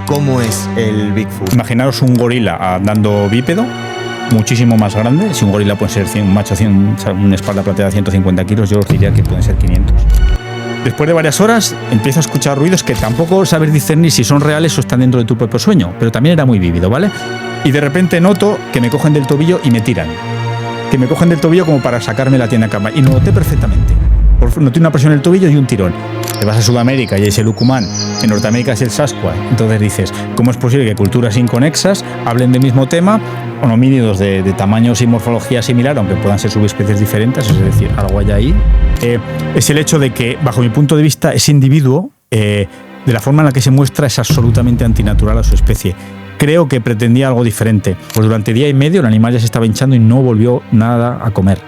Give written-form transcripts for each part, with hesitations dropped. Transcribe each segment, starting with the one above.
cómo es el Bigfoot. Imaginaros un gorila andando bípedo, muchísimo más grande. Si un gorila puede ser un macho, una espalda plateada de 150 kilos, yo os diría que pueden ser 500. Después de varias horas empiezo a escuchar ruidos que tampoco sabes discernir si son reales o están dentro de tu propio sueño, pero también era muy vívido, ¿vale? Y de repente noto que me cogen del tobillo y me tiran. Que me cogen del tobillo como para sacarme la tienda a cama. Y lo noté perfectamente. Noté una presión en el tobillo y un tirón. Te vas a Sudamérica y es el ucumán, en Norteamérica es el sasquatch. Entonces dices, ¿cómo es posible que culturas inconexas hablen del mismo tema, con homínidos de tamaños y morfología similar, aunque puedan ser subespecies diferentes? Es decir, algo hay ahí. Es el hecho de que, bajo mi punto de vista, ese individuo, de la forma en la que se muestra, es absolutamente antinatural a su especie. Creo que pretendía algo diferente. Pues durante día y medio el animal ya se estaba hinchando y no volvió nada a comer.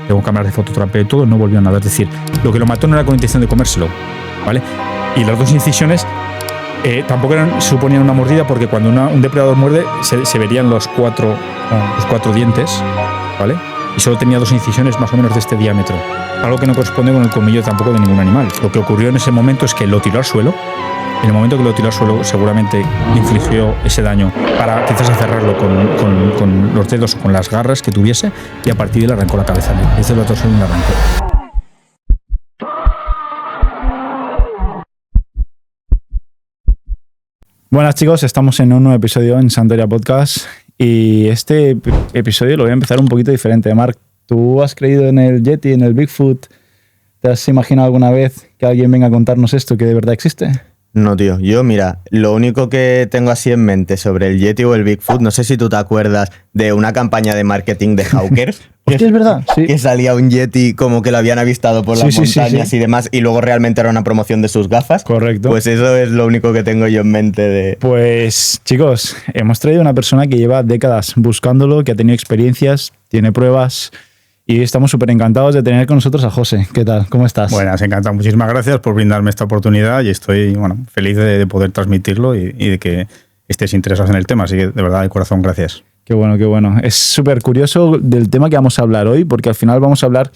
Tengo cámaras de fototrapeo y todo, no volvió nada. Es decir, lo que lo mató no era con intención de comérselo, ¿vale? Y las dos incisiones tampoco suponían una mordida, porque cuando un depredador muerde se verían los cuatro dientes, ¿vale? Y solo tenía 2 incisiones más o menos de este diámetro. Algo que no corresponde con el colmillo tampoco de ningún animal. Lo que ocurrió en ese momento es que lo tiró al suelo. En el momento que lo tiró al suelo, seguramente infligió ese daño para quizás cerrarlo con los dedos o con las garras que tuviese, y a partir de ahí le arrancó la cabeza. Desde el otro suelo le arrancó. Buenas chicos, estamos en un nuevo episodio en Santoria Podcast y este episodio lo voy a empezar un poquito diferente. Marc, ¿tú has creído en el Yeti, en el Bigfoot? ¿Te has imaginado alguna vez que alguien venga a contarnos esto que de verdad existe? No, tío. Yo, mira, lo único que tengo así en mente sobre el Yeti o el Bigfoot, no sé si tú te acuerdas de una campaña de marketing de Hawker. Hostia, es verdad, sí. Que salía un Yeti como que lo habían avistado por las montañas y demás, y luego realmente era una promoción de sus gafas. Correcto. Pues eso es lo único que tengo yo en mente de... Pues, chicos, hemos traído a una persona que lleva décadas buscándolo, que ha tenido experiencias, tiene pruebas... Y estamos súper encantados de tener con nosotros a José. ¿Qué tal? ¿Cómo estás? Buenas, encantado. Muchísimas gracias por brindarme esta oportunidad y estoy feliz de poder transmitirlo y de que estés interesados en el tema. Así que, de verdad, de corazón, gracias. Qué bueno, qué bueno. Es súper curioso del tema que vamos a hablar hoy, porque al final vamos a hablar...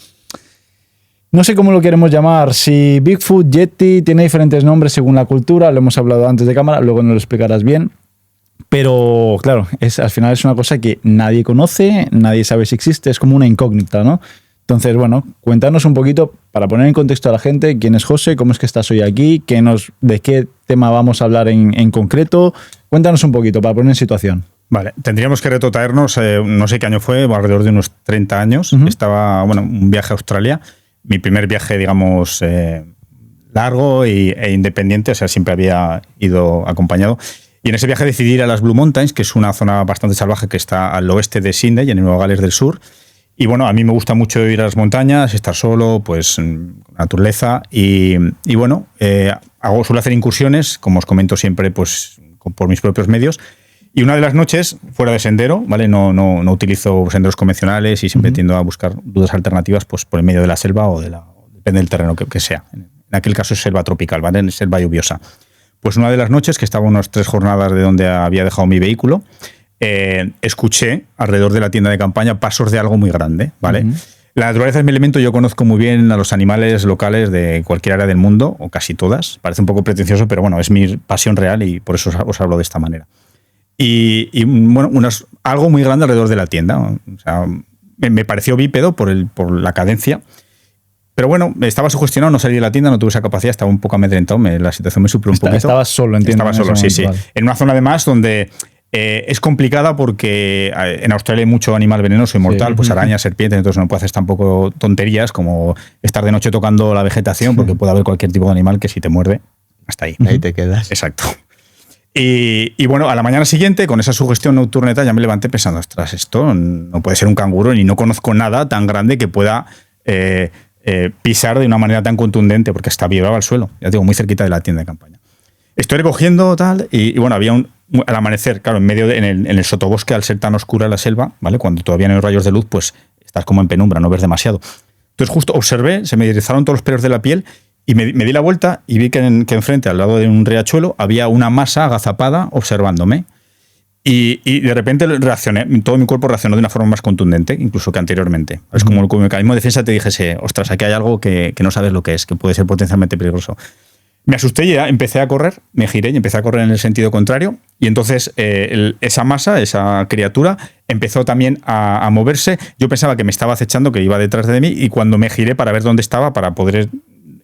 No sé cómo lo queremos llamar. Si Bigfoot, Yeti, tiene diferentes nombres según la cultura. Lo hemos hablado antes de cámara, luego nos lo explicarás bien. Pero, claro, al final es una cosa que nadie conoce, nadie sabe si existe, es como una incógnita, ¿no? Entonces, bueno, cuéntanos un poquito, para poner en contexto a la gente, quién es José, cómo es que estás hoy aquí, de qué tema vamos a hablar en concreto. Cuéntanos un poquito, para poner en situación. Vale, tendríamos que retrotraernos, no sé qué año fue, alrededor de unos 30 años. Estaba, un viaje a Australia, mi primer viaje, digamos, largo e independiente, o sea, siempre había ido acompañado. Y en ese viaje decidí ir a las Blue Mountains, que es una zona bastante salvaje que está al oeste de Sydney, en el Nueva Gales del Sur. Y bueno, a mí me gusta mucho ir a las montañas, estar solo, pues naturaleza. Y bueno, suelo hacer incursiones, como os comento siempre, pues por mis propios medios. Y una de las noches, fuera de sendero, ¿vale? No utilizo senderos convencionales y siempre tiendo a buscar rutas alternativas, pues por el medio de la selva depende del terreno que sea. En aquel caso es selva tropical, ¿vale? Selva lluviosa. Pues una de las noches, que estaba a unas 3 jornadas de donde había dejado mi vehículo, escuché alrededor de la tienda de campaña pasos de algo muy grande, ¿vale? La naturaleza es mi elemento, yo conozco muy bien a los animales locales de cualquier área del mundo, o casi todas. Parece un poco pretencioso, pero bueno, es mi pasión real y por eso os hablo de esta manera. Y bueno, algo muy grande alrededor de la tienda. O sea, me pareció bípedo por la cadencia. Pero bueno, estaba sugestionado, no salí de la tienda, no tuve esa capacidad, estaba un poco amedrentado, la situación me superó un poquito. Estabas solo, entiendo. Estaba solo, sí. Vale. En una zona además donde es complicada porque en Australia hay mucho animal venenoso y mortal, pues arañas, serpientes, entonces no puedes hacer tampoco tonterías como estar de noche tocando la vegetación, porque puede haber cualquier tipo de animal que si te muerde, hasta ahí. Ahí te quedas. Exacto. Y bueno, a la mañana siguiente, con esa sugestión nocturna, ya me levanté pensando, ostras, esto no puede ser un canguro, ni no conozco nada tan grande que pueda... pisar de una manera tan contundente, porque hasta vibraba al suelo, ya digo, muy cerquita de la tienda de campaña. Estoy recogiendo tal, y bueno, había al amanecer, claro, en medio en el sotobosque, al ser tan oscura la selva, ¿vale? Cuando todavía no hay rayos de luz, pues estás como en penumbra, no ves demasiado. Entonces justo observé, se me erizaron todos los pelos de la piel, y me di la vuelta y vi que enfrente, al lado de un riachuelo, había una masa agazapada observándome. Y de repente reaccioné, todo mi cuerpo reaccionó de una forma más contundente, incluso que anteriormente. Es como el mecanismo de defensa te dijese, ostras, aquí hay algo que no sabes lo que es, que puede ser potencialmente peligroso. Me asusté y ya empecé a correr, me giré y empecé a correr en el sentido contrario. Y entonces esa masa, esa criatura, empezó también a moverse. Yo pensaba que me estaba acechando, que iba detrás de mí, y cuando me giré para ver dónde estaba, para poder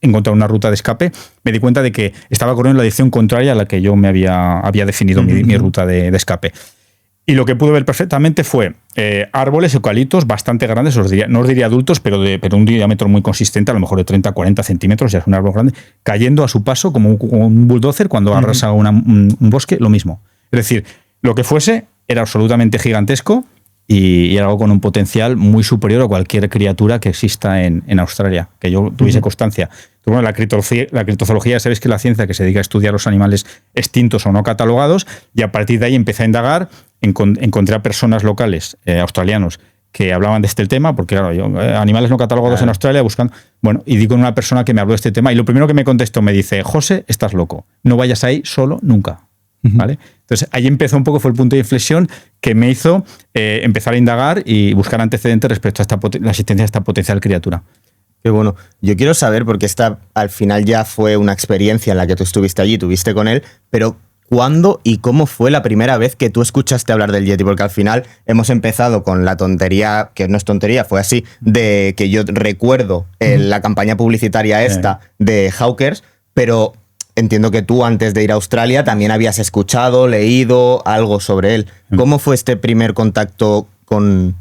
encontrar una ruta de escape, me di cuenta de que estaba corriendo en la dirección contraria a la que yo me había definido mi ruta de escape. Y lo que pude ver perfectamente fue árboles, eucaliptos bastante grandes, no os diría adultos, pero un diámetro muy consistente, a lo mejor de 30 a 40 centímetros, ya es un árbol grande, cayendo a su paso como un bulldozer cuando arrasa un bosque, lo mismo. Es decir, lo que fuese era absolutamente gigantesco y era algo con un potencial muy superior a cualquier criatura que exista en Australia, que yo tuviese constancia. Bueno, la criptozoología, sabéis que es la ciencia que se dedica a estudiar los animales extintos o no catalogados, y a partir de ahí empecé a indagar, encontré a personas locales, australianos, que hablaban de este tema, porque claro, animales no catalogados en Australia buscando... Bueno, y di con una persona que me habló de este tema, y lo primero que me contestó me dice: José, estás loco, no vayas ahí solo nunca. ¿Vale? Entonces ahí empezó un poco, fue el punto de inflexión que me hizo empezar a indagar y buscar antecedentes respecto a la existencia de esta potencial criatura. Qué bueno. Yo quiero saber, porque esta al final ya fue una experiencia en la que tú estuviste allí, tuviste con él, pero ¿cuándo y cómo fue la primera vez que tú escuchaste hablar del Yeti? Porque al final hemos empezado con la tontería, que no es tontería, fue así, de que yo recuerdo la campaña publicitaria esta de Hawkers, pero entiendo que tú antes de ir a Australia también habías escuchado, leído algo sobre él. ¿Cómo fue este primer contacto con...?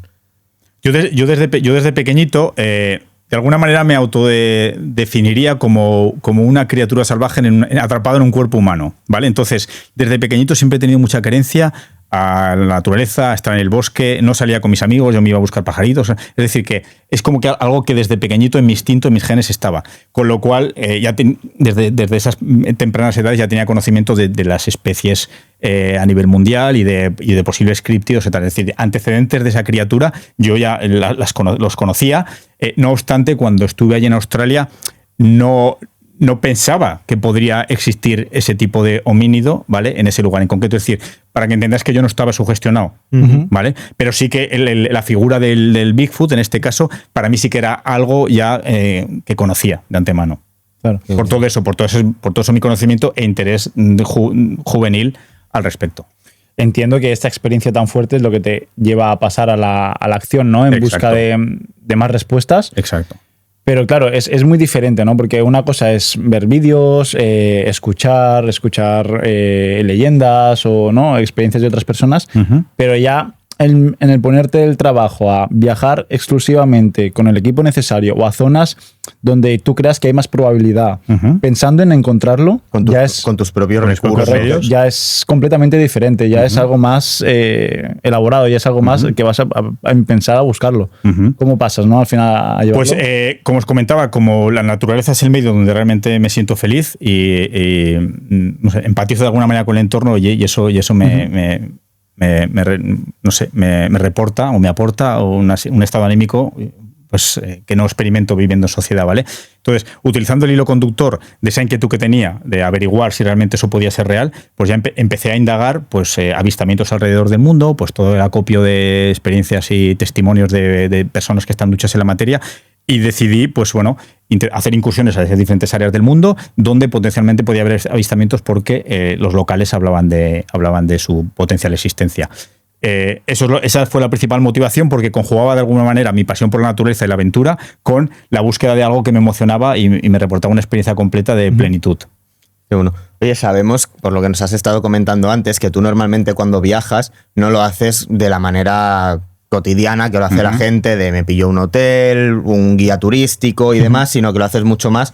Yo desde pequeñito... de alguna manera me autodefiniría como una criatura salvaje atrapada en un cuerpo humano, ¿vale? Entonces, desde pequeñito siempre he tenido mucha carencia a la naturaleza, a estar en el bosque, no salía con mis amigos, yo me iba a buscar pajaritos. Es decir, que es como que algo que desde pequeñito en mi instinto, en mis genes estaba. Con lo cual, desde esas tempranas edades ya tenía conocimiento de las especies a nivel mundial y de posibles críptidos y tal. Es decir, antecedentes de esa criatura yo ya los conocía. No obstante, cuando estuve allí en Australia, no pensaba que podría existir ese tipo de homínido, ¿vale? En ese lugar en concreto. Es decir, para que entendáis que yo no estaba sugestionado, ¿vale? Pero sí que la figura del Bigfoot, en este caso, para mí sí que era algo ya que conocía de antemano. Claro. Por todo eso mi conocimiento e interés juvenil al respecto. Entiendo que esta experiencia tan fuerte es lo que te lleva a pasar a la acción, ¿no? En busca de más respuestas. Exacto. Pero claro, es muy diferente, ¿no? Porque una cosa es ver vídeos, escuchar leyendas o no experiencias de otras personas, pero ya en el ponerte el trabajo a viajar exclusivamente con el equipo necesario o a zonas donde tú creas que hay más probabilidad, pensando en encontrarlo, con tus propios recursos. Ya es completamente diferente, ya es algo más elaborado, ya es algo más que vas a pensar a buscarlo. ¿Cómo pasas, no? Al final a llevarlo. Pues como os comentaba, como la naturaleza es el medio donde realmente me siento feliz y no sé, empatizo de alguna manera con el entorno y eso me reporta o me aporta un estado anímico pues que no experimento viviendo en sociedad, ¿vale? Entonces, utilizando el hilo conductor de esa inquietud que tenía de averiguar si realmente eso podía ser real, pues ya empecé a indagar pues avistamientos alrededor del mundo, pues todo el acopio de experiencias y testimonios de personas que están duchas en la materia, y decidí, pues bueno, hacer incursiones a diferentes áreas del mundo donde potencialmente podía haber avistamientos porque los locales hablaban de su potencial existencia. Esa fue la principal motivación, porque conjugaba de alguna manera mi pasión por la naturaleza y la aventura con la búsqueda de algo que me emocionaba y me reportaba una experiencia completa de plenitud. Qué bueno. Oye, sabemos, por lo que nos has estado comentando antes, que tú normalmente cuando viajas no lo haces de la manera cotidiana que lo hace la gente, de me pillo un hotel, un guía turístico y demás, sino que lo haces mucho más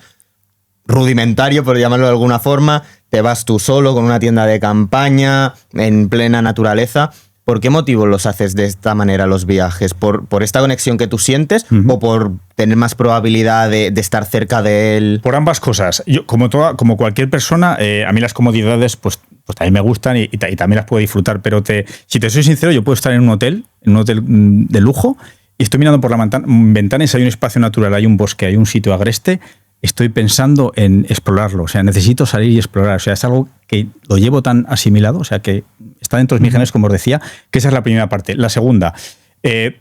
rudimentario, por llamarlo de alguna forma. Te vas tú solo con una tienda de campaña en plena naturaleza. ¿Por qué motivo los haces de esta manera los viajes? ¿Por esta conexión que tú sientes o por tener más probabilidad de estar cerca de él? Por ambas cosas. Yo, como cualquier persona, a mí las comodidades pues también me gustan y también las puedo disfrutar, pero si te soy sincero, yo puedo estar en un hotel de lujo y estoy mirando por la ventana y si hay un espacio natural, hay un bosque, hay un sitio agreste, estoy pensando en explorarlo. O sea, necesito salir y explorar. O sea, es algo que lo llevo tan asimilado, o sea, que está dentro de mis genes, como os decía, que esa es la primera parte. La segunda,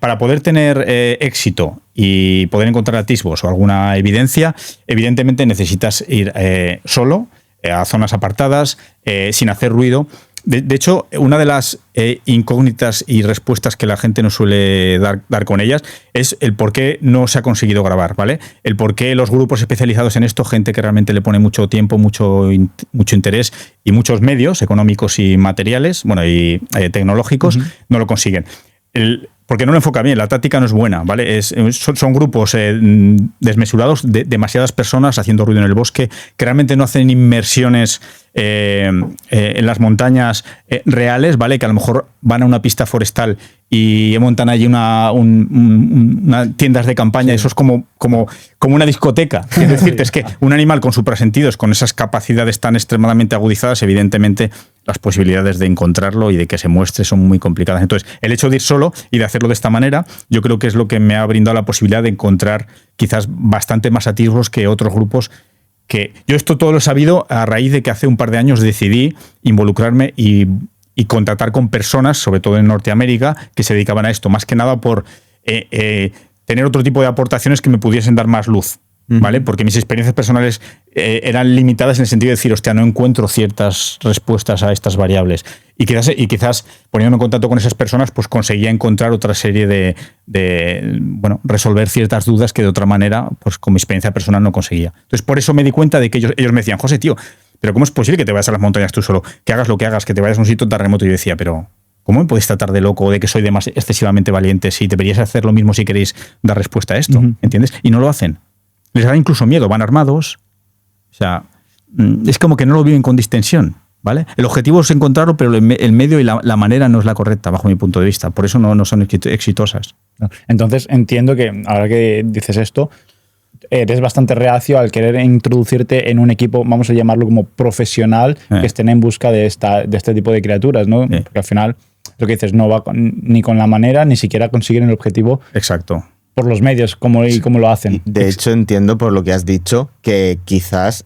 para poder tener éxito y poder encontrar atisbos o alguna evidencia, evidentemente necesitas ir solo, a zonas apartadas, sin hacer ruido. De hecho, una de las incógnitas y respuestas que la gente nos suele dar con ellas es el por qué no se ha conseguido grabar, ¿vale? El por qué los grupos especializados en esto, gente que realmente le pone mucho tiempo, mucho interés y muchos medios económicos y materiales, bueno, y tecnológicos, no lo consiguen. Porque no lo enfoca bien, la táctica no es buena, ¿vale? Son grupos desmesurados, de demasiadas personas haciendo ruido en el bosque, que realmente no hacen inmersiones en las montañas reales, ¿vale? Que a lo mejor van a una pista forestal y montan allí una tiendas de campaña, eso es como una discoteca. Es decir, es que un animal con suprasentidos, con esas capacidades tan extremadamente agudizadas, evidentemente las posibilidades de encontrarlo y de que se muestre son muy complicadas. Entonces, el hecho de ir solo y de hacerlo de esta manera, yo creo que es lo que me ha brindado la posibilidad de encontrar quizás bastante más atisbos que otros grupos. Que yo esto todo lo he sabido a raíz de que hace un par de años decidí involucrarme y contactar con personas, sobre todo en Norteamérica, que se dedicaban a esto, más que nada por tener otro tipo de aportaciones que me pudiesen dar más luz, ¿vale? Porque mis experiencias personales eran limitadas en el sentido de decir, hostia, no encuentro ciertas respuestas a estas variables. Y quizás poniéndome en contacto con esas personas, pues conseguía encontrar otra serie de resolver ciertas dudas que de otra manera, pues con mi experiencia personal no conseguía. Entonces, por eso me di cuenta de que ellos me decían, José, tío, pero ¿cómo es posible que te vayas a las montañas tú solo? Que hagas lo que hagas, que te vayas a un sitio tan remoto. Y yo decía, pero ¿cómo me podéis tratar de loco o de que soy excesivamente valiente si deberíais hacer lo mismo si queréis dar respuesta a esto? ¿Entiendes? Y no lo hacen. Les da incluso miedo, van armados. O sea, es como que no lo viven con distensión, ¿vale? El objetivo es encontrarlo, pero el medio y la manera no es la correcta, bajo mi punto de vista. Por eso no son exitosas. Entonces, entiendo que, ahora que dices esto, eres bastante reacio al querer introducirte en un equipo, vamos a llamarlo como profesional, que estén en busca de este tipo de criaturas, ¿no? Porque al final, lo que dices, no va ni con la manera, ni siquiera consiguen el objetivo. Exacto. Por los medios, cómo lo hacen. De hecho, entiendo por lo que has dicho que quizás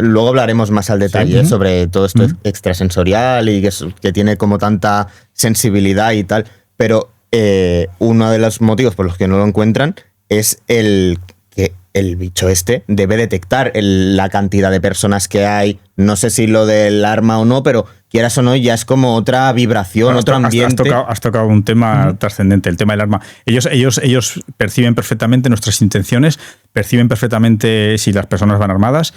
luego hablaremos más al detalle sobre todo esto extrasensorial y que tiene como tanta sensibilidad y tal, pero uno de los motivos por los que no lo encuentran es que el bicho este debe detectar la cantidad de personas que hay. No sé si lo del arma o no, pero quieras o no, ya es como otra vibración, otro ambiente. Has tocado un tema trascendente, el tema del arma. Ellos perciben perfectamente nuestras intenciones, perciben perfectamente si las personas van armadas.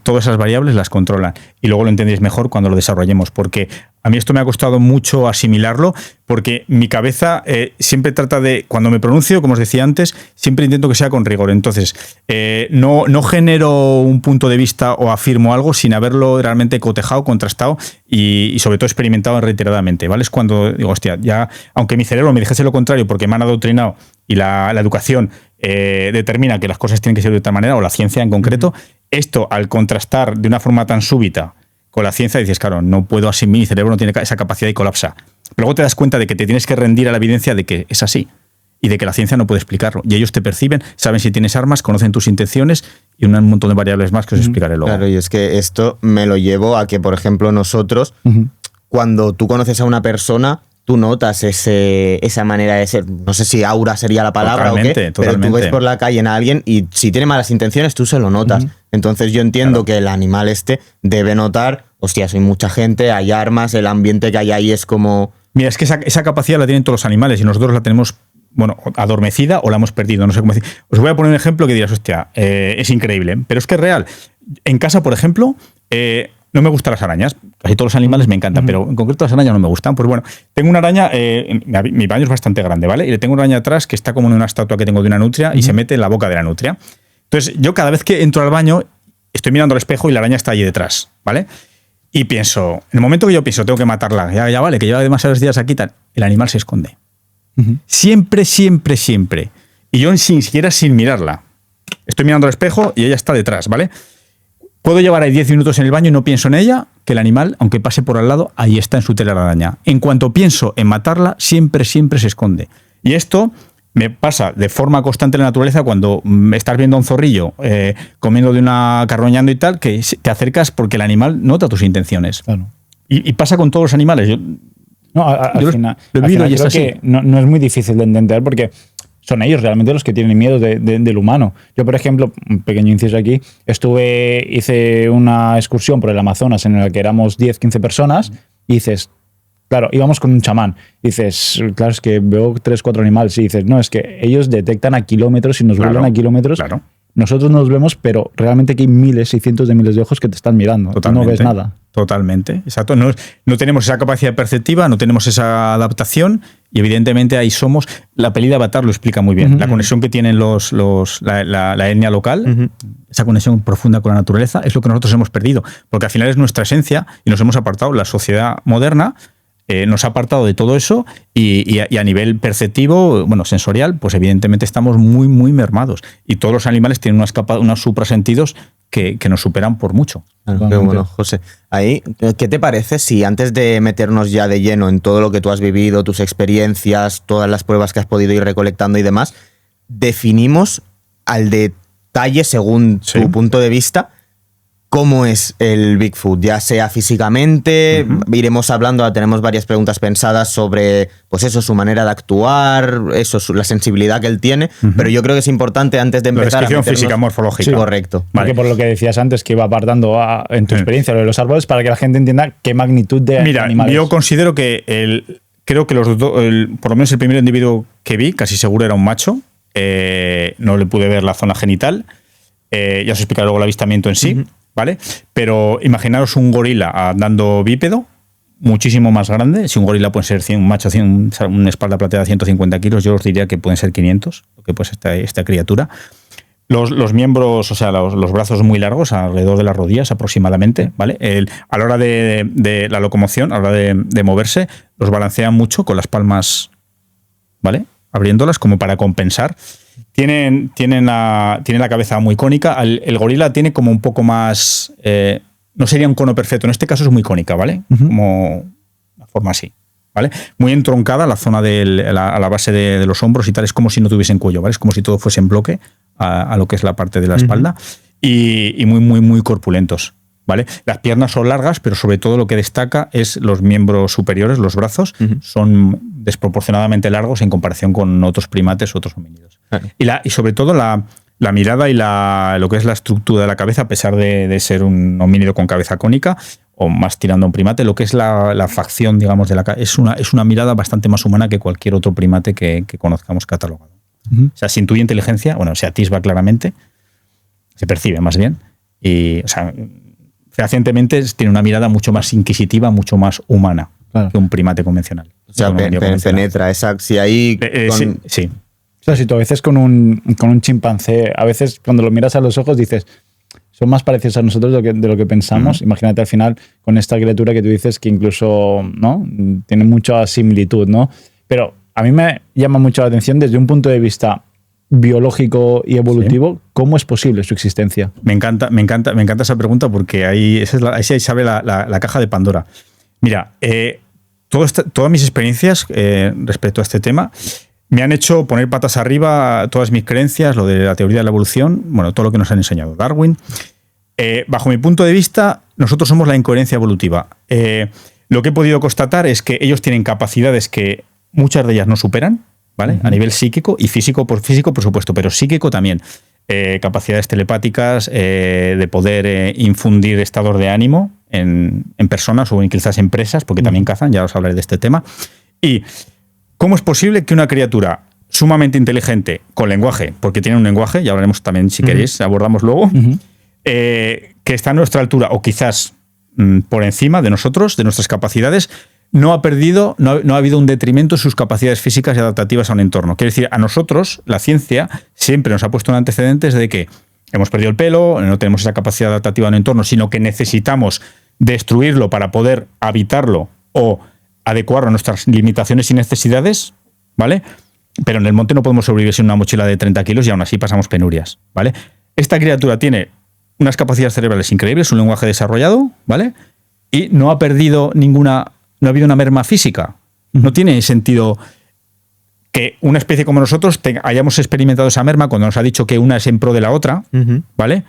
Todas esas variables las controlan. Y luego lo entendéis mejor cuando lo desarrollemos, porque a mí esto me ha costado mucho asimilarlo, porque mi cabeza siempre trata de, cuando me pronuncio, como os decía antes, siempre intento que sea con rigor. Entonces, no genero un punto de vista o afirmo algo sin haberlo realmente cotejado, contrastado y sobre todo experimentado reiteradamente, ¿vale? Es cuando digo, hostia, ya, aunque mi cerebro me dijese lo contrario porque me han adoctrinado y la educación determina que las cosas tienen que ser de otra manera, o la ciencia en concreto, esto al contrastar de una forma tan súbita con la ciencia, dices, claro, no puedo asimilar, mi cerebro no tiene esa capacidad y colapsa. Pero luego te das cuenta de que te tienes que rendir a la evidencia de que es así y de que la ciencia no puede explicarlo. Y ellos te perciben, saben si tienes armas, conocen tus intenciones y un montón de variables más que os explicaré luego. Claro, y es que esto me lo llevo a que, por ejemplo, nosotros, cuando tú conoces a una persona, tú notas esa manera de ser, no sé si aura sería la palabra totalmente. Pero tú ves por la calle a alguien y si tiene malas intenciones, tú se lo notas. Entonces yo entiendo que el animal debe notar, hostia, soy mucha gente, hay armas, el ambiente que hay ahí es como... Mira, es que esa capacidad la tienen todos los animales y nosotros la tenemos, adormecida o la hemos perdido, no sé cómo decir. Os voy a poner un ejemplo que dirás, hostia, es increíble, pero es que es real. En casa, por ejemplo, no me gustan las arañas. Casi todos los animales me encantan, pero en concreto las arañas no me gustan. Pues bueno, tengo una araña, mi baño es bastante grande, ¿vale? Y le tengo una araña atrás que está como en una estatua que tengo de una nutria y se mete en la boca de la nutria. Entonces, yo cada vez que entro al baño, estoy mirando al espejo y la araña está allí detrás, ¿vale? Y pienso, en el momento que yo pienso, tengo que matarla, ya vale, que lleva demasiados días aquí, tal, el animal se esconde. Siempre, siempre, siempre. Y yo sin siquiera sin mirarla. Estoy mirando al espejo y ella está detrás, ¿vale? Puedo llevar ahí 10 minutos en el baño y no pienso en ella, que el animal, aunque pase por al lado, ahí está en su telaraña. En cuanto pienso en matarla, siempre, siempre se esconde. Y esto me pasa de forma constante en la naturaleza cuando estás viendo a un zorrillo comiendo de una carroñando y tal, que te acercas porque el animal nota tus intenciones. Claro. Y pasa con todos los animales. Al final creo que no es muy difícil de entender porque son ellos realmente los que tienen miedo del humano. Yo, por ejemplo, un pequeño inciso aquí, hice una excursión por el Amazonas en la que éramos 10, 15 personas y dices, claro, íbamos con un chamán. Y dices, claro, es que veo 3, 4 animales y dices, no, es que ellos detectan a kilómetros y nos vuelan a kilómetros. Claro. Nosotros no los vemos, pero realmente aquí hay miles y cientos de miles de ojos que te están mirando. Totalmente, no ves nada. Totalmente, exacto. No tenemos esa capacidad perceptiva, no tenemos esa adaptación y evidentemente ahí somos. La peli de Avatar lo explica muy bien. La conexión que tienen la etnia local, esa conexión profunda con la naturaleza, es lo que nosotros hemos perdido. Porque al final es nuestra esencia y nos hemos apartado. La sociedad moderna nos ha apartado de todo eso y a nivel perceptivo, bueno, sensorial, pues evidentemente estamos muy, muy mermados. Y todos los animales tienen unos suprasentidos que nos superan por mucho. Qué bueno, José. Ahí, ¿qué te parece si antes de meternos ya de lleno en todo lo que tú has vivido, tus experiencias, todas las pruebas que has podido ir recolectando y demás, definimos al detalle, según tu punto de vista, cómo es el Bigfoot, ya sea físicamente, iremos hablando, tenemos varias preguntas pensadas sobre, pues eso, su manera de actuar, eso, la sensibilidad que él tiene, pero yo creo que es importante antes de empezar la descripción física, morfológica. Sí, correcto. Porque por lo que decías antes, que iba apartando en tu experiencia lo de los árboles, para que la gente entienda qué magnitud de animales. Yo considero que creo que por lo menos el primer individuo que vi, casi seguro era un macho, no le pude ver la zona genital, ya os explicaré luego el avistamiento en sí, ¿vale? Pero imaginaros un gorila andando bípedo, muchísimo más grande. Si un gorila puede ser un macho, una espalda plateada de 150 kilos, yo os diría que pueden ser 500, lo que pues esta criatura. Los miembros, o sea, los brazos muy largos, alrededor de las rodillas aproximadamente, ¿vale? A la hora de la locomoción, a la hora de moverse, los balancean mucho con las palmas, ¿vale? Abriéndolas como para compensar. Tienen la cabeza muy cónica. El gorila tiene como un poco más... no sería un cono perfecto. En este caso es muy cónica, ¿vale? Como una forma así, ¿vale? Muy entroncada la zona a la base de los hombros y tal. Es como si no tuviesen cuello, ¿vale? Es como si todo fuese en bloque a lo que es la parte de la espalda. Y muy, muy, muy corpulentos, ¿vale? Las piernas son largas, pero sobre todo lo que destaca es los miembros superiores, los brazos, son desproporcionadamente largos en comparación con otros primates, otros homínidos. Y sobre todo la mirada y lo que es la estructura de la cabeza, a pesar de ser un homínido con cabeza cónica, o más tirando a un primate, lo que es la facción, digamos, de la cabeza, es una mirada bastante más humana que cualquier otro primate que conozcamos catalogado. O sea, se intuye inteligencia, bueno, se atisba claramente, se percibe más bien, y, o sea, fehacientemente tiene una mirada mucho más inquisitiva, mucho más humana que un primate convencional. O sea, penetra esa... Si ahí... Sí. O sea, si tú a veces con un chimpancé, a veces cuando lo miras a los ojos dices, son más parecidos a nosotros de lo que pensamos. Imagínate al final con esta criatura que tú dices que incluso, ¿no?, tiene mucha similitud, ¿no? Pero a mí me llama mucho la atención desde un punto de vista biológico y evolutivo, ¿cómo es posible su existencia? Me encanta esa pregunta porque ahí se abre la caja de Pandora. Mira, todas mis experiencias respecto a este tema me han hecho poner patas arriba todas mis creencias, lo de la teoría de la evolución, bueno, todo lo que nos han enseñado Darwin. Bajo mi punto de vista, nosotros somos la incoherencia evolutiva. Lo que he podido constatar es que ellos tienen capacidades que muchas de ellas no superan, ¿vale? A nivel psíquico y físico, por supuesto, pero psíquico también. Capacidades telepáticas, de poder infundir estados de ánimo en personas o en quizás empresas, porque también cazan, ya os hablaré de este tema. Y ¿cómo es posible que una criatura sumamente inteligente, con lenguaje, porque tiene un lenguaje, ya hablaremos también si queréis, abordamos luego, que está a nuestra altura o quizás por encima de nosotros, de nuestras capacidades, no ha habido un detrimento en sus capacidades físicas y adaptativas a un entorno? Quiere decir, a nosotros, la ciencia siempre nos ha puesto en antecedentes de que hemos perdido el pelo, no tenemos esa capacidad adaptativa a un entorno, sino que necesitamos destruirlo para poder habitarlo o adecuarlo a nuestras limitaciones y necesidades, ¿vale? Pero en el monte no podemos sobrevivir sin una mochila de 30 kilos y aún así pasamos penurias, ¿vale? Esta criatura tiene unas capacidades cerebrales increíbles, un lenguaje desarrollado, ¿vale? Y no ha perdido no ha habido una merma física. No tiene sentido que una especie como nosotros hayamos experimentado esa merma cuando nos ha dicho que una es en pro de la otra, ¿vale?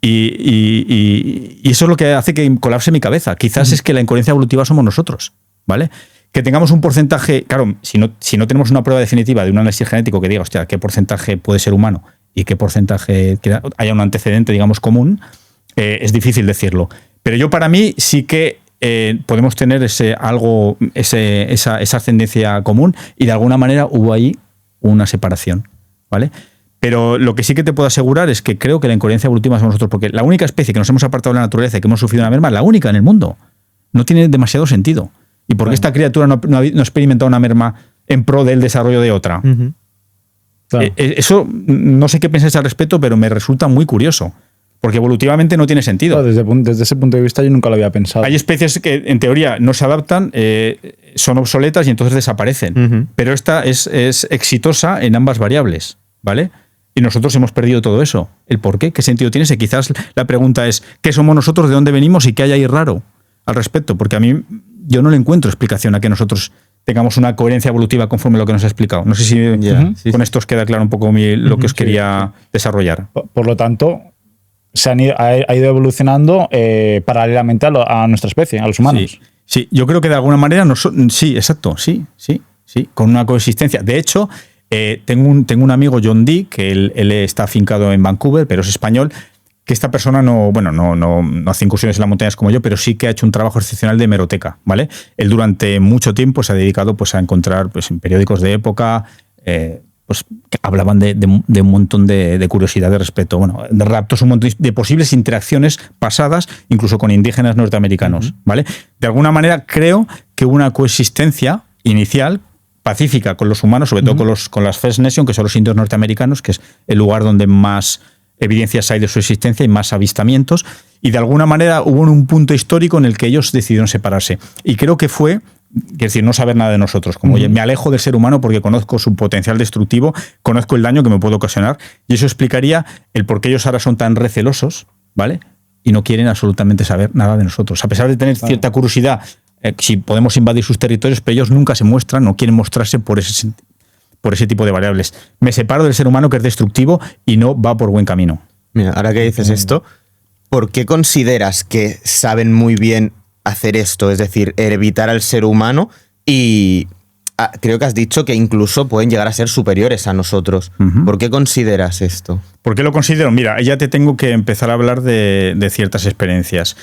Y eso es lo que hace que colapse mi cabeza. Quizás es que la incoherencia evolutiva somos nosotros, ¿vale? Que tengamos un porcentaje, claro, si no tenemos una prueba definitiva de un análisis genético que diga, hostia, qué porcentaje puede ser humano y qué porcentaje haya un antecedente, digamos, común, es difícil decirlo. Pero yo, para mí, sí que podemos tener esa ascendencia común y de alguna manera hubo ahí una separación, ¿vale? Pero lo que sí que te puedo asegurar es que creo que la incoherencia evolutiva somos nosotros, porque la única especie que nos hemos apartado de la naturaleza y que hemos sufrido una merma, la única en el mundo, no tiene demasiado sentido. ¿Y por qué esta criatura no ha experimentado una merma en pro del desarrollo de otra? Claro. Eso, no sé qué pensáis al respecto, pero me resulta muy curioso. Porque evolutivamente no tiene sentido. Claro, desde ese punto de vista yo nunca lo había pensado. Hay especies que en teoría no se adaptan, son obsoletas y entonces desaparecen. Pero esta es exitosa en ambas variables, ¿vale? Y nosotros hemos perdido todo eso. ¿El por qué? ¿Qué sentido tiene ese? Quizás la pregunta es, ¿qué somos nosotros? ¿De dónde venimos? ¿Y qué hay ahí raro al respecto? Porque a mí yo no le encuentro explicación a que nosotros tengamos una coherencia evolutiva conforme a lo que nos ha explicado. No sé si con esto os queda claro un poco lo que os quería desarrollar. Por lo tanto, ha ido evolucionando paralelamente a nuestra especie, a los humanos. Sí, yo creo que de alguna manera sí, exacto, sí, con una coexistencia. De hecho, tengo un amigo, John Dee, que él está afincado en Vancouver, pero es español, que esta persona no hace incursiones en las montañas como yo, pero sí que ha hecho un trabajo excepcional de hemeroteca, ¿vale? Él durante mucho tiempo se ha dedicado pues, a encontrar pues, en periódicos de época, pues que hablaban de un montón de curiosidad de respecto, de raptos, un montón de posibles interacciones pasadas, incluso con indígenas norteamericanos, ¿vale? De alguna manera creo que hubo una coexistencia inicial pacífica con los humanos, sobre todo con las First Nation, que son los indios norteamericanos, que es el lugar donde más evidencias hay de su existencia y más avistamientos, y de alguna manera hubo un punto histórico en el que ellos decidieron separarse. Y creo que fue, es decir, no saber nada de nosotros, como oye, me alejo del ser humano porque conozco su potencial destructivo, conozco el daño que me puede ocasionar, y eso explicaría el por qué ellos ahora son tan recelosos, ¿vale? Y no quieren absolutamente saber nada de nosotros. A pesar de tener cierta curiosidad, si podemos invadir sus territorios, pero ellos nunca se muestran, no quieren mostrarse por ese tipo de variables. Me separo del ser humano, que es destructivo y no va por buen camino. Mira, ahora que dices esto, ¿por qué consideras que saben muy bien hacer esto? Es decir, evitar al ser humano, y creo que has dicho que incluso pueden llegar a ser superiores a nosotros. ¿Por qué consideras esto? ¿Por qué lo considero? Mira, ya te tengo que empezar a hablar de ciertas experiencias.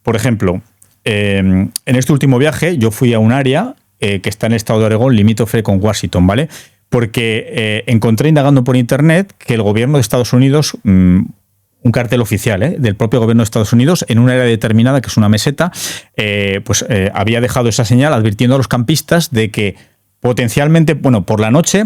Por ejemplo, en este último viaje yo fui a un área que está en el estado de Oregón, limítrofe con Washington, ¿vale? Porque encontré indagando por internet que el gobierno de Estados Unidos, un cartel oficial del propio gobierno de Estados Unidos, en un área determinada, que es una meseta, había dejado esa señal advirtiendo a los campistas de que potencialmente, por la noche,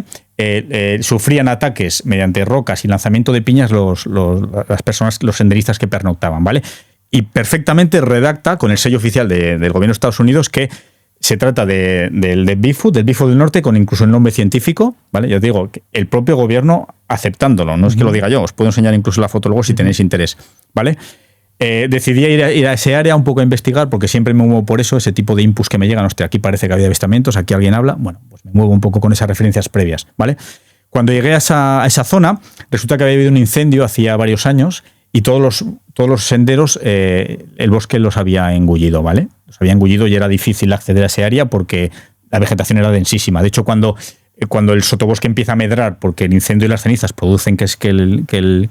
sufrían ataques mediante rocas y lanzamiento de piñas las personas, los senderistas que pernoctaban, ¿vale? Y perfectamente redacta con el sello oficial del gobierno de Estados Unidos que se trata del Bigfoot, del Norte, con incluso el nombre científico, ¿vale? Yo digo, el propio gobierno aceptándolo, no es que lo diga yo, os puedo enseñar incluso la foto luego si tenéis interés, ¿vale? Decidí ir a ese área un poco a investigar, porque siempre me muevo por eso, ese tipo de inputs que me llegan, hostia, aquí parece que había avistamientos, aquí alguien habla, pues me muevo un poco con esas referencias previas, ¿vale? Cuando llegué a esa zona, resulta que había habido un incendio hacía varios años y todos los senderos, el bosque los había engullido, ¿vale? Los había engullido y era difícil acceder a ese área porque la vegetación era densísima. De hecho, cuando el sotobosque empieza a medrar porque el incendio y las cenizas producen que el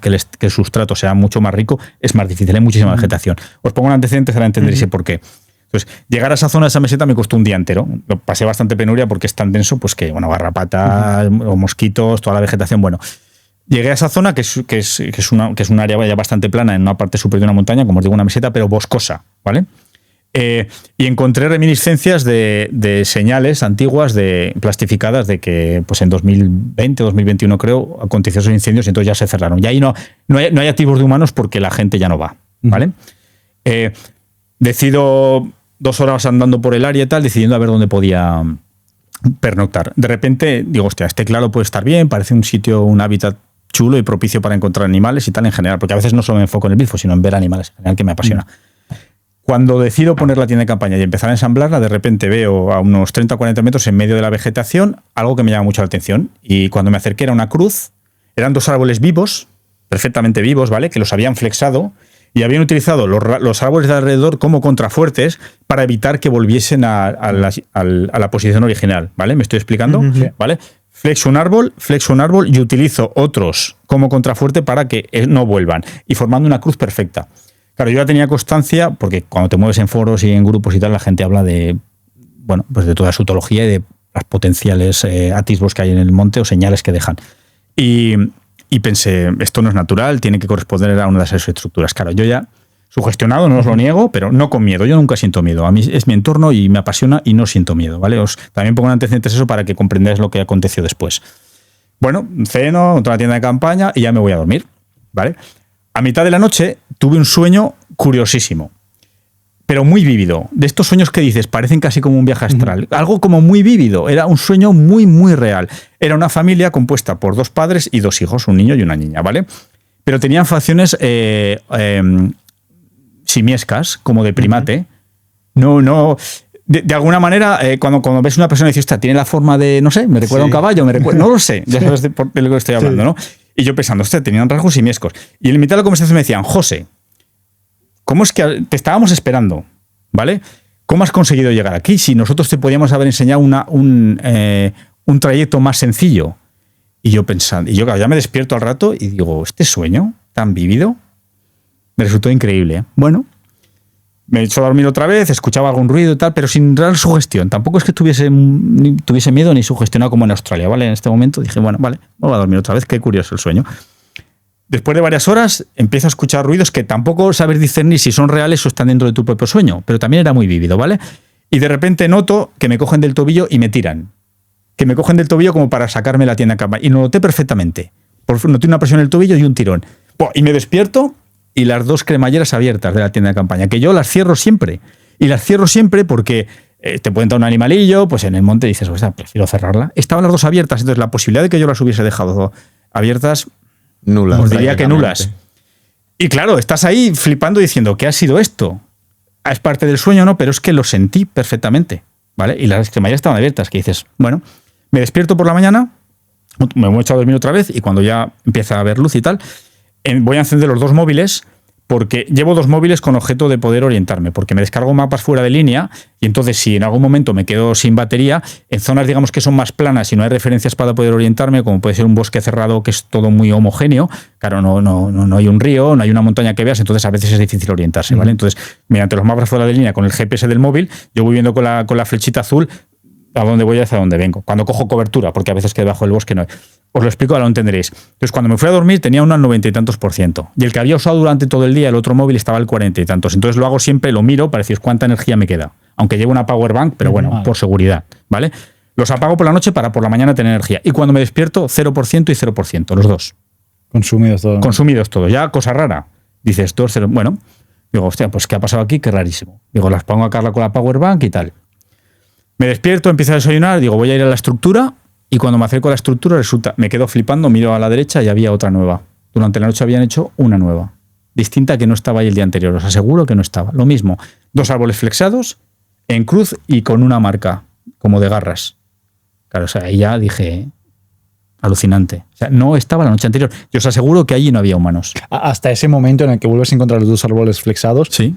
sustrato sea mucho más rico, es más difícil, hay muchísima vegetación. Os pongo un antecedente para entender ese por qué. Entonces, llegar a esa zona, a esa meseta, me costó un día entero. Lo pasé bastante penuria porque es tan denso, pues que, garrapatas o mosquitos, toda la vegetación, Llegué a esa zona que es un área ya bastante plana en una parte superior de una montaña, como os digo, una meseta, pero boscosa, ¿vale? Y encontré reminiscencias de señales antiguas plastificadas de que pues en 2020 o 2021 creo aconteció esos incendios y entonces ya se cerraron. Y ahí no hay activos de humanos porque la gente ya no va, ¿vale? Decido 2 horas andando por el área y tal, decidiendo a ver dónde podía pernoctar. De repente digo, hostia, este claro puede estar bien, parece un sitio, un hábitat chulo y propicio para encontrar animales y tal en general, porque a veces no solo me enfoco en el Bigfoot, sino en ver animales en general, que me apasiona. Cuando decido poner la tienda de campaña y empezar a ensamblarla, de repente veo a unos 30 o 40 metros en medio de la vegetación algo que me llama mucho la atención, y cuando me acerqué era una cruz, eran 2 árboles vivos, perfectamente vivos, ¿vale? Que los habían flexado, Y habían utilizado los árboles de alrededor como contrafuertes para evitar que volviesen a la posición original, ¿vale? ¿Me estoy explicando? ¿Vale? Flexo un árbol y utilizo otros como contrafuerte para que no vuelvan y formando una cruz perfecta. Claro, yo ya tenía constancia, porque cuando te mueves en foros y en grupos y tal, la gente habla de, bueno, pues de toda su teología y de las potenciales atisbos que hay en el monte o señales que dejan. Y pensé, esto no es natural, tiene que corresponder a una de esas estructuras. Claro, yo ya, sugestionado, no os lo niego, pero no con miedo. Yo nunca siento miedo. A mí es mi entorno y me apasiona y no siento miedo, ¿vale? También pongo en antecedentes eso para que comprendáis lo que aconteció después. Bueno, ceno, entro a la tienda de campaña y ya me voy a dormir, ¿vale? A mitad de la noche tuve un sueño curiosísimo, pero muy vívido. De estos sueños que dices, parecen casi como un viaje astral. Algo como muy vívido. Era un sueño muy, muy real. Era una familia compuesta por 2 padres y 2 hijos, un niño y una niña, ¿vale? Pero tenían facciones simiescas, como de primate. No. De alguna manera, cuando ves una persona y dices, tiene la forma de, no sé, me recuerda a un caballo, no lo sé, ya sabes de lo que estoy hablando, ¿no? Y yo pensando, tenían rasgos simiescos. Y en mitad de la conversación me decían, José, ¿cómo es que te estábamos esperando? ¿Vale? ¿Cómo has conseguido llegar aquí? Si nosotros te podíamos haber enseñado un trayecto más sencillo. Y yo pensando, ya me despierto al rato y digo, ¿este sueño tan vívido? Me resultó increíble, ¿eh? Bueno, me he hecho a dormir otra vez, escuchaba algún ruido y tal, pero sin real sugestión. Tampoco es que tuviese miedo ni sugestionado como en Australia, ¿vale? En este momento dije, bueno, vale, voy a dormir otra vez, qué curioso el sueño. Después de varias horas empiezo a escuchar ruidos que tampoco sabes discernir si son reales o están dentro de tu propio sueño, pero también era muy vívido, ¿vale? Y de repente noto que me cogen del tobillo y me tiran. Que me cogen del tobillo como para sacarme la tienda de campaña. Y lo noté perfectamente. Noté una presión en el tobillo y un tirón. Y me despierto y las 2 cremalleras abiertas de la tienda de campaña, que yo las cierro siempre. Y las cierro siempre porque te puede entrar un animalillo, pues en el monte dices, prefiero cerrarla. Estaban las 2 abiertas, entonces la posibilidad de que yo las hubiese dejado abiertas, nulas. Os diría que nulas. Y claro, estás ahí flipando diciendo, ¿qué ha sido esto? Es parte del sueño, ¿no? Pero es que lo sentí perfectamente, ¿vale? Y las cremalleras estaban abiertas, que dices, bueno, me despierto por la mañana, me voy a echar a dormir otra vez y cuando ya empieza a haber luz y tal, voy a encender los 2 móviles porque llevo 2 móviles con objeto de poder orientarme, porque me descargo mapas fuera de línea y entonces si en algún momento me quedo sin batería, en zonas digamos que son más planas y no hay referencias para poder orientarme, como puede ser un bosque cerrado que es todo muy homogéneo, claro, no hay un río, no hay una montaña que veas, entonces a veces es difícil orientarse, ¿vale? Entonces, mediante los mapas fuera de línea, con el GPS del móvil, yo voy viendo con la flechita azul a dónde voy y hacia dónde vengo. Cuando cojo cobertura, porque a veces que debajo del bosque no hay. Os lo explico, ahora lo entenderéis. Entonces, cuando me fui a dormir tenía unos 90 y tantos %. Y el que había usado durante todo el día, el otro móvil, estaba al 40 y tantos. Entonces lo hago siempre, lo miro para decir cuánta energía me queda. Aunque llevo una power bank, pero bueno, por seguridad, ¿vale? Los apago por la noche para por la mañana tener energía. Y cuando me despierto, 0% y 0%, los 2. Consumidos todos. Consumidos todos. Ya, cosa rara. Dices, 2, 0. Bueno, digo, hostia, pues ¿qué ha pasado aquí? Qué rarísimo. Digo, las pongo a cargar con la power bank y tal. Me despierto, empiezo a desayunar, digo, voy a ir a la estructura y cuando me acerco a la estructura resulta, me quedo flipando, miro a la derecha y había otra nueva. Durante la noche habían hecho una nueva, distinta que no estaba ahí el día anterior, os aseguro que no estaba. Lo mismo, 2 árboles flexados, en cruz y con una marca, como de garras. Claro, o sea, ahí ya dije, alucinante. O sea, no estaba la noche anterior. Yo os aseguro que allí no había humanos. Hasta ese momento en el que vuelves a encontrar los 2 árboles flexados. Sí.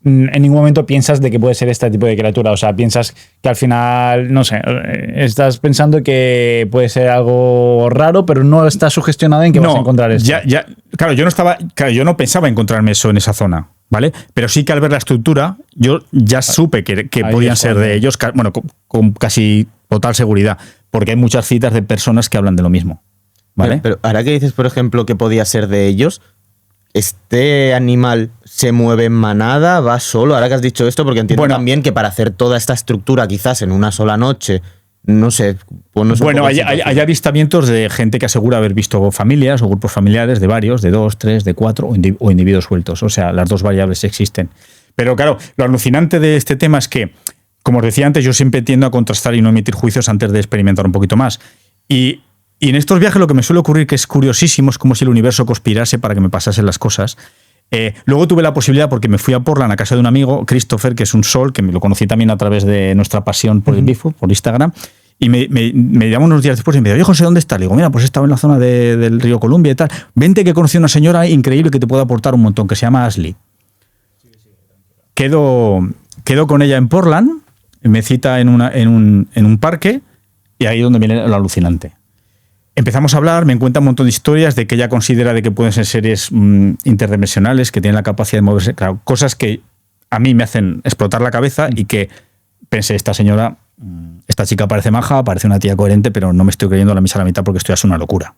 En ningún momento piensas de que puede ser este tipo de criatura. O sea, piensas que al final, no sé, estás pensando que puede ser algo raro, pero no estás sugestionado en que vas a encontrar esto. Claro, yo no pensaba encontrarme eso en esa zona, ¿vale? Pero sí que al ver la estructura, yo ya supe que podían ser de ellos, bueno, con casi total seguridad, porque hay muchas citas de personas que hablan de lo mismo, ¿vale? Pero ahora que dices, por ejemplo, que podía ser de ellos, ¿este animal se mueve en manada, va solo? Ahora que has dicho esto, porque entiendo también que para hacer toda esta estructura quizás en una sola noche, no sé... Pues no sé bueno, hay avistamientos de gente que asegura haber visto familias o grupos familiares de varios, de 2, 3, de 4 o individuos sueltos. O sea, las 2 variables existen. Pero claro, lo alucinante de este tema es que, como os decía antes, yo siempre tiendo a contrastar y no emitir juicios antes de experimentar un poquito más. Y en estos viajes lo que me suele ocurrir, que es curiosísimo, es como si el universo conspirase para que me pasasen las cosas. Luego tuve la posibilidad, porque me fui a Portland a casa de un amigo, Christopher, que es un sol, que me lo conocí también a través de nuestra pasión por el Bigfoot, por Instagram, Y me llama unos días después y me dice, oye, José, ¿dónde estás? Le digo, mira, pues estaba en la zona del río Columbia y tal. Vente que conocí a una señora increíble que te puede aportar un montón, que se llama Ashley. Quedo con ella en Portland, me cita en un parque y ahí es donde viene lo alucinante. Empezamos a hablar, me cuenta un montón de historias de que ella considera de que pueden ser seres interdimensionales, que tienen la capacidad de moverse, claro, cosas que a mí me hacen explotar la cabeza y que pensé, esta chica parece maja, parece una tía coherente, pero no me estoy creyendo la misa a la mitad porque esto ya es una locura.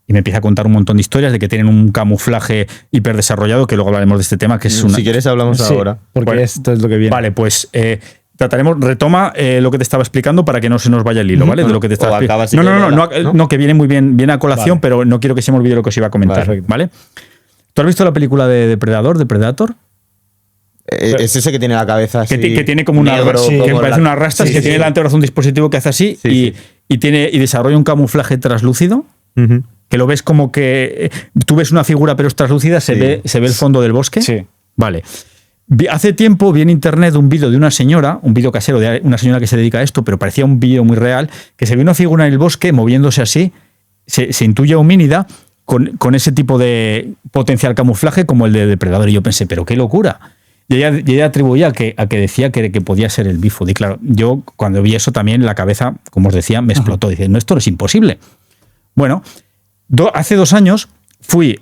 Y me empieza a contar un montón de historias de que tienen un camuflaje hiperdesarrollado, que luego hablaremos de este tema, que es una... Si quieres hablamos ahora. Porque Bueno, esto es lo que viene. Vale, pues retoma lo que te estaba explicando para que no se nos vaya el hilo, ¿vale? De lo que te estaba explicando. No, que viene muy bien a colación, vale. Pero no quiero que se me olvide lo que os iba a comentar, ¿vale? ¿Tú has visto la película de Depredador, de Predator? Es ese que tiene la cabeza así. Que tiene como una que parece unas rastas, que tiene el antebrazo un dispositivo que hace así y desarrolla un camuflaje translúcido. Que lo ves como que tú ves una figura pero es translúcida, se ve el fondo del bosque. Sí. Vale. Hace tiempo vi en internet un vídeo de una señora, un vídeo casero de una señora que se dedica a esto, pero parecía un vídeo muy real, que se ve una figura en el bosque moviéndose así, se intuye homínida con ese tipo de potencial camuflaje como el de Depredador. Y yo pensé, pero qué locura. Y ella atribuía a que decía que podía ser el Bigfoot. Y claro, yo cuando vi eso también la cabeza, como os decía, me explotó. Dice, no, esto no es imposible. Bueno, hace 2 años fui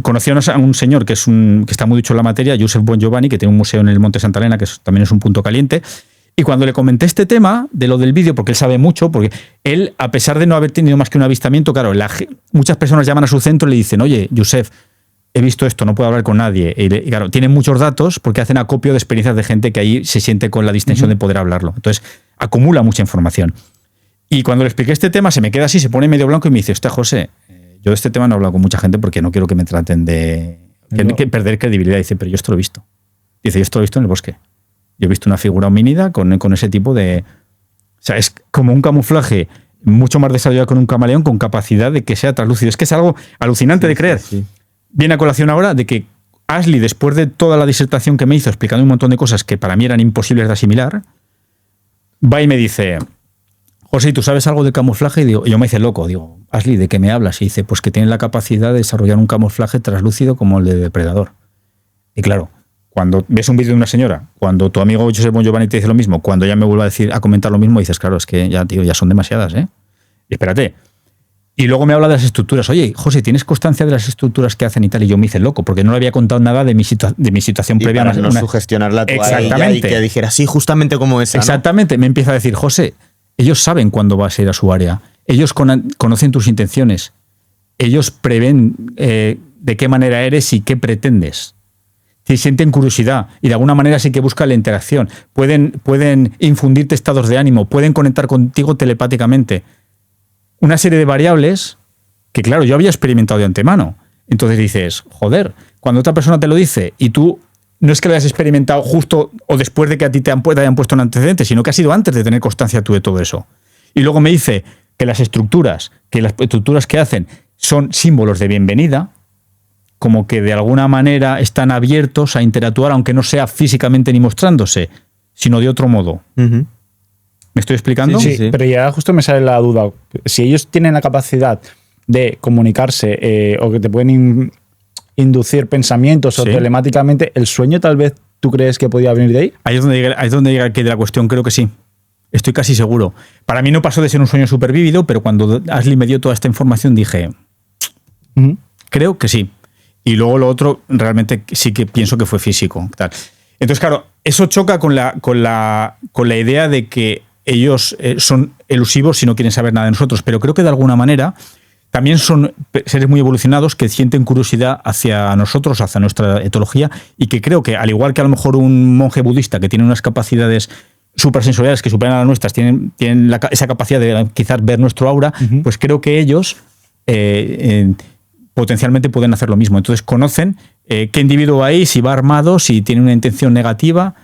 conocí a un señor que está muy dicho en la materia, Joseph Bongiovanni, que tiene un museo en el Monte Santa Elena, que también es un punto caliente. Y cuando le comenté este tema de lo del vídeo, porque él sabe mucho, porque él, a pesar de no haber tenido más que un avistamiento, claro, muchas personas llaman a su centro y le dicen, oye, Joseph, he visto esto, no puedo hablar con nadie. Y claro, tienen muchos datos porque hacen acopio de experiencias de gente que ahí se siente con la distensión de poder hablarlo. Entonces, acumula mucha información. Y cuando le expliqué este tema, se me queda así, se pone medio blanco y me dice, hostia, José, yo de este tema no he hablado con mucha gente porque no quiero que me traten de que perder credibilidad. Dice, pero yo esto lo he visto. Dice, yo esto lo he visto en el bosque. Yo he visto una figura homínida con ese tipo de... O sea, es como un camuflaje mucho más desarrollado con un camaleón con capacidad de que sea translúcido. Es que es algo alucinante de creer. Sí. Viene a colación ahora de que Ashley, después de toda la disertación que me hizo explicando un montón de cosas que para mí eran imposibles de asimilar, va y me dice, José, ¿tú sabes algo del camuflaje? Y yo me hice loco. Digo, Ashley, ¿de qué me hablas? Y dice, pues que tiene la capacidad de desarrollar un camuflaje translúcido como el de Depredador. Y claro, cuando ves un vídeo de una señora, cuando tu amigo José Bongiovanni te dice lo mismo, cuando ella me vuelve a comentar lo mismo, dices, claro, es que ya, tío, ya son demasiadas, ¿eh? Y espérate. Y luego me habla de las estructuras. Oye, José, ¿tienes constancia de las estructuras que hacen y tal? Y yo me hice loco, porque no le había contado nada de mi situación previa. Para no sugestionarla tú a ella y que dijera, sí, justamente como esa, exactamente. ¿No? Me empieza a decir, José, ellos saben cuándo vas a ir a su área. Ellos conocen tus intenciones. Ellos prevén de qué manera eres y qué pretendes. Si sienten curiosidad y de alguna manera sí que buscan la interacción. Pueden infundirte estados de ánimo, pueden conectar contigo telepáticamente. Una serie de variables que, claro, yo había experimentado de antemano. Entonces dices, joder, cuando otra persona te lo dice y tú no es que lo hayas experimentado justo o después de que a ti te hayan puesto un antecedente, sino que ha sido antes de tener constancia tú de todo eso. Y luego me dice que las estructuras que hacen son símbolos de bienvenida, como que de alguna manera están abiertos a interactuar, aunque no sea físicamente ni mostrándose, sino de otro modo. ¿Me estoy explicando? Sí, pero ya justo me sale la duda. Si ellos tienen la capacidad de comunicarse o que te pueden inducir pensamientos o telemáticamente, ¿el sueño tal vez tú crees que podía venir de ahí? Ahí es donde llega el quid de la cuestión, creo que sí. Estoy casi seguro. Para mí no pasó de ser un sueño súper vívido, pero cuando Ashley me dio toda esta información dije, creo que sí. Y luego lo otro realmente sí que pienso que fue físico. Tal. Entonces, claro, eso choca con la idea de que ellos son elusivos si no quieren saber nada de nosotros, pero creo que de alguna manera también son seres muy evolucionados que sienten curiosidad hacia nosotros, hacia nuestra etología, y que creo que, al igual que a lo mejor un monje budista que tiene unas capacidades supersensoriales que superan a las nuestras, tienen esa capacidad de quizás ver nuestro aura, pues creo que ellos potencialmente pueden hacer lo mismo. Entonces conocen qué individuo hay, si va armado, si tiene una intención negativa,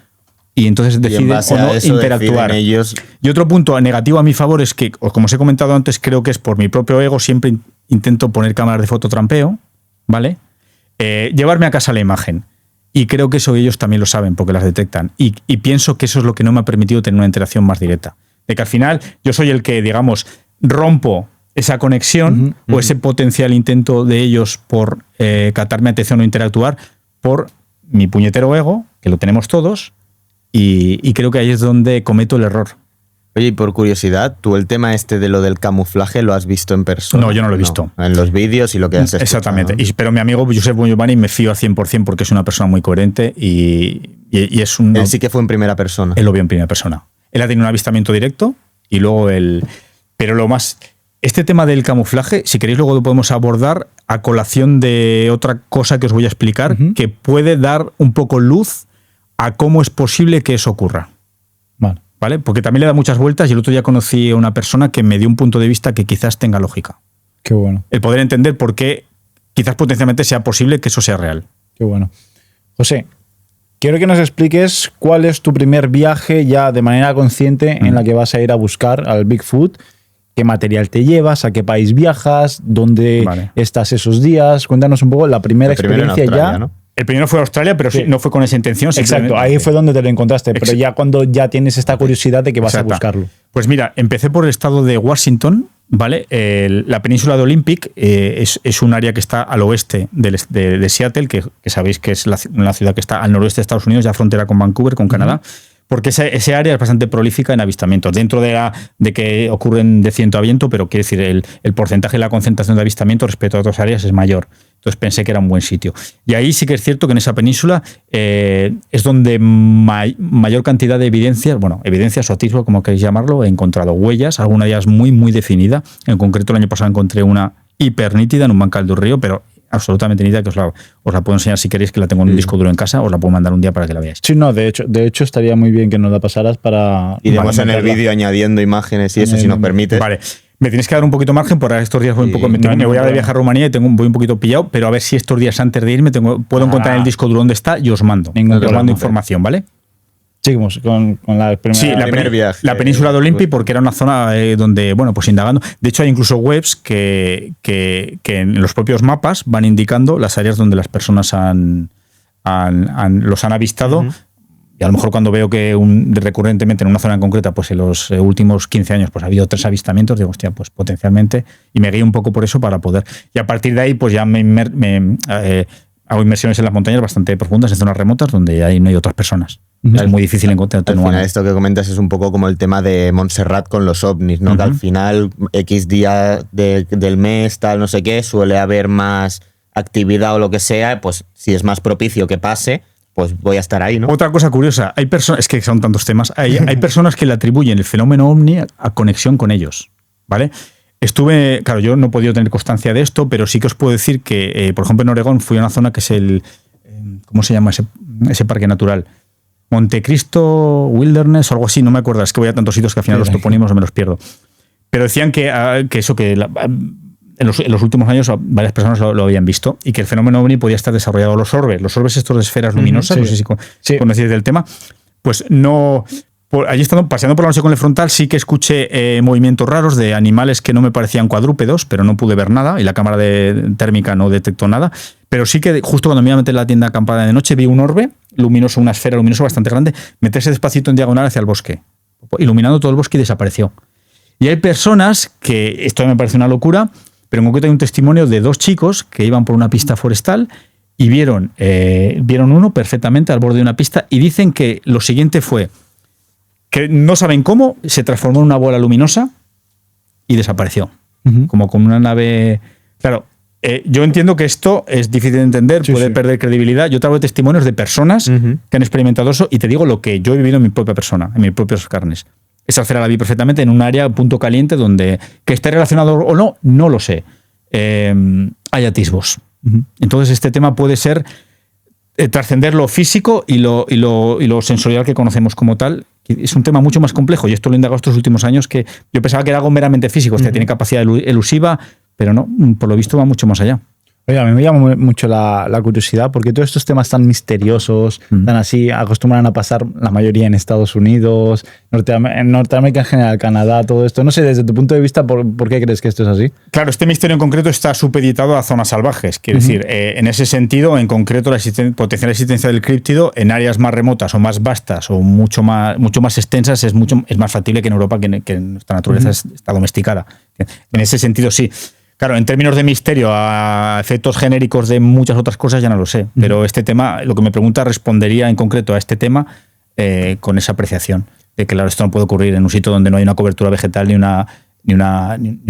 y entonces deciden o no interactuar. Ellos... Y otro punto negativo a mi favor es que, como os he comentado antes, creo que es por mi propio ego, siempre intento poner cámaras de fototrampeo, ¿vale? Llevarme a casa la imagen. Y creo que eso ellos también lo saben porque las detectan. Y pienso que eso es lo que no me ha permitido tener una interacción más directa. De que al final yo soy el que, digamos, rompo esa conexión o ese potencial intento de ellos por captarme atención o interactuar por mi puñetero ego, que lo tenemos todos, y creo que ahí es donde cometo el error. Oye, y por curiosidad, ¿tú el tema de lo del camuflaje lo has visto en persona? No, yo no lo he visto. En los vídeos y lo que has escuchado. Exactamente. ¿No? Pero mi amigo Josep Giovanni me fío al 100% porque es una persona muy coherente y es un... Él sí que fue en primera persona. Él lo vio en primera persona. Él ha tenido un avistamiento directo y luego él... Pero lo más... Este tema del camuflaje, si queréis luego lo podemos abordar a colación de otra cosa que os voy a explicar, que puede dar un poco luz a cómo es posible que eso ocurra. ¿Vale? Porque también le da muchas vueltas y el otro día conocí a una persona que me dio un punto de vista que quizás tenga lógica. Qué bueno. El poder entender por qué quizás potencialmente sea posible que eso sea real. Qué bueno. José, quiero que nos expliques cuál es tu primer viaje ya de manera consciente en la que vas a ir a buscar al Bigfoot. ¿Qué material te llevas? ¿A qué país viajas? ¿Dónde estás esos días? Cuéntanos un poco la primera experiencia Australia, ya. ¿no? El primero fue a Australia, pero no fue con esa intención. Exacto, ahí fue donde te lo encontraste, pero ya cuando ya tienes esta curiosidad de que vas a buscarlo. Pues mira, empecé por el estado de Washington, ¿vale? La península de Olympic es un área que está al oeste de Seattle, que sabéis que es una ciudad que está al noroeste de Estados Unidos, ya frontera con Vancouver, con Canadá. Porque ese área es bastante prolífica en avistamientos. Dentro de que ocurren de ciento a viento, pero quiere decir, el porcentaje de la concentración de avistamientos respecto a otras áreas es mayor. Entonces pensé que era un buen sitio. Y ahí sí que es cierto que en esa península es donde mayor cantidad de evidencias o atisbos, como queréis llamarlo, he encontrado huellas, alguna de ellas muy, muy definida. En concreto, el año pasado encontré una hipernítida en un bancal de un río, pero absolutamente nítida, que os la puedo enseñar si queréis, que la tengo en un disco duro en casa, os la puedo mandar un día para que la veáis. Sí, no, de hecho estaría muy bien que nos la pasaras para... Iremos en el vídeo añadiendo imágenes y eso, si nos permites. Vale. Me tienes que dar un poquito margen, por estos días voy un poco... Me voy a de viaje a Rumanía y voy un poquito pillado, pero a ver si estos días antes de irme puedo encontrar el disco duro donde está y os mando. Os mando información, ¿vale? Seguimos con la primera. Sí, la península de Olympic, porque era una zona donde, bueno, pues indagando. De hecho, hay incluso webs que en los propios mapas van indicando las áreas donde las personas los han avistado. Y a lo mejor cuando veo que recurrentemente en una zona en concreta, pues en los últimos 15 años pues ha habido 3 avistamientos, digo, hostia, pues potencialmente, y me guío un poco por eso para poder. Y a partir de ahí, pues ya hago inmersiones en las montañas bastante profundas, en zonas remotas, donde ahí no hay otras personas. Es muy difícil encontrar. Al final, esto que comentas es un poco como el tema de Montserrat con los ovnis, ¿no? Que al final, X día del mes, tal, no sé qué, suele haber más actividad o lo que sea, pues si es más propicio que pase, pues voy a estar ahí, ¿no? Otra cosa curiosa, hay personas, es que son tantos temas, hay personas que le atribuyen el fenómeno ovni a conexión con ellos, ¿vale? Claro, yo no he podido tener constancia de esto, pero sí que os puedo decir que, por ejemplo, en Oregón fui a una zona que es ¿cómo se llama ese parque natural? Montecristo Wilderness o algo así, no me acuerdo, es que voy a tantos sitios que al final los topónimos me los pierdo. Pero decían que en los últimos años varias personas lo habían visto y que el fenómeno ovni podía estar desarrollado. Los orbes estos de esferas luminosas, no sé si conocéis del tema, pues no... Allí estando paseando por la noche con el frontal sí que escuché movimientos raros de animales que no me parecían cuadrúpedos, pero no pude ver nada y la cámara térmica no detectó nada. Pero sí que justo cuando me iba a meter en la tienda acampada de noche vi un orbe luminoso, una esfera luminosa bastante grande, meterse despacito en diagonal hacia el bosque, iluminando todo el bosque y desapareció. Y hay personas que, esto me parece una locura, pero en concreto hay un testimonio de 2 chicos que iban por una pista forestal y vieron uno perfectamente al borde de una pista y dicen que lo siguiente fue que no saben cómo, se transformó en una bola luminosa y desapareció. Como con una nave... Claro, yo entiendo que esto es difícil de entender, puede perder credibilidad. Yo traigo testimonios de personas que han experimentado eso y te digo lo que yo he vivido en mi propia persona, en mis propias carnes. Esa esfera la vi perfectamente en un área, punto caliente, donde que esté relacionado o no, no lo sé. Hay atisbos. Entonces este tema puede ser trascender lo físico y lo sensorial que conocemos como tal. Es un tema mucho más complejo y esto lo he indagado estos últimos años, que yo pensaba que era algo meramente físico, tiene capacidad elusiva, pero no, por lo visto va mucho más allá. Oye, a mí me llama mucho la curiosidad porque todos estos temas tan misteriosos, tan así, acostumbran a pasar la mayoría en Estados Unidos, en Norteamérica en general, Canadá, todo esto. No sé, desde tu punto de vista, ¿por qué crees que esto es así? Claro, este misterio en concreto está supeditado a zonas salvajes. Quiere decir, en ese sentido, en concreto, la potencial existencia del críptido en áreas más remotas o más vastas o mucho más extensas es más factible que en Europa, que nuestra naturaleza está domesticada. En ese sentido, sí. Claro, en términos de misterio, a efectos genéricos de muchas otras cosas ya no lo sé, pero este tema, lo que me pregunta, respondería en concreto a este tema con esa apreciación de que, claro, esto no puede ocurrir en un sitio donde no hay una cobertura vegetal ni una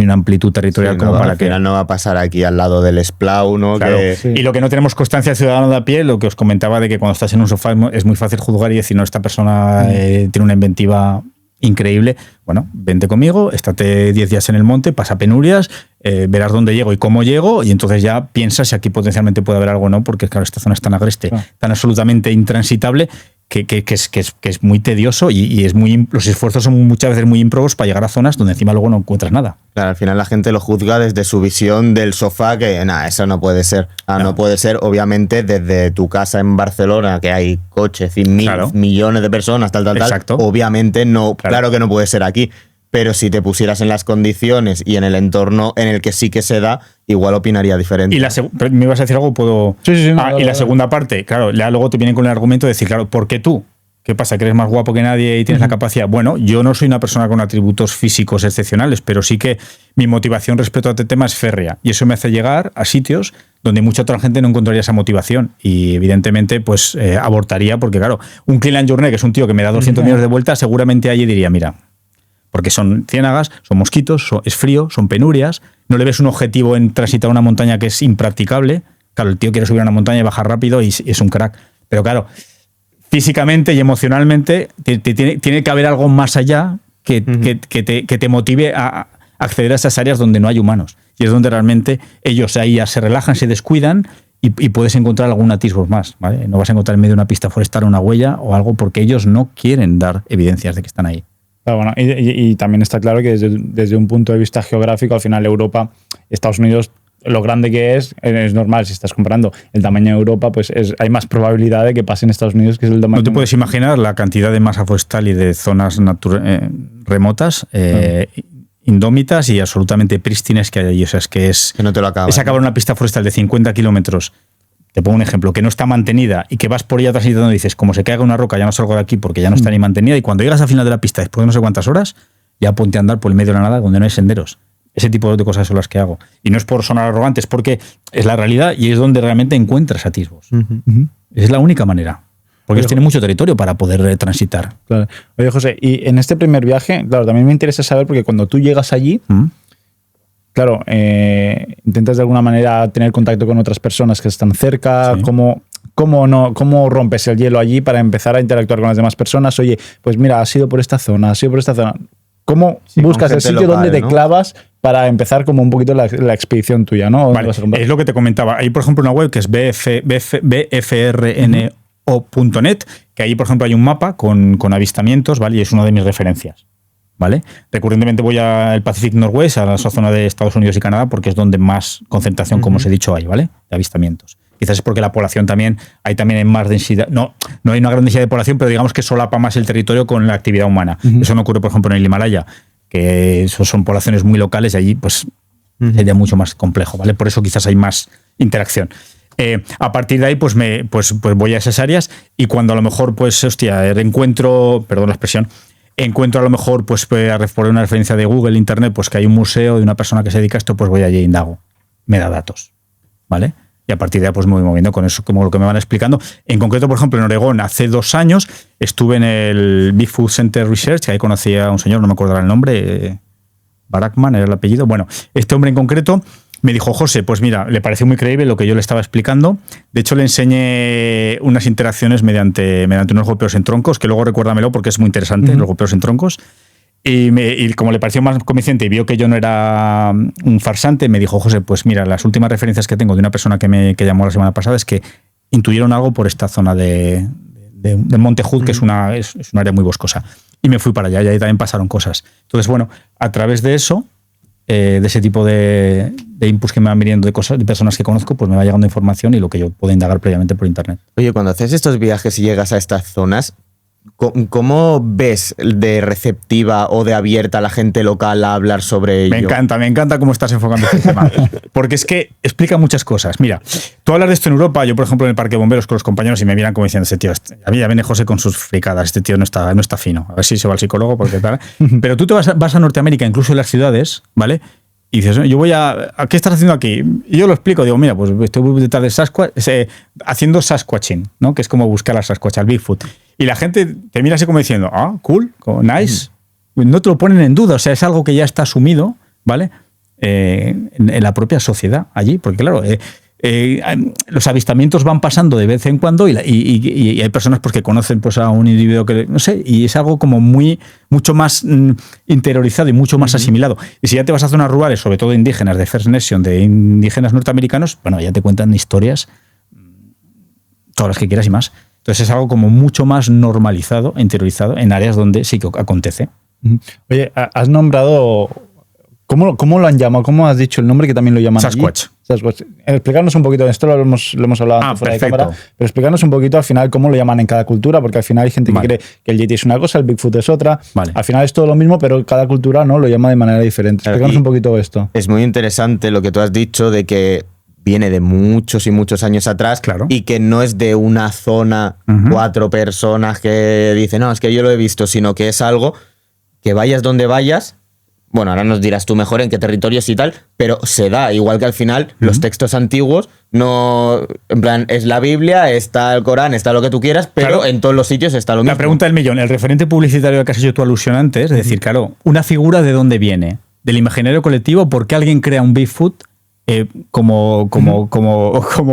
amplitud territorial como para que... Al final no va a pasar aquí al lado del Splau, ¿no? Claro, y lo que no tenemos constancia ciudadana de a pie, lo que os comentaba de que cuando estás en un sofá es muy fácil juzgar y decir, no, esta persona tiene una inventiva increíble. Bueno, vente conmigo, estate 10 días en el monte, pasa penurias, verás dónde llego y cómo llego, y entonces ya piensas si aquí potencialmente puede haber algo o no, porque claro, esta zona es tan agreste, tan absolutamente intransitable, que es muy tedioso y los esfuerzos son muchas veces muy ímprobos para llegar a zonas donde encima luego no encuentras nada. Claro, al final la gente lo juzga desde su visión del sofá, que nada, eso no puede ser. No puede ser, obviamente, desde tu casa en Barcelona, que hay coches y millones de personas, tal. Exacto. Obviamente no, claro que no puede ser aquí. Pero si te pusieras en las condiciones y en el entorno en el que sí que se da, igual opinaría diferente. Pero ¿me ibas a decir algo? ¿Puedo? Sí. La segunda parte, claro, luego te vienen con el argumento de decir, claro, ¿por qué tú? ¿Qué pasa? ¿Que eres más guapo que nadie y tienes la capacidad? Bueno, yo no soy una persona con atributos físicos excepcionales, pero sí que mi motivación respecto a este tema es férrea. Y eso me hace llegar a sitios donde mucha otra gente no encontraría esa motivación. Y evidentemente, pues abortaría, porque claro, un Cleland Journey, que es un tío que me da 200 millones de vueltas, seguramente allí diría, mira, porque son ciénagas, son mosquitos, es frío, son penurias, no le ves un objetivo en transitar una montaña que es impracticable. Claro, el tío quiere subir a una montaña y bajar rápido y es un crack. Pero claro, físicamente y emocionalmente tiene que haber algo más allá que te motive a acceder a esas áreas donde no hay humanos. Y es donde realmente ellos ahí ya se relajan, se descuidan y puedes encontrar algún atisbo más, ¿vale? No vas a encontrar en medio de una pista forestal una huella o algo porque ellos no quieren dar evidencias de que están ahí. Bueno, y también está claro que desde un punto de vista geográfico, al final Europa, Estados Unidos, lo grande que es normal. Si estás comparando el tamaño de Europa, pues hay más probabilidad de que pase en Estados Unidos que es el tamaño. No te puedes imaginar la cantidad de masa forestal y de zonas remotas, indómitas y absolutamente prístinas que hay allí. O sea, es que no te lo acabas, es acabar una pista forestal de 50 kilómetros. Te pongo un ejemplo, que no está mantenida y que vas por ella transitando y dices, como se caiga una roca, ya no salgo de aquí porque ya no está ni mantenida, y cuando llegas al final de la pista, después de no sé cuántas horas, ya ponte a andar por el medio de la nada donde no hay senderos. Ese tipo de cosas son las que hago. Y no es por sonar arrogante, es porque es la realidad y es donde realmente encuentras atisbos. Es la única manera. Porque ellos tienen mucho territorio para poder transitar. Claro. Oye, José, y en este primer viaje, claro, también me interesa saber, porque cuando tú llegas allí, claro, intentas de alguna manera tener contacto con otras personas que están cerca. Sí. ¿Cómo rompes el hielo allí para empezar a interactuar con las demás personas? Oye, pues mira, has sido por esta zona, has sido por esta zona. ¿Cómo buscas el sitio donde te clavas para empezar como un poquito la expedición tuya, ¿no? Vale, es lo que te comentaba. Hay, por ejemplo, una web que es bfrno.net, que ahí, por ejemplo, hay un mapa con avistamientos, ¿vale? Y es una de mis referencias, ¿vale? Recurrentemente voy al Pacific Northwest, a esa zona de Estados Unidos y Canadá, porque es donde más concentración, como os he dicho, hay, ¿vale? De avistamientos. Quizás es porque la población también hay más densidad. No hay una gran densidad de población, pero digamos que solapa más el territorio con la actividad humana. Eso no ocurre, por ejemplo, en el Himalaya, que son poblaciones muy locales y allí pues sería mucho más complejo, ¿vale? Por eso quizás hay más interacción. A partir de ahí, pues voy a esas áreas y cuando a lo mejor, pues, encuentro a lo mejor, pues, por una referencia de Google, Internet, pues que hay un museo de una persona que se dedica a esto, pues voy allí e indago. Me da datos, ¿vale? Y a partir de ahí pues me voy moviendo con eso, como lo que me van explicando. En concreto, por ejemplo, en Oregón, hace 2 años, estuve en el Bigfoot Center Research, que ahí conocí a un señor, no me acuerdo el nombre, Barakman era el apellido. Bueno, este hombre en concreto me dijo, José, pues mira, le pareció muy creíble lo que yo le estaba explicando. De hecho, le enseñé unas interacciones mediante unos golpeos en troncos, que luego recuérdamelo porque es muy interesante, los golpeos en troncos. Y como le pareció más convincente y vio que yo no era un farsante, me dijo, José, pues mira, las últimas referencias que tengo de una persona que llamó la semana pasada es que intuyeron algo por esta zona de Monte Hood, que es un área muy boscosa. Y me fui para allá y ahí también pasaron cosas. Entonces, bueno, a través de eso de ese tipo de inputs que me van viniendo de cosas, de personas que conozco, pues me va llegando información y lo que yo puedo indagar previamente por internet. Oye, cuando haces estos viajes y llegas a estas zonas, ¿cómo ves de receptiva o de abierta la gente local a hablar sobre ello? Me encanta cómo estás enfocando este tema. Porque es que explica muchas cosas. Mira, tú hablas de esto en Europa, yo por ejemplo en el parque de bomberos con los compañeros y me miran como diciendo, este tío, a mí ya viene José con sus fricadas, este tío no está fino. A ver si se va al psicólogo porque tal. Pero tú te vas a Norteamérica, incluso en las ciudades, ¿vale? Y dices, yo voy ¿a qué estás haciendo aquí? Y yo lo explico, digo, mira, pues estoy detrás de Sasquatch, haciendo Sasquatching, ¿no? Que es como buscar a Sasquatch, al Bigfoot. Y la gente te mira así como diciendo, cool, nice. No te lo ponen en duda, o sea, es algo que ya está asumido, ¿vale? En la propia sociedad allí, porque claro, los avistamientos van pasando de vez en cuando y hay personas pues, que conocen pues, a un individuo que, no sé, y es algo como mucho más interiorizado y mucho más asimilado. Y si ya te vas a zonas rurales, sobre todo indígenas, de First Nation, de indígenas norteamericanos, bueno, ya te cuentan historias, todas las que quieras y más. Entonces es algo como mucho más normalizado, interiorizado, en áreas donde sí que acontece. Oye, has nombrado... ¿Cómo lo han llamado? ¿Cómo has dicho el nombre que también lo llaman Sasquatch? Allí? Sasquatch. Explicarnos un poquito, esto lo hemos hablado antes fuera de cámara, pero explicarnos un poquito al final cómo lo llaman en cada cultura, porque al final hay gente que cree que el Yeti es una cosa, el Bigfoot es otra. Vale. Al final es todo lo mismo, pero cada cultura no lo llama de manera diferente. Explicarnos un poquito esto. Es muy interesante lo que tú has dicho de que viene de muchos y muchos años atrás, claro, y que no es de una zona, 4 personas que dicen, no, es que yo lo he visto, sino que es algo que vayas donde vayas. Bueno, ahora nos dirás tú mejor en qué territorios y tal, pero se da, igual que al final los textos antiguos, no, en plan, es la Biblia, está el Corán, está lo que tú quieras, pero claro, en todos los sitios está lo mismo. La pregunta del millón, el referente publicitario al que has hecho tu alusión antes, es decir, claro, una figura de dónde viene, del imaginario colectivo, ¿por qué alguien crea un Bigfoot como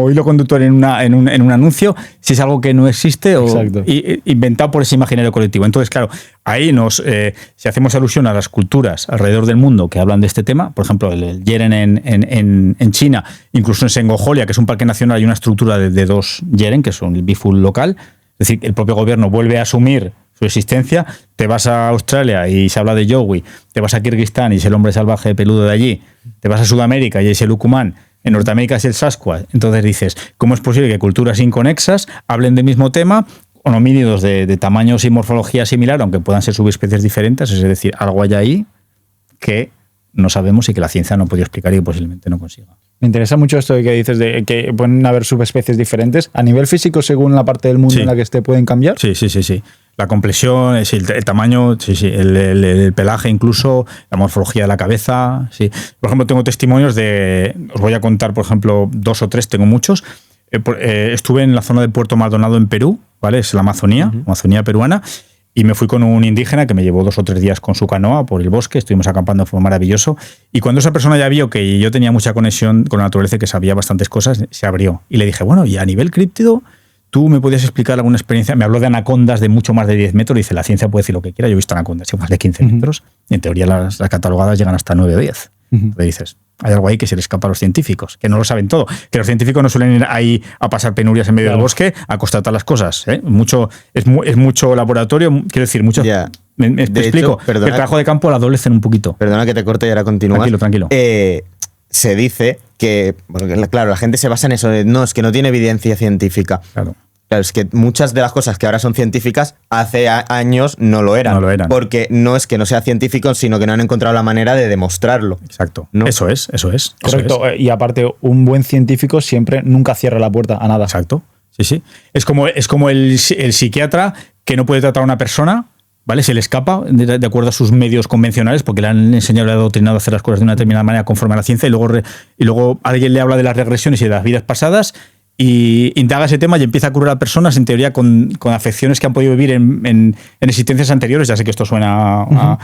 hilo conductor en un anuncio, si es algo que no existe o inventado por ese imaginario colectivo? Entonces, claro, ahí si hacemos alusión a las culturas alrededor del mundo que hablan de este tema, por ejemplo, el Yeren en China, incluso en Sengojolia, que es un parque nacional, hay una estructura de 2 Yeren, que son el Bigfoot local, es decir, el propio gobierno vuelve a asumir su existencia. Te vas a Australia y se habla de Yowie, te vas a Kirguistán y es el hombre salvaje peludo de allí, te vas a Sudamérica y es el Ucumán, en Norteamérica es el Sasquatch. Entonces dices, ¿cómo es posible que culturas inconexas hablen del mismo tema, con homínidos de tamaños y morfología similar, aunque puedan ser subespecies diferentes? Es decir, algo hay ahí que no sabemos y que la ciencia no ha podido explicar y que posiblemente no consiga. Me interesa mucho esto de que dices de que pueden haber subespecies diferentes. ¿A nivel físico, según la parte del mundo en la que esté, pueden cambiar? Sí. La complexión, el tamaño, el pelaje incluso, la morfología de la cabeza. Sí. Por ejemplo, tengo testimonios os voy a contar, por ejemplo, 2 o 3, tengo muchos. Estuve en la zona de Puerto Maldonado en Perú, ¿vale? Es la Amazonía, Amazonía peruana. Y me fui con un indígena que me llevó 2 o 3 días con su canoa por el bosque, estuvimos acampando, fue maravilloso. Y cuando esa persona ya vio que yo tenía mucha conexión con la naturaleza y que sabía bastantes cosas, se abrió. Y le dije, bueno, y a nivel críptido, ¿tú me podías explicar alguna experiencia? Me habló de anacondas de mucho más de 10 metros. Dice, la ciencia puede decir lo que quiera. Yo he visto anacondas de más de 15 metros. Y en teoría las catalogadas llegan hasta 9 o 10. Entonces dices, hay algo ahí que se le escapa a los científicos, que no lo saben todo. Que los científicos no suelen ir ahí a pasar penurias en medio del bosque, a constatar las cosas. Es mucho laboratorio, quiero decir, mucho... Me explico. Hecho, el trabajo de campo la adolecen un poquito. Perdona que te corte y ahora continúas. Tranquilo. Se dice que, claro, la gente se basa en eso, no, es que no tiene evidencia científica. Claro, es que muchas de las cosas que ahora son científicas hace años no lo eran. Porque no es que no sea científico, sino que no han encontrado la manera de demostrarlo. Exacto. ¿No? Eso es. Correcto. Y aparte, un buen científico nunca cierra la puerta a nada. Exacto. Sí. Es como el psiquiatra que no puede tratar a una persona, ¿vale? Se le escapa de acuerdo a sus medios convencionales porque le han enseñado, le han adoctrinado a hacer las cosas de una determinada manera conforme a la ciencia y luego alguien le habla de las regresiones y de las vidas pasadas y indaga ese tema y empieza a curar a personas en teoría con afecciones que han podido vivir en existencias anteriores. Ya sé que esto suena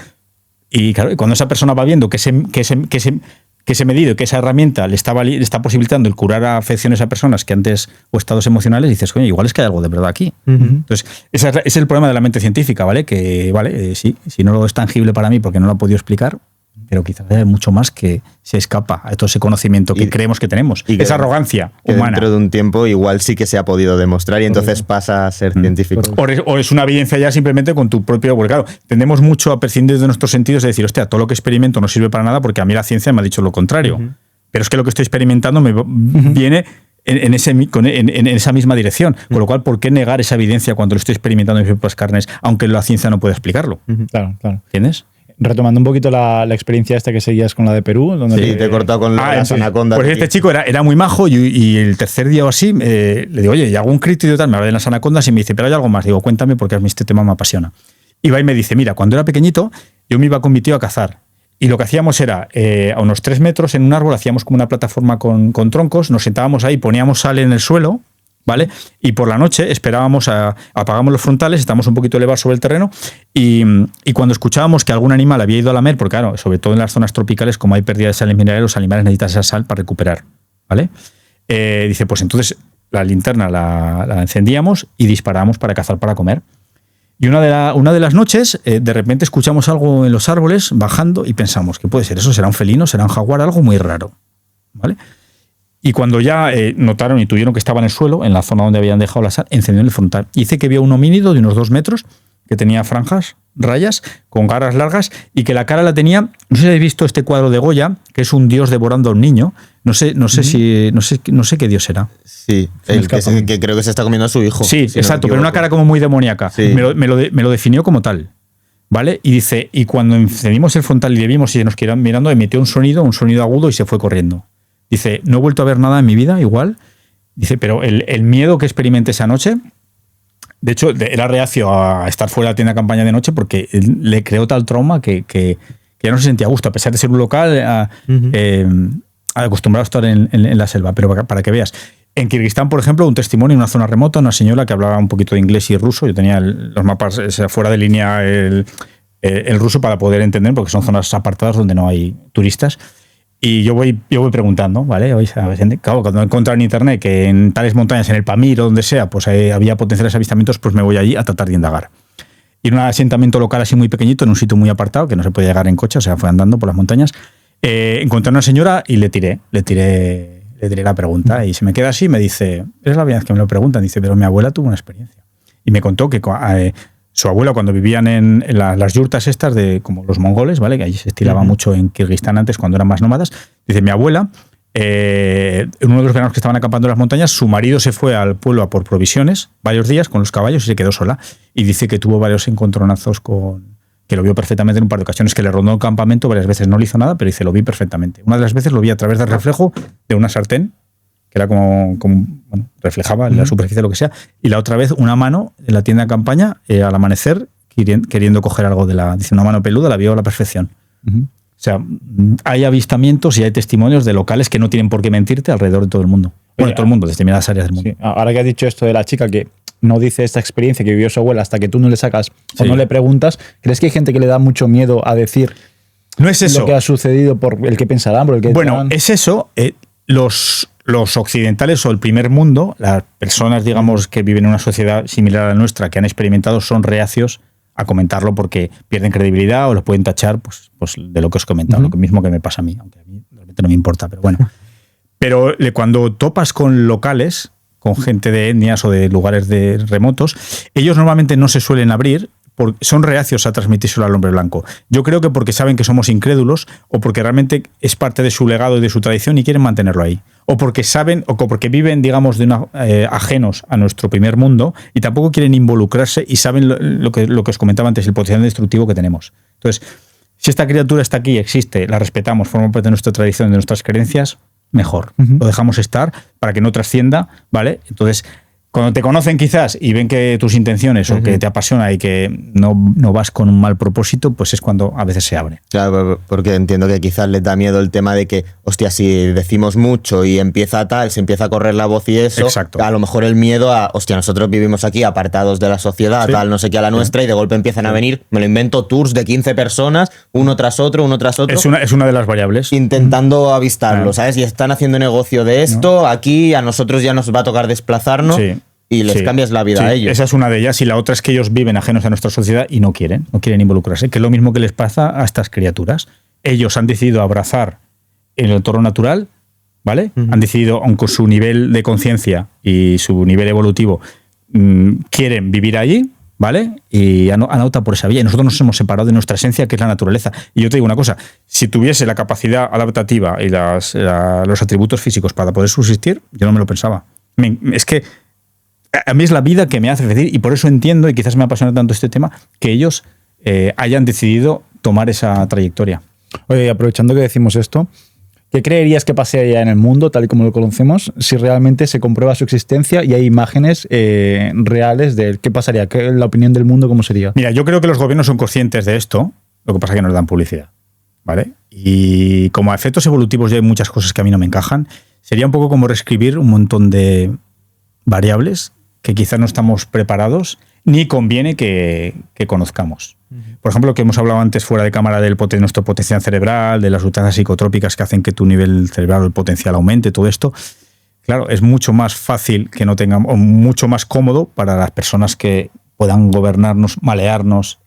y claro, y cuando esa persona va viendo que ese medido y que esa herramienta le está posibilitando el curar a afecciones a personas que antes o estados emocionales, dices, coño, igual es que hay algo de verdad aquí. Entonces, ese es el problema de la mente científica, ¿vale? Que, vale, sí, si no es tangible para mí porque no lo he podido explicar, pero quizás haya mucho más que se escapa a todo ese conocimiento que creemos que tenemos, y que esa arrogancia que humana. Dentro de un tiempo igual sí que se ha podido demostrar y entonces pasa a ser científico. O es una evidencia ya simplemente con tu propio... Porque claro, tendemos mucho a prescindir de nuestros sentidos de decir, hostia, todo lo que experimento no sirve para nada porque a mí la ciencia me ha dicho lo contrario. Pero es que lo que estoy experimentando me viene en esa misma dirección. Con lo cual, ¿por qué negar esa evidencia cuando lo estoy experimentando en mis propias carnes, aunque la ciencia no puede explicarlo? Claro. ¿Entiendes? Retomando un poquito la experiencia esta que seguías con la de Perú. Donde Sí, te he cortado con las anacondas. Pues este chico era muy majo y el tercer día o así le digo, oye, ¿y algún crítico y tal? Me habla de las anacondas y me dice, pero hay algo más. Digo, cuéntame porque a mí este tema me apasiona. Y va y me dice, mira, cuando era pequeñito yo me iba con mi tío a cazar. Y lo que hacíamos era, a unos 3 metros en un árbol, hacíamos como una plataforma con troncos, nos sentábamos ahí, poníamos sal en el suelo, ¿vale? Y por la noche esperábamos, apagábamos los frontales, estábamos un poquito elevados sobre el terreno y cuando escuchábamos que algún animal había ido a lamer, porque claro, sobre todo en las zonas tropicales, como hay pérdida de sales minerales, los animales necesitan esa sal para recuperar, ¿vale? Dice, pues entonces la linterna la encendíamos y disparábamos para cazar para comer. Y una de las noches, de repente escuchamos algo en los árboles bajando y pensamos, ¿qué puede ser? ¿Eso será un felino? ¿Será un jaguar? Algo muy raro, ¿vale? Y cuando ya notaron y tuvieron que estaba en el suelo, en la zona donde habían dejado la sal, encendieron el frontal. Y dice que vio un homínido de unos 2 metros, que tenía franjas, rayas, con garras largas, y que la cara la tenía, no sé si habéis visto este cuadro de Goya, que es un dios devorando a un niño. No sé qué dios será. Sí, que creo que se está comiendo a su hijo. Sí, si exacto, no pero una cara como muy demoníaca. Sí. Me lo definió como tal. ¿Vale? Y dice, y cuando encendimos el frontal y le vimos y se nos quedaron mirando, emitió un sonido agudo y se fue corriendo. Dice, no he vuelto a ver nada en mi vida, igual. Dice, pero el miedo que experimenté esa noche, de hecho, era reacio a estar fuera de la tienda de campaña de noche porque le creó tal trauma que ya no se sentía a gusto, a pesar de ser un local acostumbrado a estar en la selva. Pero para que veas, en Kirguistán, por ejemplo, un testimonio en una zona remota, una señora que hablaba un poquito de inglés y ruso. Yo tenía los mapas fuera de línea el ruso para poder entender, porque son zonas apartadas donde no hay turistas. Y yo voy preguntando, ¿vale? Claro, cuando he encontrado en internet que en tales montañas, en el Pamir o donde sea, pues había potenciales avistamientos, pues me voy allí a tratar de indagar. Y en un asentamiento local así muy pequeñito, en un sitio muy apartado, que no se podía llegar en coche, o sea, fue andando por las montañas, encontré a una señora y le tiré la pregunta. Y se me queda así y me dice, es la primera vez que me lo preguntan, dice, pero mi abuela tuvo una experiencia. Y me contó que su abuela, cuando vivían en las yurtas estas de como los mongoles, ¿vale? Que allí se estilaba mucho en Kirguistán antes, cuando eran más nómadas. Dice, mi abuela, en uno de los veranos que estaban acampando en las montañas, su marido se fue al pueblo a por provisiones varios días con los caballos y se quedó sola. Y dice que tuvo varios encontronazos que lo vio perfectamente en un par de ocasiones, que le rondó el campamento varias veces, no le hizo nada, pero dice, lo vi perfectamente. Una de las veces lo vi a través del reflejo de una sartén, que era como bueno, reflejaba en la superficie lo que sea, y la otra vez una mano en la tienda de campaña al amanecer queriendo coger algo dice, una mano peluda, la vio a la perfección. O sea, hay avistamientos y hay testimonios de locales que no tienen por qué mentirte alrededor de todo el mundo. Bueno, todo el mundo, desde determinadas áreas del mundo. Sí. Ahora que has dicho esto de la chica que no dice esta experiencia que vivió su abuela hasta que tú no le sacas o no le preguntas, ¿crees que hay gente que le da mucho miedo a decir no es eso lo que ha sucedido por el que pensarán, por el que bueno, es eso. Los occidentales o el primer mundo, las personas, digamos, que viven en una sociedad similar a la nuestra, que han experimentado, son reacios a comentarlo porque pierden credibilidad o los pueden tachar pues de lo que os he comentado, lo mismo que me pasa a mí, aunque a mí realmente no me importa, pero bueno. Pero cuando topas con locales, con gente de etnias o de lugares remotos, ellos normalmente no se suelen abrir, porque son reacios a transmitírselo al hombre blanco. Yo creo que porque saben que somos incrédulos o porque realmente es parte de su legado y de su tradición y quieren mantenerlo ahí. O porque saben, o porque viven, digamos, ajenos a nuestro primer mundo y tampoco quieren involucrarse y saben lo que os comentaba antes, el potencial destructivo que tenemos. Entonces, si esta criatura está aquí, existe, la respetamos, forma parte de nuestra tradición, de nuestras creencias, mejor. Lo dejamos estar para que no trascienda, ¿vale? Entonces, cuando te conocen quizás y ven que tus intenciones o que te apasiona y que no vas con un mal propósito, pues es cuando a veces se abre. Claro, porque entiendo que quizás les da miedo el tema de que, hostia, si decimos mucho y se empieza a correr la voz y eso, exacto, a lo mejor el miedo a, hostia, nosotros vivimos aquí apartados de la sociedad, tal, no sé qué, a la nuestra, y de golpe empiezan a venir, me lo invento, tours de 15 personas, uno tras otro. Es una de las variables. Intentando avistarlo, ¿sabes? Y están haciendo negocio de esto, aquí a nosotros ya nos va a tocar desplazarnos. Sí. Y les cambias la vida a ellos. Esa es una de ellas. Y la otra es que ellos viven ajenos a nuestra sociedad y no quieren involucrarse, que es lo mismo que les pasa a estas criaturas. ellos han decidido abrazar el entorno natural, ¿vale? Han decidido, aunque su nivel de conciencia y su nivel evolutivo quieren vivir allí, ¿vale? Y han optado por esa vía. Y nosotros nos hemos separado de nuestra esencia, que es la naturaleza. Y yo te digo una cosa, si tuviese la capacidad adaptativa y los atributos físicos para poder subsistir, yo no me lo pensaba. Es que a mí es la vida que me hace decir, y por eso entiendo, y quizás me apasiona tanto este tema, que ellos hayan decidido tomar esa trayectoria. Oye, aprovechando que decimos esto, ¿qué creerías que pasaría en el mundo, tal y como lo conocemos, si realmente se comprueba su existencia y hay imágenes reales de qué pasaría? ¿La opinión del mundo cómo sería? Mira, yo creo que los gobiernos son conscientes de esto, lo que pasa es que no les dan publicidad, ¿vale? Y como a efectos evolutivos ya hay muchas cosas que a mí no me encajan, sería un poco como reescribir un montón de variables que quizás no estamos preparados ni conviene que conozcamos. Por ejemplo, lo que hemos hablado antes fuera de cámara de nuestro potencial cerebral, de las sustancias psicotrópicas que hacen que tu nivel cerebral o el potencial aumente, todo esto, claro, es mucho más fácil que no tengamos, o mucho más cómodo para las personas que puedan gobernarnos, malearnos.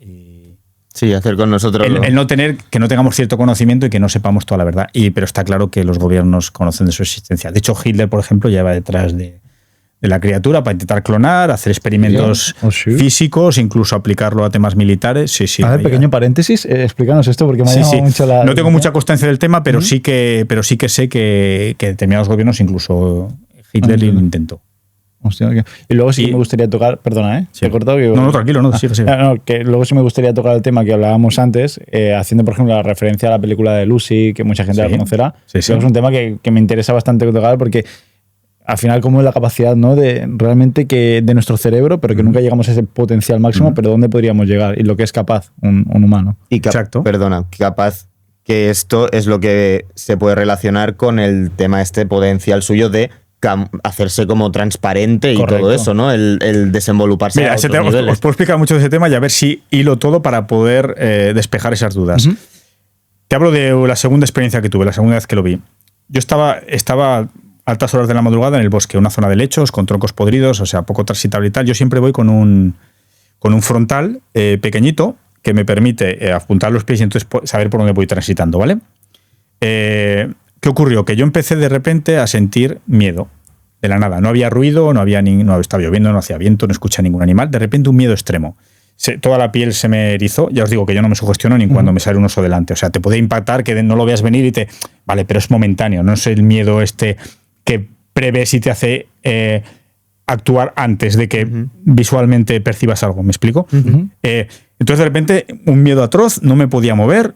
Sí, hacer con nosotros. El no tener, que no tengamos cierto conocimiento y que no sepamos toda la verdad. Pero está claro que los gobiernos conocen de su existencia. De hecho, Hitler, por ejemplo, ya va detrás de la criatura para intentar clonar, hacer experimentos físicos, incluso aplicarlo a temas militares. Sí, a ver, pequeño paréntesis, explícanos esto porque me ha llamado mucho la... No tengo mucha constancia del tema, pero sí que sé que determinados gobiernos, incluso Hitler, lo intentó. Hostia, y luego sí que me gustaría tocar, perdona, sí. ¿te he cortado? No, tranquilo, sigue. Que luego sí me gustaría tocar el tema que hablábamos antes, haciendo por ejemplo la referencia a la película de Lucy, que mucha gente la conocerá. Sí. Es un tema que me interesa bastante tocar porque al final como es la capacidad, ¿no?, de realmente que de nuestro cerebro, pero que nunca llegamos a ese potencial máximo, pero dónde podríamos llegar y lo que es capaz un humano. Y capaz que esto es lo que se puede relacionar con el tema potencial suyo de hacerse como transparente y todo eso, ¿no? El desenvoluparse. Mira, os puedo explicar mucho de ese tema y a ver si hilo todo para poder despejar esas dudas. Te hablo de la segunda experiencia que tuve, la segunda vez que lo vi. Yo estaba altas horas de la madrugada en el bosque, una zona de lechos con troncos podridos, o sea, poco transitable y tal. Yo siempre voy con un frontal pequeñito que me permite apuntar los pies y entonces saber por dónde voy transitando, ¿vale? ¿Qué ocurrió? Que yo empecé de repente a sentir miedo. De la nada. No había ruido, no estaba lloviendo, no hacía viento, no escuché ningún animal. De repente un miedo extremo. Toda la piel se me erizó. Ya os digo que yo no me sugestiono ni cuando me sale un oso delante. O sea, te puede impactar que no lo veas venir y vale, pero es momentáneo. No es el miedo que prevés y te hace actuar antes de que visualmente percibas algo. ¿Me explico? Entonces de repente un miedo atroz, no me podía mover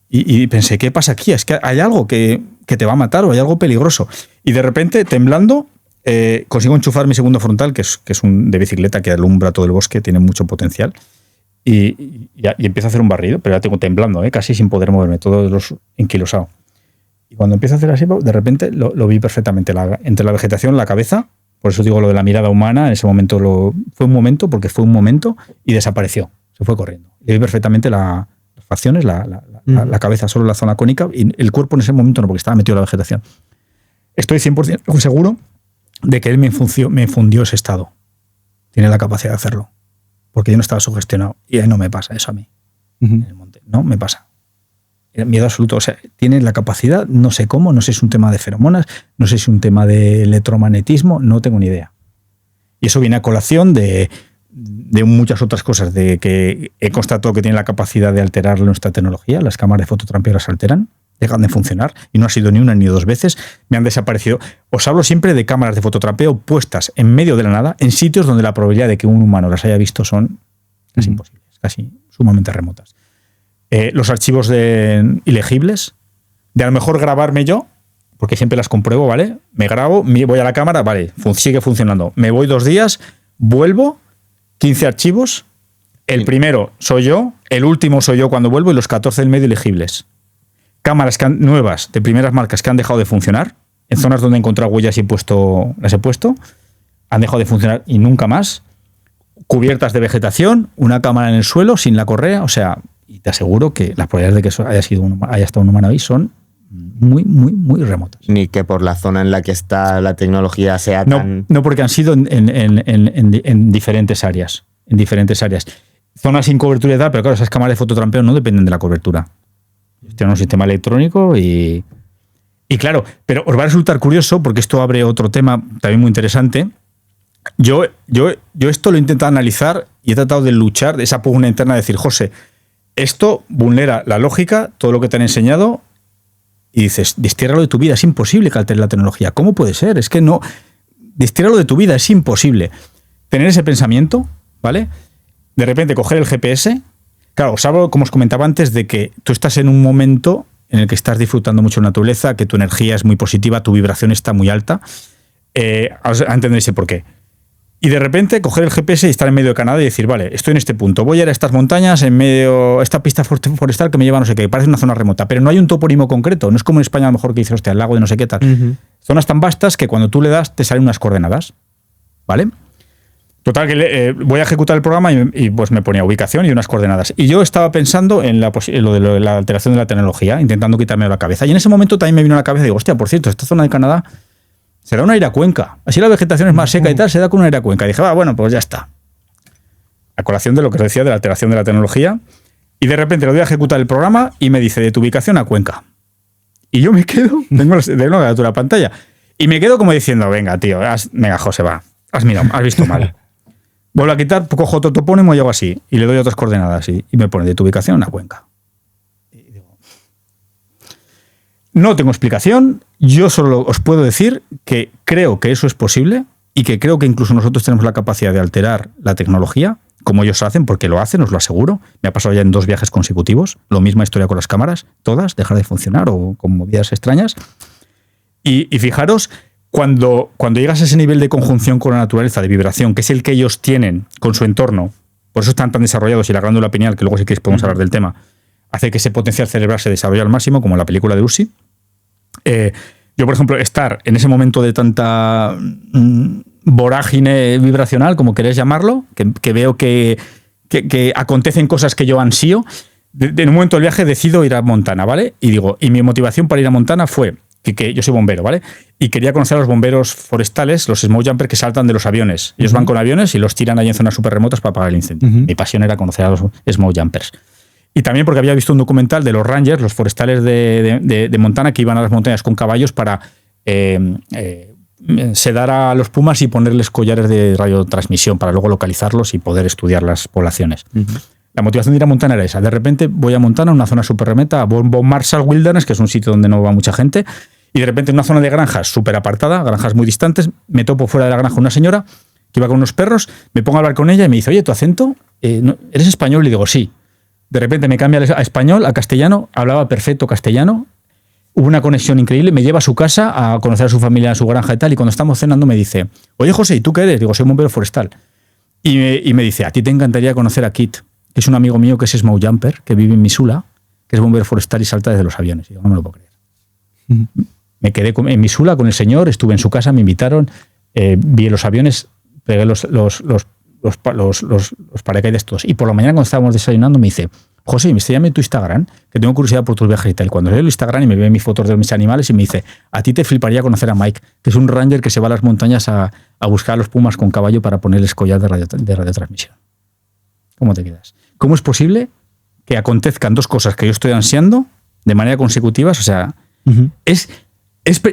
y pensé, ¿qué pasa aquí? Es que hay algo que te va a matar o hay algo peligroso. Y de repente, temblando, consigo enchufar mi segundo frontal, que es un de bicicleta que alumbra todo el bosque, tiene mucho potencial, y empiezo a hacer un barrido, pero ya tengo temblando, casi sin poder moverme, todos enquilosado. Y cuando empiezo a hacer así, de repente lo vi perfectamente. Entre la vegetación, la cabeza, por eso digo lo de la mirada humana, en ese momento fue un momento y desapareció, se fue corriendo. Y vi perfectamente las facciones, la cabeza solo la zona cónica, y el cuerpo en ese momento no, porque estaba metido en la vegetación. Estoy 100% seguro de que él me infundió ese estado. Tiene la capacidad de hacerlo. Porque yo no estaba sugestionado. Y ahí no me pasa eso a mí. En el monte. No me pasa. Miedo absoluto. O sea, tiene la capacidad, no sé cómo, no sé si es un tema de feromonas, no sé si es un tema de electromagnetismo, no tengo ni idea. Y eso viene a colación de muchas otras cosas, de que he constatado que tiene la capacidad de alterar nuestra tecnología. Las cámaras de fototrampeo las alteran, dejan de funcionar, y no ha sido ni una ni dos veces, me han desaparecido. Os hablo siempre de cámaras de fototrampeo puestas en medio de la nada, en sitios donde la probabilidad de que un humano las haya visto son casi imposibles, casi sumamente remotas. Los archivos ilegibles, de a lo mejor grabarme yo, porque siempre las compruebo, ¿vale? Me grabo, voy a la cámara, vale, sigue funcionando. Me voy 2 días, vuelvo, 15 archivos, el primero soy yo, el último soy yo cuando vuelvo y los 14 del medio ilegibles. Cámaras nuevas de primeras marcas que han dejado de funcionar, en zonas donde he encontrado huellas y las he puesto, han dejado de funcionar y nunca más. Cubiertas de vegetación, una cámara en el suelo sin la correa, o sea, y te aseguro que las probabilidades de que eso haya estado un humano ahí son muy, muy, muy remotas. Ni que por la zona en la que está la tecnología sea tan... No, porque han sido en diferentes áreas. En diferentes áreas. Zonas sin cobertura y tal, pero claro, esas cámaras de fototrampeo no dependen de la cobertura. Tiene un sistema electrónico y claro, pero os va a resultar curioso porque esto abre otro tema también muy interesante. Yo esto lo he intentado analizar y he tratado de luchar de esa pugna interna de decir, José, esto vulnera la lógica, todo lo que te han enseñado, y dices, destiérralo de tu vida, es imposible que altere la tecnología. ¿Cómo puede ser? Es que no, destiérralo de tu vida, es imposible. Tener ese pensamiento, ¿vale? De repente coger el GPS. Claro, os hablo, como os comentaba antes, de que tú estás en un momento en el que estás disfrutando mucho de la naturaleza, que tu energía es muy positiva, tu vibración está muy alta. Entenderéis por qué. Y de repente coger el GPS y estar en medio de Canadá y decir, vale, estoy en este punto, voy a ir a estas montañas, en medio, esta pista forestal que me lleva no sé qué, parece una zona remota, pero no hay un topónimo concreto, no es como en España a lo mejor que dices, hostia, el lago de no sé qué tal. Zonas tan vastas que cuando tú le das te salen unas coordenadas, ¿vale? Total, que voy a ejecutar el programa y pues me ponía ubicación y unas coordenadas. Y yo estaba pensando en lo de la alteración de la tecnología, intentando quitarme de la cabeza. Y en ese momento también me vino a la cabeza y digo, hostia, por cierto, esta zona de Canadá será una airacuenca. Así la vegetación es más seca y tal, se da con una airacuenca. Y dije, bueno, pues ya está. A colación de lo que os decía de la alteración de la tecnología. Y de repente le doy a ejecutar el programa y me dice, de tu ubicación a Cuenca. Y yo me quedo, tengo una captura de pantalla, y me quedo como diciendo, venga, tío, venga, José, va, has mirado, has visto mal. Vuelvo a quitar, cojo otro topónimo y hago así, y le doy otras coordenadas y me pone de tu ubicación a Cuenca. Y digo, no tengo explicación, yo solo os puedo decir que creo que eso es posible y que creo que incluso nosotros tenemos la capacidad de alterar la tecnología, como ellos hacen, porque lo hacen, os lo aseguro. Me ha pasado ya en 2 viajes consecutivos, lo misma historia con las cámaras, todas, dejar de funcionar o con movidas extrañas. Y fijaros, cuando llegas a ese nivel de conjunción con la naturaleza, de vibración, que es el que ellos tienen con su entorno, por eso están tan desarrollados, y la glándula pineal, que luego si queréis podemos hablar del tema, hace que ese potencial cerebral se desarrolle al máximo, como en la película de Lucy. Yo, por ejemplo, estar en ese momento de tanta vorágine vibracional, como queréis llamarlo, que veo que acontecen cosas que yo ansío, en un momento del viaje decido ir a Montana, ¿vale? Y digo, y mi motivación para ir a Montana fue que yo soy bombero, ¿vale? Y quería conocer a los bomberos forestales, los smoke jumpers que saltan de los aviones. Ellos van con aviones y los tiran ahí en zonas súper remotas para apagar el incendio. Mi pasión era conocer a los smoke jumpers. Y también porque había visto un documental de los rangers, los forestales de Montana, que iban a las montañas con caballos para sedar a los pumas y ponerles collares de radiotransmisión para luego localizarlos y poder estudiar las poblaciones. La motivación de ir a Montana era esa. De repente voy a Montana, una zona súper remota, a Bon Marshall Wilderness, que es un sitio donde no va mucha gente, y de repente en una zona de granjas súper apartada, granjas muy distantes, me topo fuera de la granja una señora que iba con unos perros, me pongo a hablar con ella y me dice, oye, ¿tu acento? ¿Eres español? Y digo, sí. De repente me cambia a español, a castellano, hablaba perfecto castellano, hubo una conexión increíble, me lleva a su casa a conocer a su familia, a su granja y tal, y cuando estamos cenando me dice, oye, José, ¿y tú qué eres? Digo, soy bombero forestal. Y me dice, a ti te encantaría conocer a Kit, que es un amigo mío que es smoke jumper, que vive en Missoula, que es bombero forestal y salta desde los aviones. Y digo, no me lo puedo creer. Me quedé en Missoula con el señor, estuve en su casa, me invitaron, vi los aviones, pegué los paracaídas todos. Y por la mañana cuando estábamos desayunando me dice, José, me llame tu Instagram, que tengo curiosidad por tus viajes y tal. Cuando leo el Instagram y me ve mis fotos de mis animales y me dice, a ti te fliparía conocer a Mike, que es un ranger que se va a las montañas a buscar a los pumas con caballo para ponerles collar de radiotransmisión. ¿Cómo te quedas? ¿Cómo es posible que acontezcan 2 cosas que yo estoy ansiando de manera consecutiva? O sea,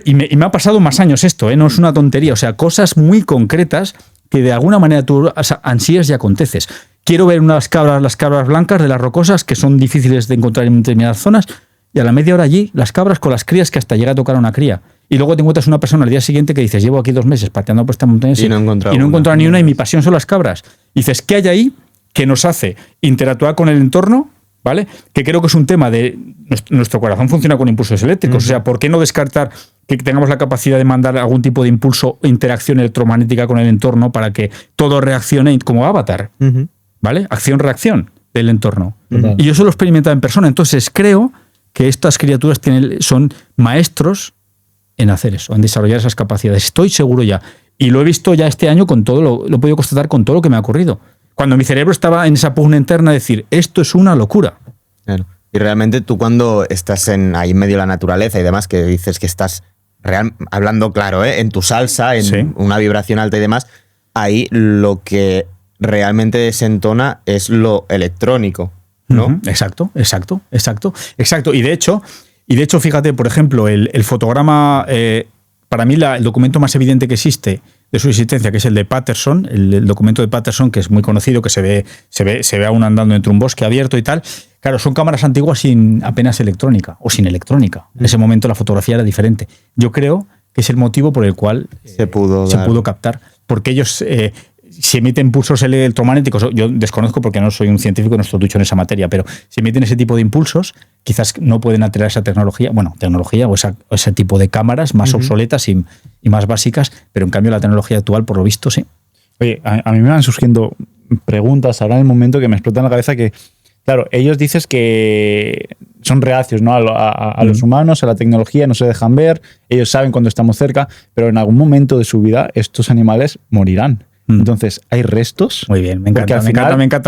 y me ha pasado más años esto, no es una tontería. O sea, cosas muy concretas que de alguna manera tú ansías y aconteces. Quiero ver las cabras blancas de las rocosas, que son difíciles de encontrar en determinadas zonas, y a la media hora allí, las cabras con las crías, que hasta llega a tocar a una cría. Y luego te encuentras una persona al día siguiente que dices, llevo aquí 2 meses pateando por esta montaña y no he encontrado ni una, y mi pasión son las cabras. Y dices, ¿qué hay ahí que nos hace interactuar con el entorno? ¿Vale? Que creo que es un tema de nuestro corazón funciona con impulsos eléctricos. O sea, ¿por qué no descartar que tengamos la capacidad de mandar algún tipo de impulso o interacción electromagnética con el entorno para que todo reaccione como Avatar? ¿Vale? Acción-reacción del entorno. Y yo eso lo he experimentado en persona. Entonces creo que estas criaturas son maestros en hacer eso, en desarrollar esas capacidades. Estoy seguro ya. Y lo he visto ya este año con todo, lo he podido constatar con todo lo que me ha ocurrido. Cuando mi cerebro estaba en esa pugna interna de decir, esto es una locura. Claro. Y realmente tú cuando estás ahí en medio de la naturaleza y demás, que dices que estás hablando claro, en tu salsa, en una vibración alta y demás, ahí lo que realmente desentona es lo electrónico. ¿no? Exacto. Y de hecho, fíjate, por ejemplo, el fotograma, para mí el documento más evidente que existe de su existencia, que es el de Patterson, el documento de Patterson, que es muy conocido, que se ve aún andando entre un bosque abierto y tal. Claro, son cámaras antiguas sin apenas electrónica, o sin electrónica. En ese momento la fotografía era diferente. Yo creo que es el motivo por el cual se pudo captar. Porque ellos si emiten pulsos electromagnéticos, yo desconozco porque no soy un científico, no estoy ducho en esa materia, pero si emiten ese tipo de impulsos, quizás no pueden alterar esa tecnología o ese tipo de cámaras más obsoletas y más básicas, pero en cambio la tecnología actual, por lo visto, sí. Oye, a mí me van surgiendo preguntas ahora en el momento que me explotan la cabeza que, claro, ellos dices que son reacios, ¿no? a los humanos, a la tecnología, no se dejan ver, ellos saben cuando estamos cerca, pero en algún momento de su vida estos animales morirán. Entonces, ¿hay restos? Muy bien, me encanta.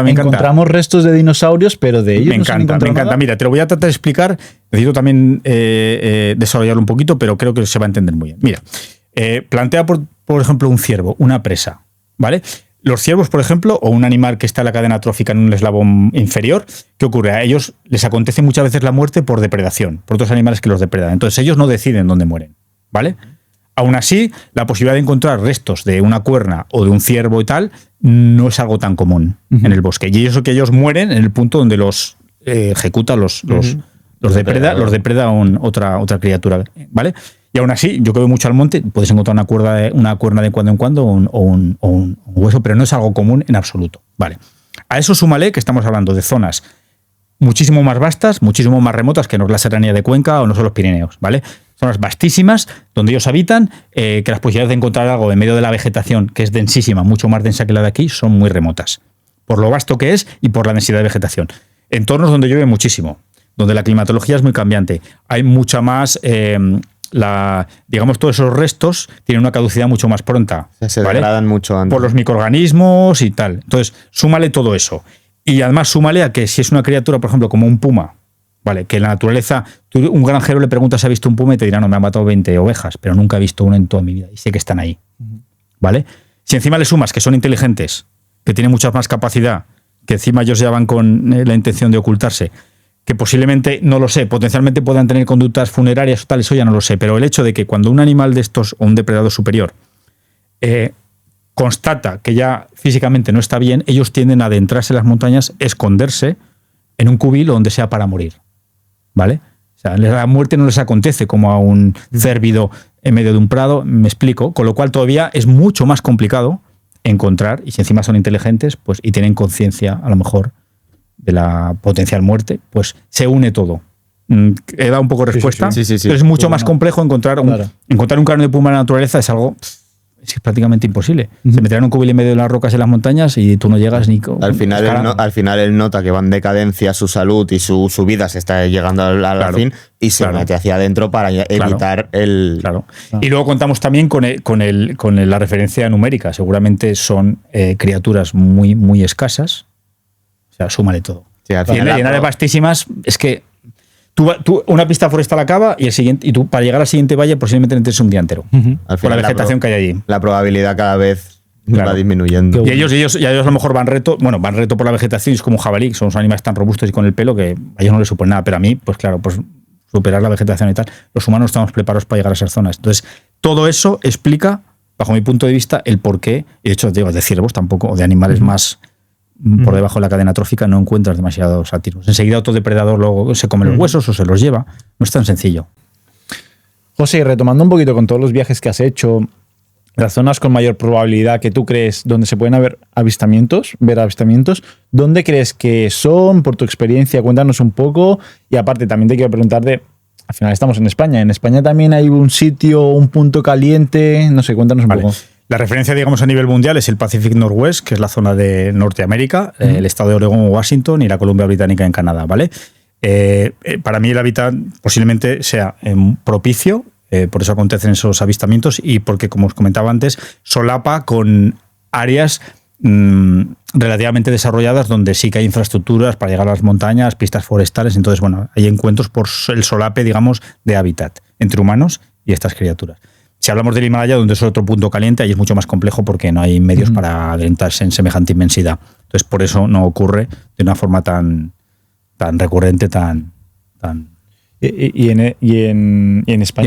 Encontramos restos de dinosaurios, pero de ellos me encanta. Nada. Mira, te lo voy a tratar de explicar. Necesito también desarrollarlo un poquito, pero creo que se va a entender muy bien. Mira, plantea, por ejemplo, un ciervo, una presa, ¿vale? Los ciervos, por ejemplo, o un animal que está en la cadena trófica en un eslabón inferior, ¿qué ocurre? A ellos les acontece muchas veces la muerte por depredación, por otros animales que los depredan. Entonces, ellos no deciden dónde mueren, ¿vale? Aún así, la posibilidad de encontrar restos de una cuerna o de un ciervo y tal no es algo tan común en el bosque. Y eso que ellos mueren en el punto donde los ejecuta, los depreda otra criatura, ¿vale? Y aún así, yo que voy mucho al monte, puedes encontrar una cuerna de cuando en cuando o un hueso, pero no es algo común en absoluto, ¿vale? A eso súmale que estamos hablando de zonas muchísimo más vastas, muchísimo más remotas que no es la Serranía de Cuenca o no son los Pirineos, ¿vale? Zonas vastísimas donde ellos habitan, que las posibilidades de encontrar algo en medio de la vegetación, que es densísima, mucho más densa que la de aquí, son muy remotas, por lo vasto que es y por la densidad de vegetación. Entornos donde llueve muchísimo, donde la climatología es muy cambiante, hay mucha más... digamos, todos esos restos tienen una caducidad mucho más pronta. Se degradan mucho antes. Por los microorganismos y tal. Entonces, súmale todo eso. Y además súmale a que si es una criatura, por ejemplo, como un puma, ¿vale? Que en la naturaleza, tú, un granjero le preguntas si ha visto un puma y te dirá, no, me han matado 20 ovejas, pero nunca he visto uno en toda mi vida y sé que están ahí. ¿Vale? Si encima le sumas que son inteligentes, que tienen mucha más capacidad, que encima ellos ya van con la intención de ocultarse, que posiblemente, no lo sé, potencialmente puedan tener conductas funerarias o tal, eso ya no lo sé, pero el hecho de que cuando un animal de estos o un depredador superior constata que ya físicamente no está bien, ellos tienden a adentrarse en las montañas, esconderse en un cubil o donde sea para morir, ¿vale? O sea, la muerte no les acontece como a un cérvido en medio de un prado, me explico, con lo cual todavía es mucho más complicado encontrar, y si encima son inteligentes, pues y tienen conciencia, a lo mejor, de la potencial muerte, pues se une todo. He dado un poco de respuesta, sí. pero es mucho más complejo encontrar un cráneo de puma en la naturaleza, es algo es prácticamente imposible. Se meterán un cubil en medio de las rocas en las montañas y tú no llegas ni... Al final él nota que va en decadencia su salud y su vida se está llegando al fin y se mete hacia adentro para evitar el... Claro. Y luego contamos también con la referencia numérica. Seguramente son criaturas muy, muy escasas. O sea, súmale todo. Sí, y en áreas vastísimas es que tú una pista forestal acaba y tú para llegar al siguiente valle posiblemente necesites un día entero. Por la vegetación que hay allí. La probabilidad cada vez va disminuyendo. Y ellos a lo mejor van reto por la vegetación, es como un jabalí, son unos animales tan robustos y con el pelo que a ellos no les supone nada, pero a mí, pues claro, pues superar la vegetación y tal, los humanos estamos preparados para llegar a esas zonas. Entonces, todo eso explica, bajo mi punto de vista, el porqué, y de hecho, digo, de ciervos tampoco, o de animales más por debajo de la cadena trófica, no encuentras demasiados activos. Enseguida otro depredador luego se come los huesos o se los lleva. No es tan sencillo. José, y retomando un poquito con todos los viajes que has hecho, las zonas con mayor probabilidad que tú crees donde se pueden ver avistamientos, ¿dónde crees que son? Por tu experiencia, cuéntanos un poco. Y aparte, también te quiero preguntar al final estamos en España. ¿En España también hay un sitio, un punto caliente? No sé, cuéntanos un poco. La referencia, digamos, a nivel mundial es el Pacific Northwest, que es la zona de Norteamérica, el estado de Oregón o Washington y la Columbia Británica en Canadá, ¿vale? Para mí el hábitat posiblemente sea propicio, por eso acontecen esos avistamientos y porque, como os comentaba antes, solapa con áreas relativamente desarrolladas donde sí que hay infraestructuras para llegar a las montañas, pistas forestales, entonces, bueno, hay encuentros por el solape, digamos, de hábitat entre humanos y estas criaturas. Si hablamos del Himalaya, donde es otro punto caliente, ahí es mucho más complejo porque no hay medios para adentrarse en semejante inmensidad. Entonces, por eso no ocurre de una forma tan tan recurrente, tan... ¿Y en España? Y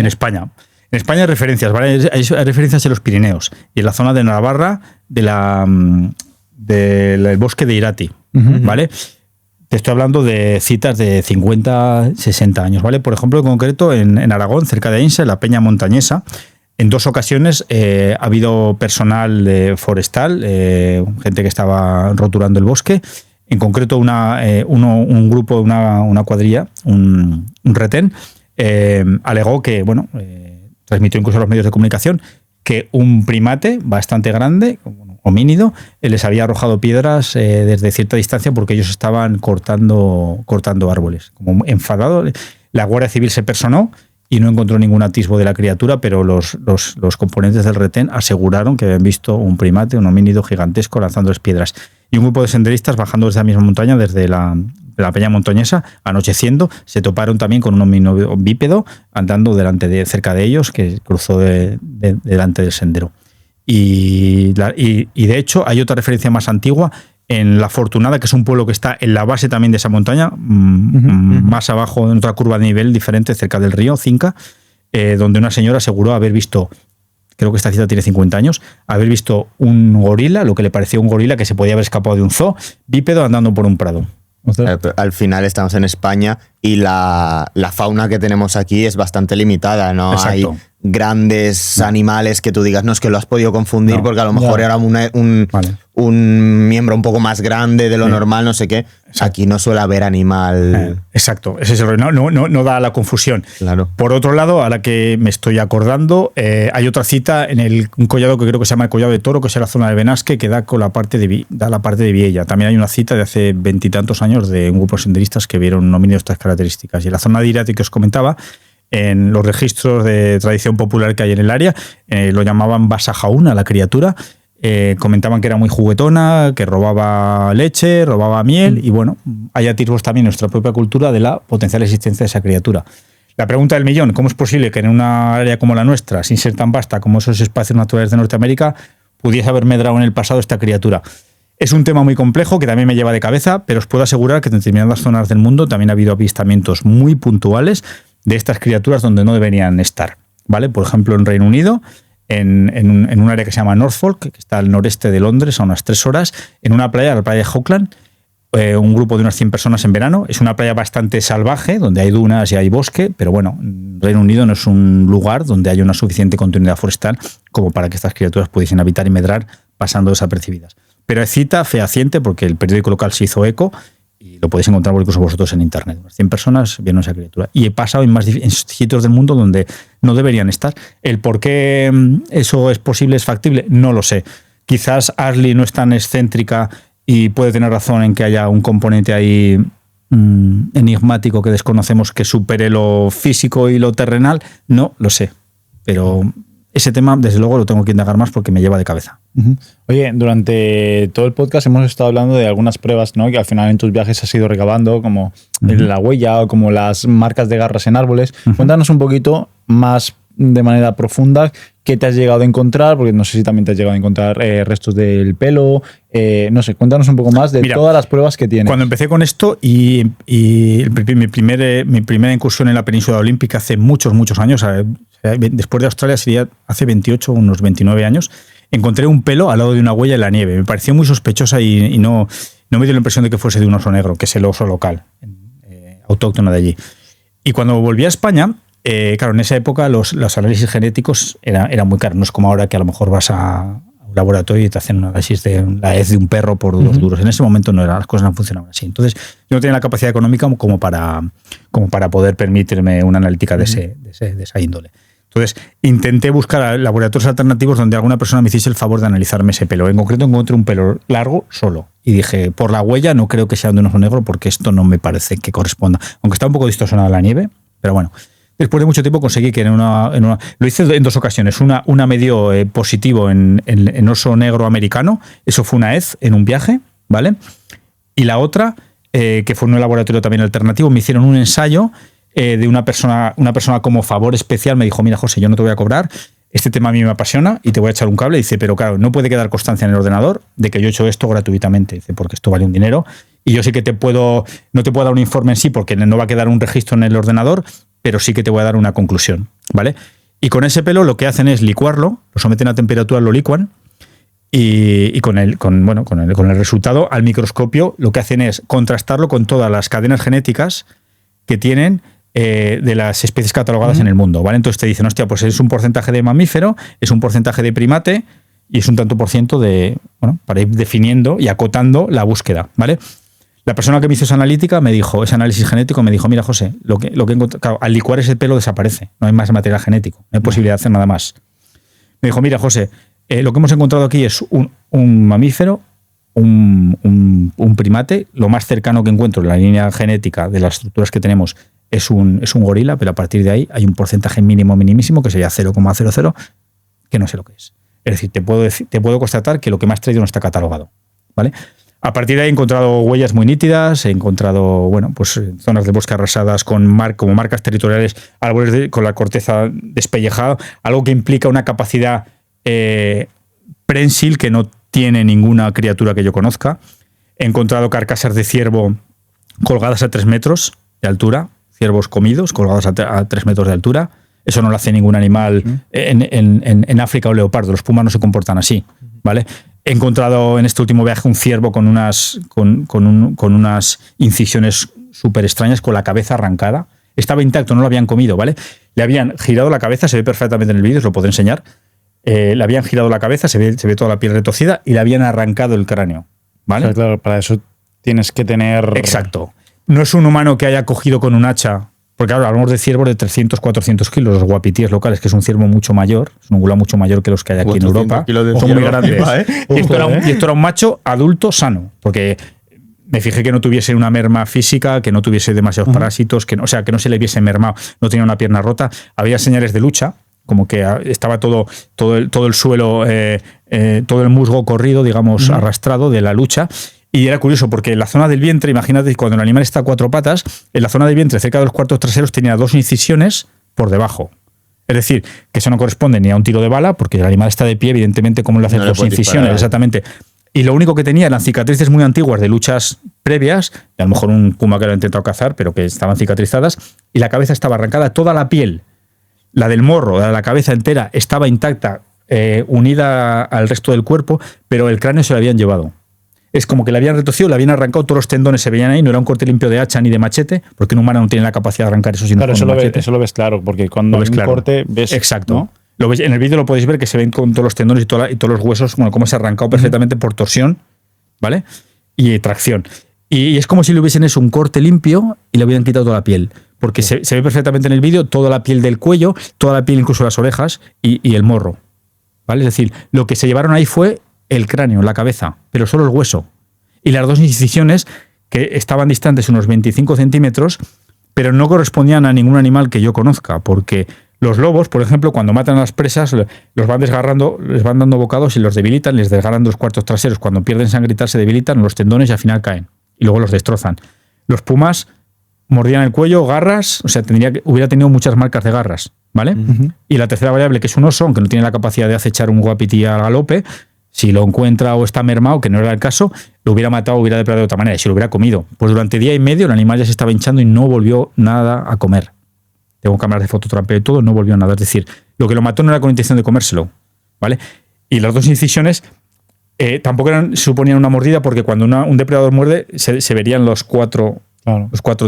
en España. En España hay referencias, ¿vale? Hay referencias en los Pirineos y en la zona de Navarra del bosque de Irati, ¿vale? Te estoy hablando de citas de 50, 60 años, ¿vale? Por ejemplo, en concreto, en Aragón, cerca de Ainsa, en la Peña Montañesa, en 2 ocasiones ha habido personal forestal, gente que estaba roturando el bosque. En concreto, un grupo, una cuadrilla, un retén, alegó que, transmitió incluso a los medios de comunicación, que un primate bastante grande, homínido, les había arrojado piedras desde cierta distancia porque ellos estaban cortando árboles. Como enfadado, la Guardia Civil se personó y no encontró ningún atisbo de la criatura, pero los componentes del retén aseguraron que habían visto un primate, un homínido gigantesco lanzándoles piedras. Y un grupo de senderistas bajando desde la misma montaña, desde la Peña Montañesa, anocheciendo, se toparon también con un homínido bípedo andando cerca de ellos, que cruzó delante del sendero. Y de hecho hay otra referencia más antigua en La Fortunada, que es un pueblo que está en la base también de esa montaña, más abajo, en otra curva de nivel diferente, cerca del río Cinca, donde una señora aseguró haber visto, creo que esta cita tiene 50 años, haber visto un gorila, lo que le parecía un gorila que se podía haber escapado de un zoo, bípedo andando por un prado. Al final estamos en España y la fauna que tenemos aquí es bastante limitada, ¿no? Exacto. Hay grandes animales que tú digas, no, es que lo has podido confundir porque a lo mejor era un miembro un poco más grande de lo normal, no sé qué. Exacto. Aquí no suele haber animal. Exacto, ese es el no da la confusión. Claro. Por otro lado, ahora que me estoy acordando, hay otra cita en un collado que creo que se llama el Collado de Toro, que es en la zona de Benasque, que da la parte de Viella. También hay una cita de hace 20 y tantos años de un grupo de senderistas que vieron un homínido de estas características. Y en la zona de Irati que os comentaba, en los registros de tradición popular que hay en el área, lo llamaban Basajauna, la criatura. Comentaban que era muy juguetona, que robaba leche, robaba miel, y bueno, hay atisbos también en nuestra propia cultura de la potencial existencia de esa criatura. La pregunta del millón: ¿cómo es posible que en una área como la nuestra, sin ser tan vasta como esos espacios naturales de Norteamérica, pudiese haber medrado en el pasado esta criatura? Es un tema muy complejo que también me lleva de cabeza, pero os puedo asegurar que en determinadas zonas del mundo también ha habido avistamientos muy puntuales de estas criaturas donde no deberían estar, ¿vale? Por ejemplo, en Reino Unido, en un área que se llama Norfolk, que está al noreste de Londres, a unas 3 horas, en una playa, la playa de Auckland, un grupo de unas 100 personas en verano. Es una playa bastante salvaje, donde hay dunas y hay bosque, pero bueno, Reino Unido no es un lugar donde haya una suficiente continuidad forestal como para que estas criaturas pudiesen habitar y medrar pasando desapercibidas. Pero es cita fehaciente porque el periódico local se hizo eco y lo podéis encontrar incluso vosotros en internet. 100 personas vieron esa criatura. Y he pasado en sitios del mundo donde no deberían estar. El por qué eso es posible, es factible, no lo sé. Quizás Ashley no es tan excéntrica y puede tener razón en que haya un componente ahí enigmático que desconocemos que supere lo físico y lo terrenal. No lo sé. Pero ese tema, desde luego, lo tengo que indagar más porque me lleva de cabeza. Oye, durante todo el podcast hemos estado hablando de algunas pruebas, ¿no?, que al final en tus viajes has ido recabando, como la huella o como las marcas de garras en árboles. Cuéntanos un poquito más de manera profunda qué te has llegado a encontrar, porque no sé si también te has llegado a encontrar restos del pelo. No sé, cuéntanos un poco más de todas las pruebas que tienes. Cuando empecé con esto y mi primera incursión en la península olímpica hace muchos años, después de Australia sería hace 28, unos 29 años, encontré un pelo al lado de una huella en la nieve. Me pareció muy sospechosa y no me dio la impresión de que fuese de un oso negro, que es el oso local, autóctono de allí. Y cuando volví a España, claro, en esa época los análisis genéticos eran muy caros. No es como ahora que a lo mejor vas a un laboratorio y te hacen un análisis de la hez de un perro por 2 duros. En ese momento las cosas no funcionaban así. Entonces yo no tenía la capacidad económica como para poder permitirme una analítica de esa índole. Entonces intenté buscar laboratorios alternativos donde alguna persona me hiciese el favor de analizarme ese pelo. En concreto encontré un pelo largo solo. Y dije, por la huella no creo que sea de un oso negro porque esto no me parece que corresponda. Aunque está un poco distorsionada la nieve, pero bueno. Después de mucho tiempo conseguí que lo hice en 2 ocasiones. Una me dio positivo en oso negro americano. Eso fue una hez en un viaje, ¿vale? Y la otra, que fue en un laboratorio también alternativo, me hicieron un ensayo de una persona como favor especial. Me dijo, mira, José, yo no te voy a cobrar. Este tema a mí me apasiona y te voy a echar un cable. Dice, pero claro, no puede quedar constancia en el ordenador de que yo he hecho esto gratuitamente. Dice, porque esto vale un dinero. Y yo sí que no te puedo dar un informe en sí porque no va a quedar un registro en el ordenador, pero sí que te voy a dar una conclusión, ¿vale? Y con ese pelo lo que hacen es licuarlo, lo someten a temperatura, lo licuan, y con el resultado al microscopio lo que hacen es contrastarlo con todas las cadenas genéticas que tienen de las especies catalogadas en el mundo, ¿vale? Entonces te dicen, hostia, pues es un porcentaje de mamífero, es un porcentaje de primate y es un tanto por ciento de, bueno, para ir definiendo y acotando la búsqueda, ¿vale? La persona que me hizo esa analítica me dijo, ese análisis genético, me dijo, mira, José, lo que he encontrado, claro, al licuar ese pelo desaparece, no hay más material genético, no hay posibilidad de hacer nada más. Me dijo, mira, José, lo que hemos encontrado aquí es un mamífero, un primate, lo más cercano que encuentro en la línea genética de las estructuras que tenemos es un gorila, pero a partir de ahí hay un porcentaje mínimo minimísimo, que sería 0,00, que no sé lo que es. Es decir, te puedo constatar que lo que me has traído no está catalogado, ¿vale? A partir de ahí he encontrado huellas muy nítidas, he encontrado, bueno, pues zonas de bosque arrasadas como marcas territoriales, árboles con la corteza despellejada, algo que implica una capacidad prensil que no tiene ninguna criatura que yo conozca. He encontrado carcasas de ciervo colgadas a 3 metros de altura, ciervos comidos colgados a 3 metros de altura. Eso no lo hace ningún animal en África o leopardo. Los pumas no se comportan así, ¿vale? He encontrado en este último viaje un ciervo con unas incisiones súper extrañas, con la cabeza arrancada. Estaba intacto, no lo habían comido, ¿vale? Le habían girado la cabeza, se ve perfectamente en el vídeo, os lo podré enseñar. Le habían girado la cabeza, se ve toda la piel retorcida y le habían arrancado el cráneo, ¿vale? O sea, claro, para eso tienes que tener... Exacto. No es un humano que haya cogido con un hacha, porque ahora hablamos de ciervos de 300, 400 kilos, los guapitíes locales, que es un ciervo mucho mayor, es un ungulao mucho mayor que los que hay aquí en Europa. Son muy grandes. Y esto era un macho adulto sano, porque me fijé que no tuviese una merma física, que no tuviese demasiados parásitos, que no se le viese mermado, no tenía una pierna rota. Había señales de lucha, como que estaba todo el suelo, todo el musgo corrido, digamos, arrastrado de la lucha. Y era curioso porque en la zona del vientre, imagínate, cuando el animal está a 4 patas, en la zona del vientre, cerca de los cuartos traseros, tenía 2 incisiones por debajo. Es decir, que eso no corresponde ni a un tiro de bala, porque el animal está de pie, evidentemente, como le hacen 2 incisiones, exactamente. Y lo único que tenía eran cicatrices muy antiguas de luchas previas, a lo mejor un puma que lo ha intentado cazar, pero que estaban cicatrizadas, y la cabeza estaba arrancada, toda la piel, la del morro, la de la cabeza entera, estaba intacta, unida al resto del cuerpo, pero el cráneo se lo habían llevado. Es como que le habían retorcido, le habían arrancado, todos los tendones se veían ahí, no era un corte limpio de hacha ni de machete, porque un humano no tiene la capacidad de arrancar eso sin claro, eso lo ves claro, porque cuando ves un corte ves... Exacto. ¿no? Lo ves, en el vídeo lo podéis ver que se ven con todos los tendones y todos los huesos, bueno, cómo se ha arrancado perfectamente por torsión, ¿vale? Y tracción. Y es como si le hubiesen hecho un corte limpio y le hubieran quitado toda la piel, porque se ve perfectamente en el vídeo toda la piel del cuello, toda la piel, incluso las orejas y el morro, ¿vale? Es decir, lo que se llevaron ahí fue el cráneo, la cabeza, pero solo el hueso. Y las 2 incisiones, que estaban distantes unos 25 centímetros, pero no correspondían a ningún animal que yo conozca, porque los lobos, por ejemplo, cuando matan a las presas, los van desgarrando, les van dando bocados y los debilitan, les desgarran los cuartos traseros. Cuando pierden sangre y tal, se debilitan los tendones y al final caen. Y luego los destrozan. Los pumas mordían el cuello, garras, o sea, hubiera tenido muchas marcas de garras, ¿vale? Y la tercera variable, que es un oso, aunque no tiene la capacidad de acechar un guapití al galope, si lo encuentra o está mermado, que no era el caso, lo hubiera matado o hubiera depredado de otra manera, y si lo hubiera comido. Pues durante día y medio el animal ya se estaba hinchando y no volvió nada a comer. Tengo cámaras de fototrampeo y todo, no volvió nada. Es decir, lo que lo mató no era con intención de comérselo, ¿vale? Y las 2 incisiones tampoco suponían una mordida, porque cuando un depredador muerde se verían los 4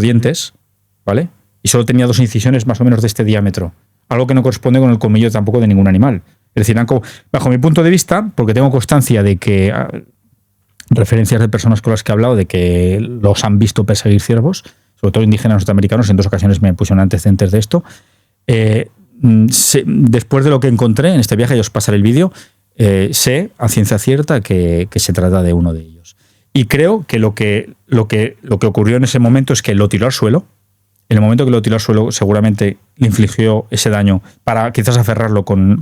dientes, ¿vale? Y solo tenía 2 incisiones más o menos de este diámetro. Algo que no corresponde con el colmillo tampoco de ningún animal. Es decir, bajo mi punto de vista, porque tengo constancia de que referencias de personas con las que he hablado de que los han visto perseguir ciervos, sobre todo indígenas norteamericanos, en 2 ocasiones me pusieron antecedentes de esto. Después de lo que encontré en este viaje, y os pasaré el vídeo, sé a ciencia cierta que se trata de uno de ellos. Y creo que lo que ocurrió en ese momento es que lo tiró al suelo. En el momento que lo tiró al suelo, seguramente le infligió ese daño para quizás aferrarlo con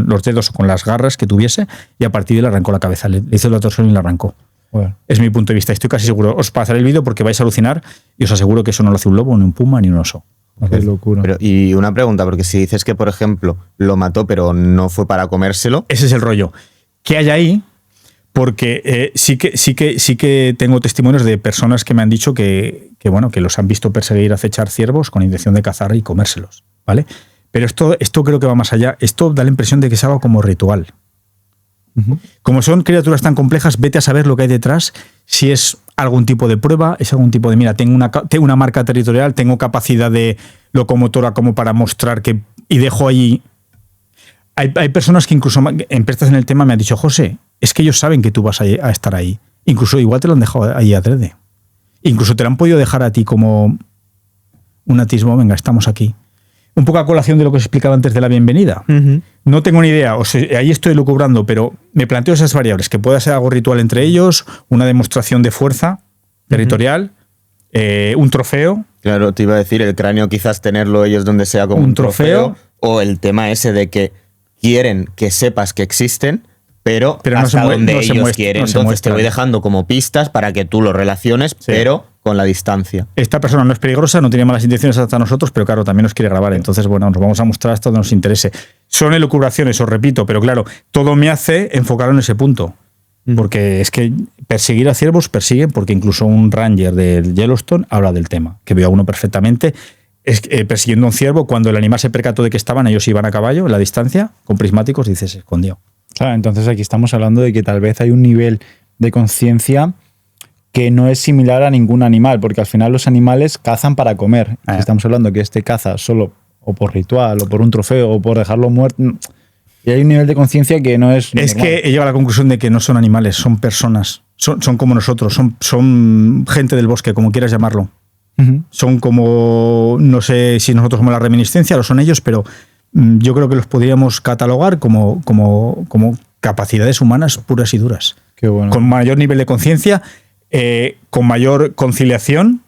los dedos o con las garras que tuviese, y a partir de ahí le arrancó la cabeza, le hizo la torsión y la arrancó. Bueno. Es mi punto de vista, estoy casi seguro. Os pasaré el vídeo porque vais a alucinar y os aseguro que eso no lo hace un lobo, ni un puma, ni un oso. Qué locura. Pero, y una pregunta, porque si dices que, por ejemplo, lo mató pero no fue para comérselo... Ese es el rollo. ¿Qué hay ahí? Porque sí que tengo testimonios de personas que me han dicho que los han visto perseguir, acechar ciervos con intención de cazar y comérselos, ¿vale? Pero esto creo que va más allá. Esto da la impresión de que es algo como ritual. Como son criaturas tan complejas, vete a saber lo que hay detrás, si es algún tipo de prueba, es algún tipo de, mira, tengo una marca territorial, tengo capacidad de locomotora como para mostrar que... Y dejo ahí... Hay personas que incluso empresas en el tema me han dicho, José, es que ellos saben que tú vas a estar ahí. Incluso igual te lo han dejado ahí adrede. Incluso te lo han podido dejar a ti como un atisbo, venga, estamos aquí. Un poco a colación de lo que os explicaba antes de la bienvenida. No tengo ni idea, ahí estoy lucubrando, pero me planteo esas variables, que pueda ser algo ritual entre ellos, una demostración de fuerza territorial, un trofeo. Claro, te iba a decir, el cráneo quizás tenerlo ellos donde sea como un trofeo, o el tema ese de que quieren que sepas que existen, pero hasta donde ellos quieren. Entonces te voy dejando como pistas para que tú lo relaciones, pero con la distancia. Esta persona no es peligrosa, no tiene malas intenciones hasta nosotros, pero claro, también nos quiere grabar. Entonces, bueno, nos vamos a mostrar hasta donde nos interese. Son elucubraciones, os repito, pero claro, todo me hace enfocarlo en ese punto. Porque es que perseguir a ciervos persiguen, porque incluso un ranger del Yellowstone habla del tema, que vio a uno perfectamente. Persiguiendo a un ciervo, cuando el animal se percató de que ellos iban a caballo en la distancia, con prismáticos, dice, se escondió. Claro, entonces aquí estamos hablando de que tal vez hay un nivel de conciencia que no es similar a ningún animal, porque al final los animales cazan para comer. Si estamos hablando que este caza solo o por ritual, o por un trofeo, o por dejarlo muerto, y hay un nivel de conciencia que no es normal. Es que he llegado a la conclusión de que no son animales, son personas, son como nosotros, son gente del bosque, como quieras llamarlo. Son como, no sé si nosotros somos la reminiscencia, lo son ellos, pero yo creo que los podríamos catalogar como capacidades humanas puras y duras. Qué bueno. Con mayor nivel de conciencia, con mayor conciliación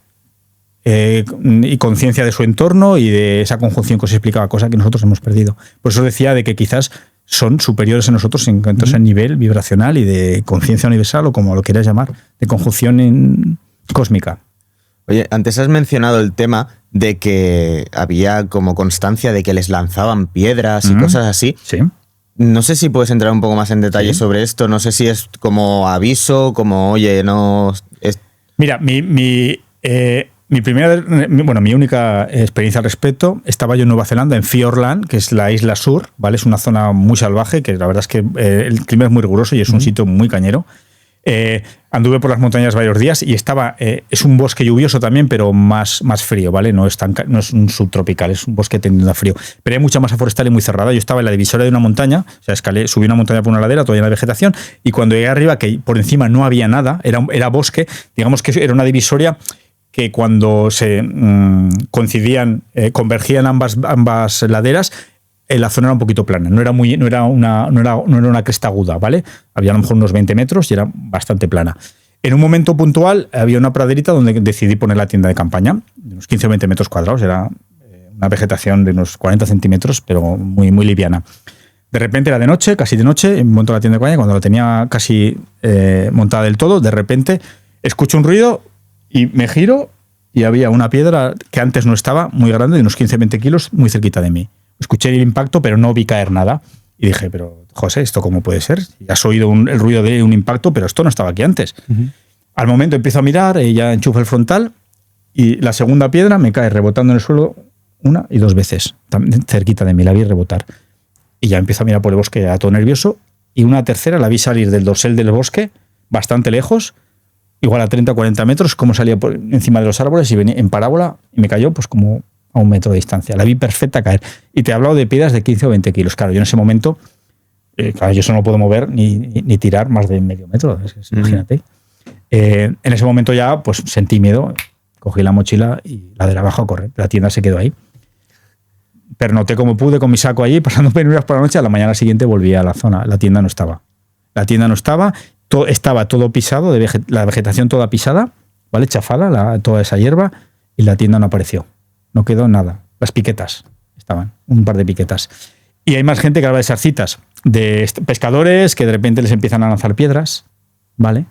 y conciencia de su entorno y de esa conjunción que os explicaba, cosa que nosotros hemos perdido. Por eso decía de que quizás son superiores a nosotros en cuanto a nivel vibracional y de conciencia universal, o como lo quieras llamar, de conjunción cósmica. Oye, antes has mencionado el tema de que había como constancia de que les lanzaban piedras y cosas así. Sí. No sé si puedes entrar un poco más en detalle sobre esto. No sé si es como aviso, como, oye, no... Mira, mi única experiencia al respecto, estaba yo en Nueva Zelanda, en Fiordland, que es la isla sur, ¿vale? Es una zona muy salvaje, que la verdad es que el clima es muy riguroso y es un sitio muy cañero. Anduve por las montañas varios días y es un bosque lluvioso también, pero más frío, ¿vale? No es un subtropical, es un bosque tendiendo a frío. Pero hay mucha masa forestal y muy cerrada. Yo estaba en la divisoria de una montaña, o sea, subí una montaña por una ladera, toda llena de vegetación, y cuando llegué arriba, que por encima no había nada, era bosque, digamos que era una divisoria que cuando se convergían ambas laderas, la zona era un poquito plana, no era una cresta aguda, ¿vale? Había a lo mejor unos 20 metros y era bastante plana. En un momento puntual había una praderita donde decidí poner la tienda de campaña, de unos 15 o 20 metros cuadrados, era una vegetación de unos 40 centímetros, pero muy, muy liviana. De repente era de noche, casi de noche, monto la tienda de campaña, cuando la tenía casi montada del todo, de repente escucho un ruido y me giro y había una piedra que antes no estaba, muy grande, de unos 15 o 20 kilos, muy cerquita de mí. Escuché el impacto, pero no vi caer nada. Y dije, pero José, ¿esto cómo puede ser? Ya has oído el ruido de un impacto, pero esto no estaba aquí antes. Al momento empiezo a mirar, ya enchufo el frontal y la segunda piedra me cae rebotando en el suelo 1 y 2 veces, cerquita de mí, la vi rebotar. Y ya empiezo a mirar por el bosque a todo nervioso, y una tercera la vi salir del dosel del bosque, bastante lejos, igual a 30 o 40 metros, como salía por encima de los árboles y venía en parábola y me cayó pues como a 1 metro de distancia. La vi perfecta caer. Y te he hablado de piedras de 15 o 20 kilos. Claro, yo en ese momento, claro, yo eso no puedo mover ni tirar más de medio metro. Imagínate. En ese momento ya pues sentí miedo, cogí la mochila y la de la abajo a correr. La tienda se quedó ahí. Pernoté como pude con mi saco allí, pasando penurias por la noche. A la mañana siguiente volví a la zona. La tienda no estaba. Estaba todo pisado, la vegetación toda pisada, ¿vale? Chafada, toda esa hierba, y la tienda no apareció. No quedó nada. Las piquetas estaban, un par de piquetas. Y hay más gente que habla de esas citas, de pescadores que de repente les empiezan a lanzar piedras, ¿vale?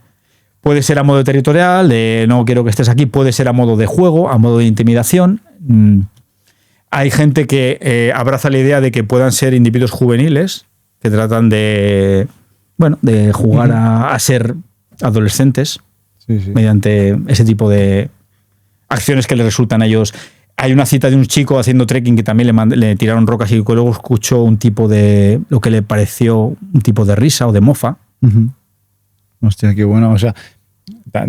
Puede ser a modo territorial, de no quiero que estés aquí, puede ser a modo de juego, a modo de intimidación. Hay gente que abraza la idea de que puedan ser individuos juveniles, que tratan de de jugar a ser adolescentes mediante ese tipo de acciones que les resultan a ellos. Hay una cita de un chico haciendo trekking que también le tiraron rocas y luego escuchó un tipo de, lo que le pareció un tipo de risa o de mofa. Hostia, qué bueno. O sea,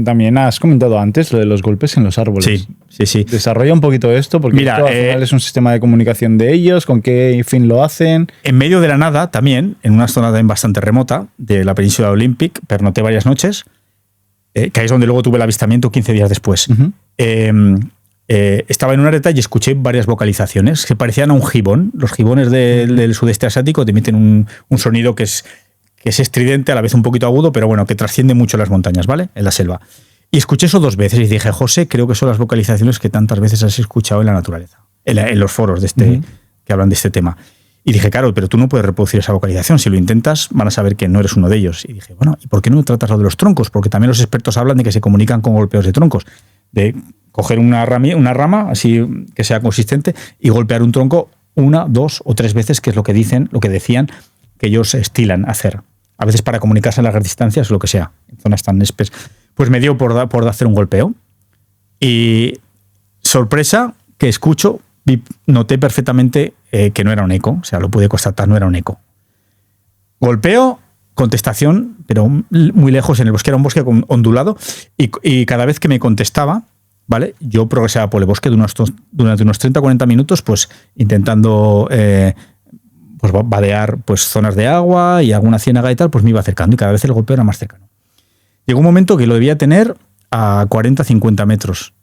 también has comentado antes lo de los golpes en los árboles. Sí. Desarrolla un poquito esto, porque mira, esto al final es un sistema de comunicación de ellos, con qué fin lo hacen. En medio de la nada, también, en una zona también bastante remota de la península de Olympic, pernoté varias noches, que ahí es donde luego tuve el avistamiento 15 días después. Estaba en una areta y escuché varias vocalizaciones que parecían a un gibón. Los gibones del sudeste asiático te emiten un sonido que es estridente, a la vez un poquito agudo, pero bueno, que trasciende mucho las montañas, ¿vale? En la selva. Y escuché eso 2 veces y dije, José, creo que son las vocalizaciones que tantas veces has escuchado en la naturaleza, en los foros que hablan de este tema. Y dije, claro, pero tú no puedes reproducir esa vocalización. Si lo intentas, van a saber que no eres uno de ellos. Y dije, bueno, ¿y por qué no tratas lo de los troncos? Porque también los expertos hablan de que se comunican con golpeos de troncos. De coger una rama así que sea consistente y golpear un tronco 1, 2 o 3 veces, que es lo que decían que ellos estilan hacer. A veces para comunicarse a largas distancias o lo que sea, en zonas tan espesas. Pues me dio por hacer un golpeo. Y sorpresa, que escucho, noté perfectamente que no era un eco, o sea, lo pude constatar, no era un eco. Golpeo, contestación, pero muy lejos en el bosque, era un bosque ondulado, y cada vez que me contestaba, ¿vale? Yo progresaba por el bosque durante unos 30 o 40 minutos, pues intentando pues vadear pues, zonas de agua y alguna ciénaga y tal, pues me iba acercando y cada vez el golpeo era más cercano. Llegó un momento que lo debía tener a 40 o 50 metros.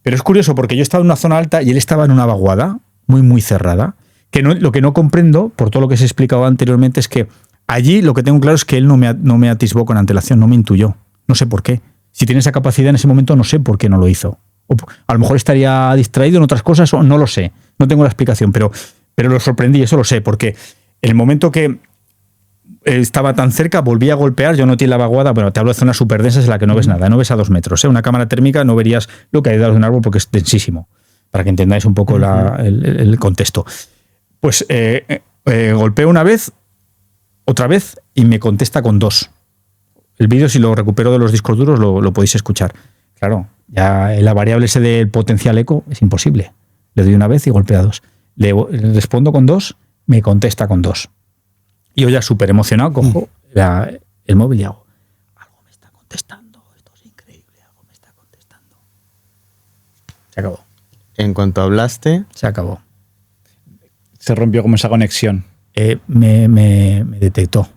Pero es curioso porque yo estaba en una zona alta y él estaba en una vaguada muy, muy cerrada. Lo que no comprendo, por todo lo que se ha explicado anteriormente, es que allí lo que tengo claro es que él no me atisbó con antelación, no me intuyó. No sé por qué. Si tiene esa capacidad en ese momento, no sé por qué no lo hizo. O a lo mejor estaría distraído en otras cosas, o no lo sé. No tengo la explicación, pero lo sorprendí, eso lo sé, porque el momento que estaba tan cerca, volví a golpear, yo noté la vaguada, bueno, te hablo de zonas súper densas en la que no ves nada, no ves a 2 metros. Una cámara térmica no verías lo que hay detrás de un árbol porque es densísimo, para que entendáis un poco el contexto. Pues golpeo una vez, otra vez, y me contesta con 2. El vídeo, si lo recupero de los discos duros, lo podéis escuchar. Claro, ya la variable ese del potencial eco es imposible. Le doy una vez y golpeo a 2. Le respondo con 2, me contesta con 2. Y yo ya súper emocionado cojo el móvil y hago, algo me está contestando, esto es increíble, algo me está contestando. Se acabó. En cuanto hablaste... Se acabó. Se rompió como esa conexión. Me detectó.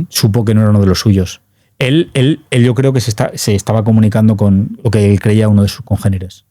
Supo que no era uno de los suyos. Él yo creo que se estaba comunicando con lo que él creía uno de sus congéneres.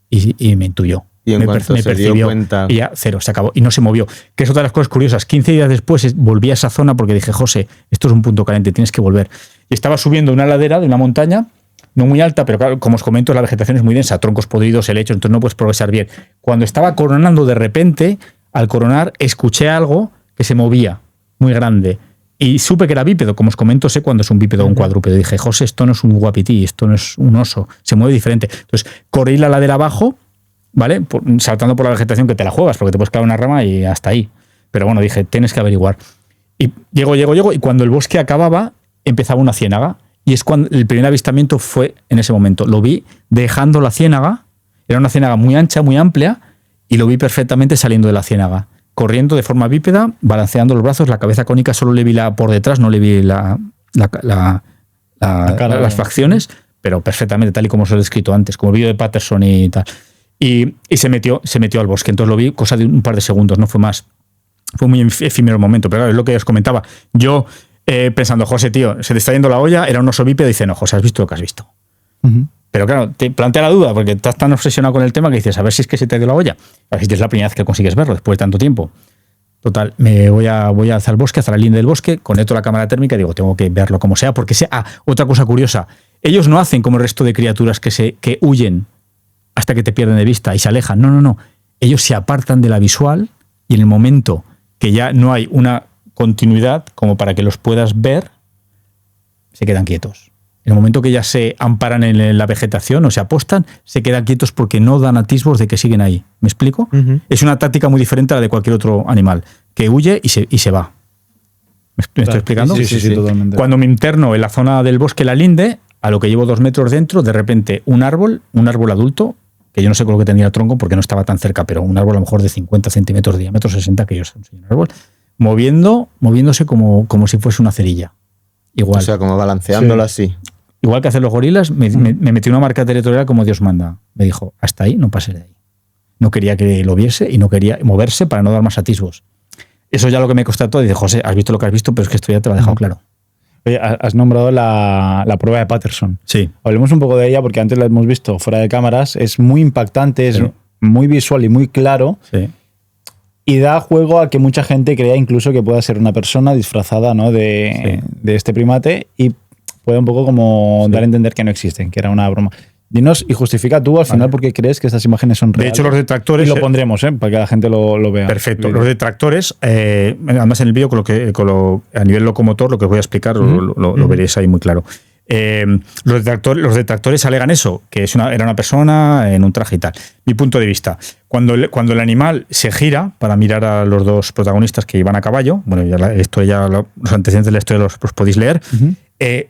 Y me intuyó. Y en cuanto se dio cuenta... Y ya, 0, se acabó. Y no se movió. Que es otra de las cosas curiosas. 15 días después volví a esa zona porque dije, José, esto es un punto caliente, tienes que volver. Y estaba subiendo una ladera de una montaña, no muy alta, pero claro, como os comento, la vegetación es muy densa, troncos podridos, helechos, entonces no puedes progresar bien. Cuando estaba coronando, de repente, al coronar, escuché algo que se movía, muy grande. Y supe que era bípedo, como os comento, sé cuando es un bípedo o un cuadrúpedo. Dije, José, esto no es un guapití, esto no es un oso, se mueve diferente. Entonces, corrí la ladera abajo, ¿vale? Saltando por la vegetación, que te la juegas, porque te puedes clavar una rama y hasta ahí. Pero bueno, dije, tienes que averiguar. Y llego, y cuando el bosque acababa, empezaba una ciénaga. Y es cuando el primer avistamiento fue en ese momento. Lo vi dejando la ciénaga, era una ciénaga muy ancha, muy amplia, y lo vi perfectamente saliendo de la ciénaga. Corriendo de forma bípeda, balanceando los brazos, la cabeza cónica solo le vi por detrás, no le vi las facciones, pero perfectamente, tal y como os he descrito antes, como el vídeo de Patterson y tal. Y se metió al bosque. Entonces lo vi cosa de un par de segundos, no fue más. Fue muy efímero el momento, pero claro, es lo que os comentaba. Yo pensando, José, tío, se te está yendo la olla, era un oso bípedo, y dice, no, José, has visto lo que has visto. Pero claro, te plantea la duda, porque estás tan obsesionado con el tema que dices, a ver si es que se te ha ido la olla. A ver si es la primera vez que consigues verlo después de tanto tiempo. Total, me voy hacia el bosque, hacia la línea del bosque, conecto la cámara térmica y digo, tengo que verlo como sea, porque otra cosa curiosa, ellos no hacen como el resto de criaturas que huyen hasta que te pierden de vista y se alejan. No. Ellos se apartan de la visual y en el momento que ya no hay una continuidad como para que los puedas ver, se quedan quietos. En el momento que ya se amparan en la vegetación o se apostan, se quedan quietos porque no dan atisbos de que siguen ahí. ¿Me explico? Es una táctica muy diferente a la de cualquier otro animal, que huye y se va. ¿Me estoy explicando? Sí, totalmente. Cuando me interno en la zona del bosque La Linde, a lo que llevo 2 metros dentro, de repente un árbol adulto, que yo no sé con lo que tenía el tronco porque no estaba tan cerca, pero un árbol a lo mejor de 50 centímetros de diámetro, 60, que yo sé, un árbol, moviéndose como si fuese una cerilla. Igual. O sea, como balanceándolo así. Igual que hacen los gorilas, me metí una marca territorial como Dios manda. Me dijo, hasta ahí no pases de ahí. No quería que lo viese y no quería moverse para no dar más atisbos. Eso ya lo que me constató, dice, José, has visto lo que has visto, pero es que esto ya te lo ha dejado claro. Oye, has nombrado la prueba de Patterson. Sí. Hablemos un poco de ella porque antes la hemos visto fuera de cámaras. Es muy impactante, es muy visual y muy claro. Sí. Y da juego a que mucha gente crea incluso que pueda ser una persona disfrazada, ¿no? de este primate y puede un poco como dar a entender que no existen, que era una broma. Dinos y justifica tú al final por qué crees que estas imágenes son reales. De hecho, los detractores... Y lo pondremos, para que la gente lo vea. Perfecto. Los detractores, además en el vídeo a nivel locomotor, lo que os voy a explicar, lo veréis ahí muy claro. Los detractores alegan eso, que era una persona en un traje y tal. Mi punto de vista, cuando el animal se gira para mirar a los dos protagonistas que iban a caballo, bueno, los antecedentes de la historia los podéis leer,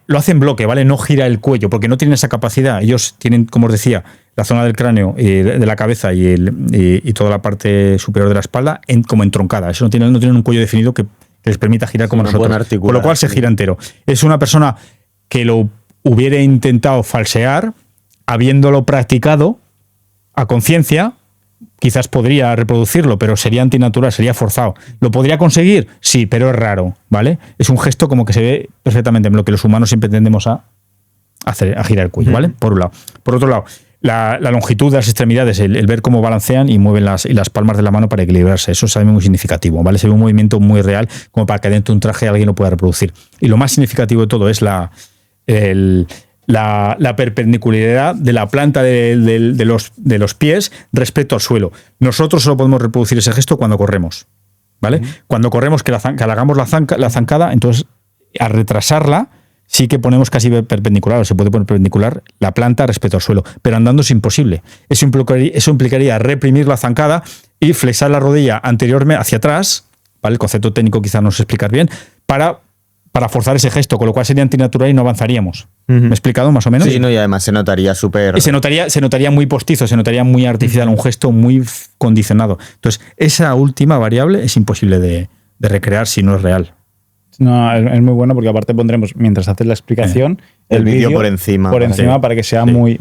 lo hace en bloque, ¿vale? No gira el cuello, porque no tienen esa capacidad. Ellos tienen, como os decía, la zona del cráneo, de la cabeza y toda la parte superior de la espalda como entroncada. Eso no tienen un cuello definido que les permita girar como nosotros. Con lo cual se gira entero. Es una persona que lo hubiera intentado falsear, habiéndolo practicado a conciencia, quizás podría reproducirlo, pero sería antinatural, sería forzado. ¿Lo podría conseguir? Sí, pero es raro, ¿vale? Es un gesto como que se ve perfectamente en lo que los humanos siempre tendemos a hacer, a girar el cuello, ¿vale? Por un lado. Por otro lado, la longitud de las extremidades, el ver cómo balancean y mueven las palmas de la mano para equilibrarse, eso es también muy significativo, ¿vale? Se ve un movimiento muy real como para que dentro de un traje alguien lo pueda reproducir. Y lo más significativo de todo es la perpendicularidad de la planta de los pies respecto al suelo. Nosotros solo podemos reproducir ese gesto cuando corremos, ¿vale? Cuando corremos, que hagamos la zancada, entonces al retrasarla sí que ponemos casi perpendicular, o se puede poner perpendicular la planta respecto al suelo, pero andando es imposible. Eso implicaría reprimir la zancada y flexar la rodilla anteriormente hacia atrás, ¿vale? El concepto técnico quizás no sé explicar bien, para forzar ese gesto, con lo cual sería antinatural y no avanzaríamos. ¿Me he explicado más o menos? Sí, no, y además se notaría súper... Y se notaría muy postizo, se notaría muy artificial, un gesto muy condicionado. Entonces, esa última variable es imposible de recrear si no es real. No, es muy bueno porque aparte pondremos, mientras haces la explicación, el vídeo por encima para que sea muy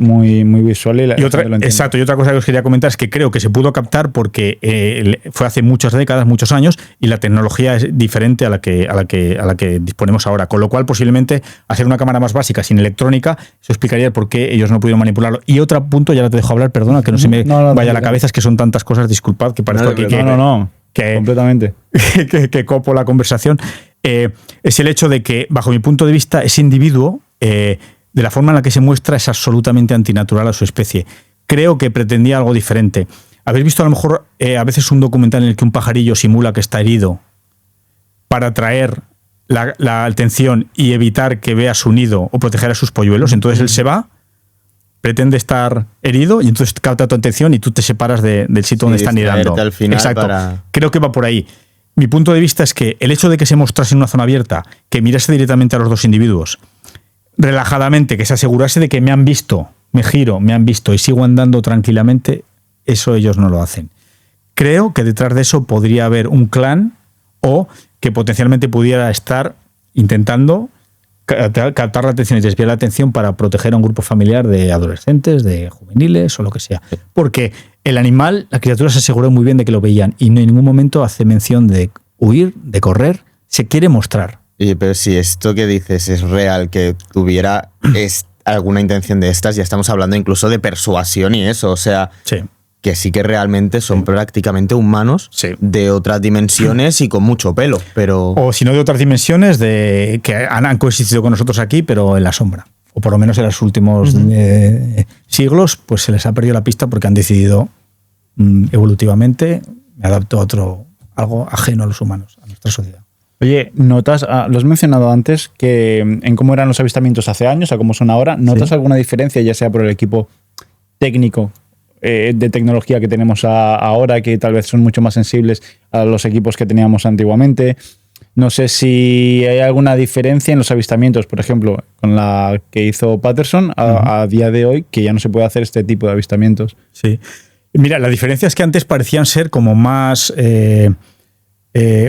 visual. Y otra cosa que os quería comentar es que creo que se pudo captar porque fue hace muchas décadas, muchos años, y la tecnología es diferente a la que disponemos ahora. Con lo cual, posiblemente, hacer una cámara más básica, sin electrónica, eso explicaría por qué ellos no pudieron manipularlo. Y otro punto, ya te dejo hablar, perdona, que no se me vaya a la cabeza, es que son tantas cosas, disculpad, que parezco aquí que completamente. que copo la conversación. Es el hecho de que, bajo mi punto de vista, ese individuo, de la forma en la que se muestra, es absolutamente antinatural a su especie. Creo que pretendía algo diferente. ¿Habéis visto a lo mejor a veces un documental en el que un pajarillo simula que está herido para atraer la atención y evitar que vea su nido o proteger a sus polluelos? Entonces él se va, pretende estar herido y entonces capta tu atención y tú te separas del sitio donde están nidando. Al final. Exacto. Creo que va por ahí. Mi punto de vista es que el hecho de que se mostrase en una zona abierta, que mirase directamente a los dos individuos, relajadamente, que se asegurase de que me han visto, me giro, me han visto y sigo andando tranquilamente, eso ellos no lo hacen. Creo que detrás de eso podría haber un clan o que potencialmente pudiera estar intentando captar la atención y desviar la atención para proteger a un grupo familiar de adolescentes, de juveniles o lo que sea. Porque el animal, la criatura se aseguró muy bien de que lo veían y en ningún momento hace mención de huir, de correr, se quiere mostrar. Oye, pero si esto que dices es real, que tuviera alguna intención de estas, ya estamos hablando incluso de persuasión y eso, o sea... Sí. Que sí que realmente son prácticamente humanos de otras dimensiones y con mucho pelo, pero... O si no de otras dimensiones que han coexistido con nosotros aquí, pero en la sombra. O por lo menos en los últimos siglos, pues se les ha perdido la pista porque han decidido evolutivamente, me adapto a algo ajeno a los humanos, a nuestra sociedad. Oye, notas, lo has mencionado antes, que en cómo eran los avistamientos hace años a cómo son ahora, ¿notas alguna diferencia, ya sea por el equipo técnico de tecnología que tenemos ahora, que tal vez son mucho más sensibles a los equipos que teníamos antiguamente? No sé si hay alguna diferencia en los avistamientos, por ejemplo, con la que hizo Patterson a día de hoy, que ya no se puede hacer este tipo de avistamientos. Sí. Mira, la diferencia es que antes parecían ser como más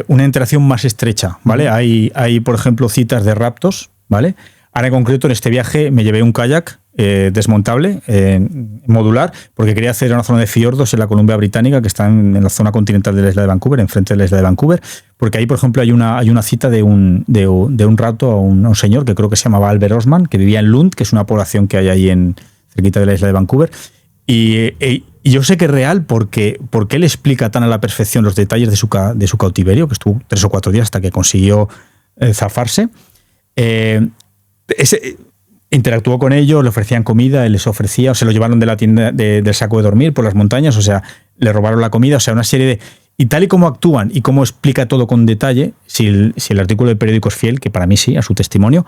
una interacción más estrecha, ¿vale? Hay, por ejemplo, citas de raptos, ¿vale? Ahora en concreto en este viaje me llevé un kayak desmontable, modular, porque quería hacer una zona de fiordos en la Columbia Británica, que está en la zona continental de la isla de Vancouver, enfrente de la isla de Vancouver, porque ahí, por ejemplo, hay una cita de un rapto a un señor que creo que se llamaba Albert Osman, que vivía en Lund, que es una población que hay ahí cerquita de la isla de Vancouver. Y yo sé que es real porque él explica tan a la perfección los detalles de su cautiverio, que estuvo 3 o 4 días hasta que consiguió zafarse. Interactuó con ellos, le ofrecían comida, él les ofrecía, o se lo llevaron de la tienda del saco de dormir por las montañas, o sea, le robaron la comida, o sea, una serie de... Y tal y como actúan y cómo explica todo con detalle, si el artículo del periódico es fiel, que para mí sí, a su testimonio,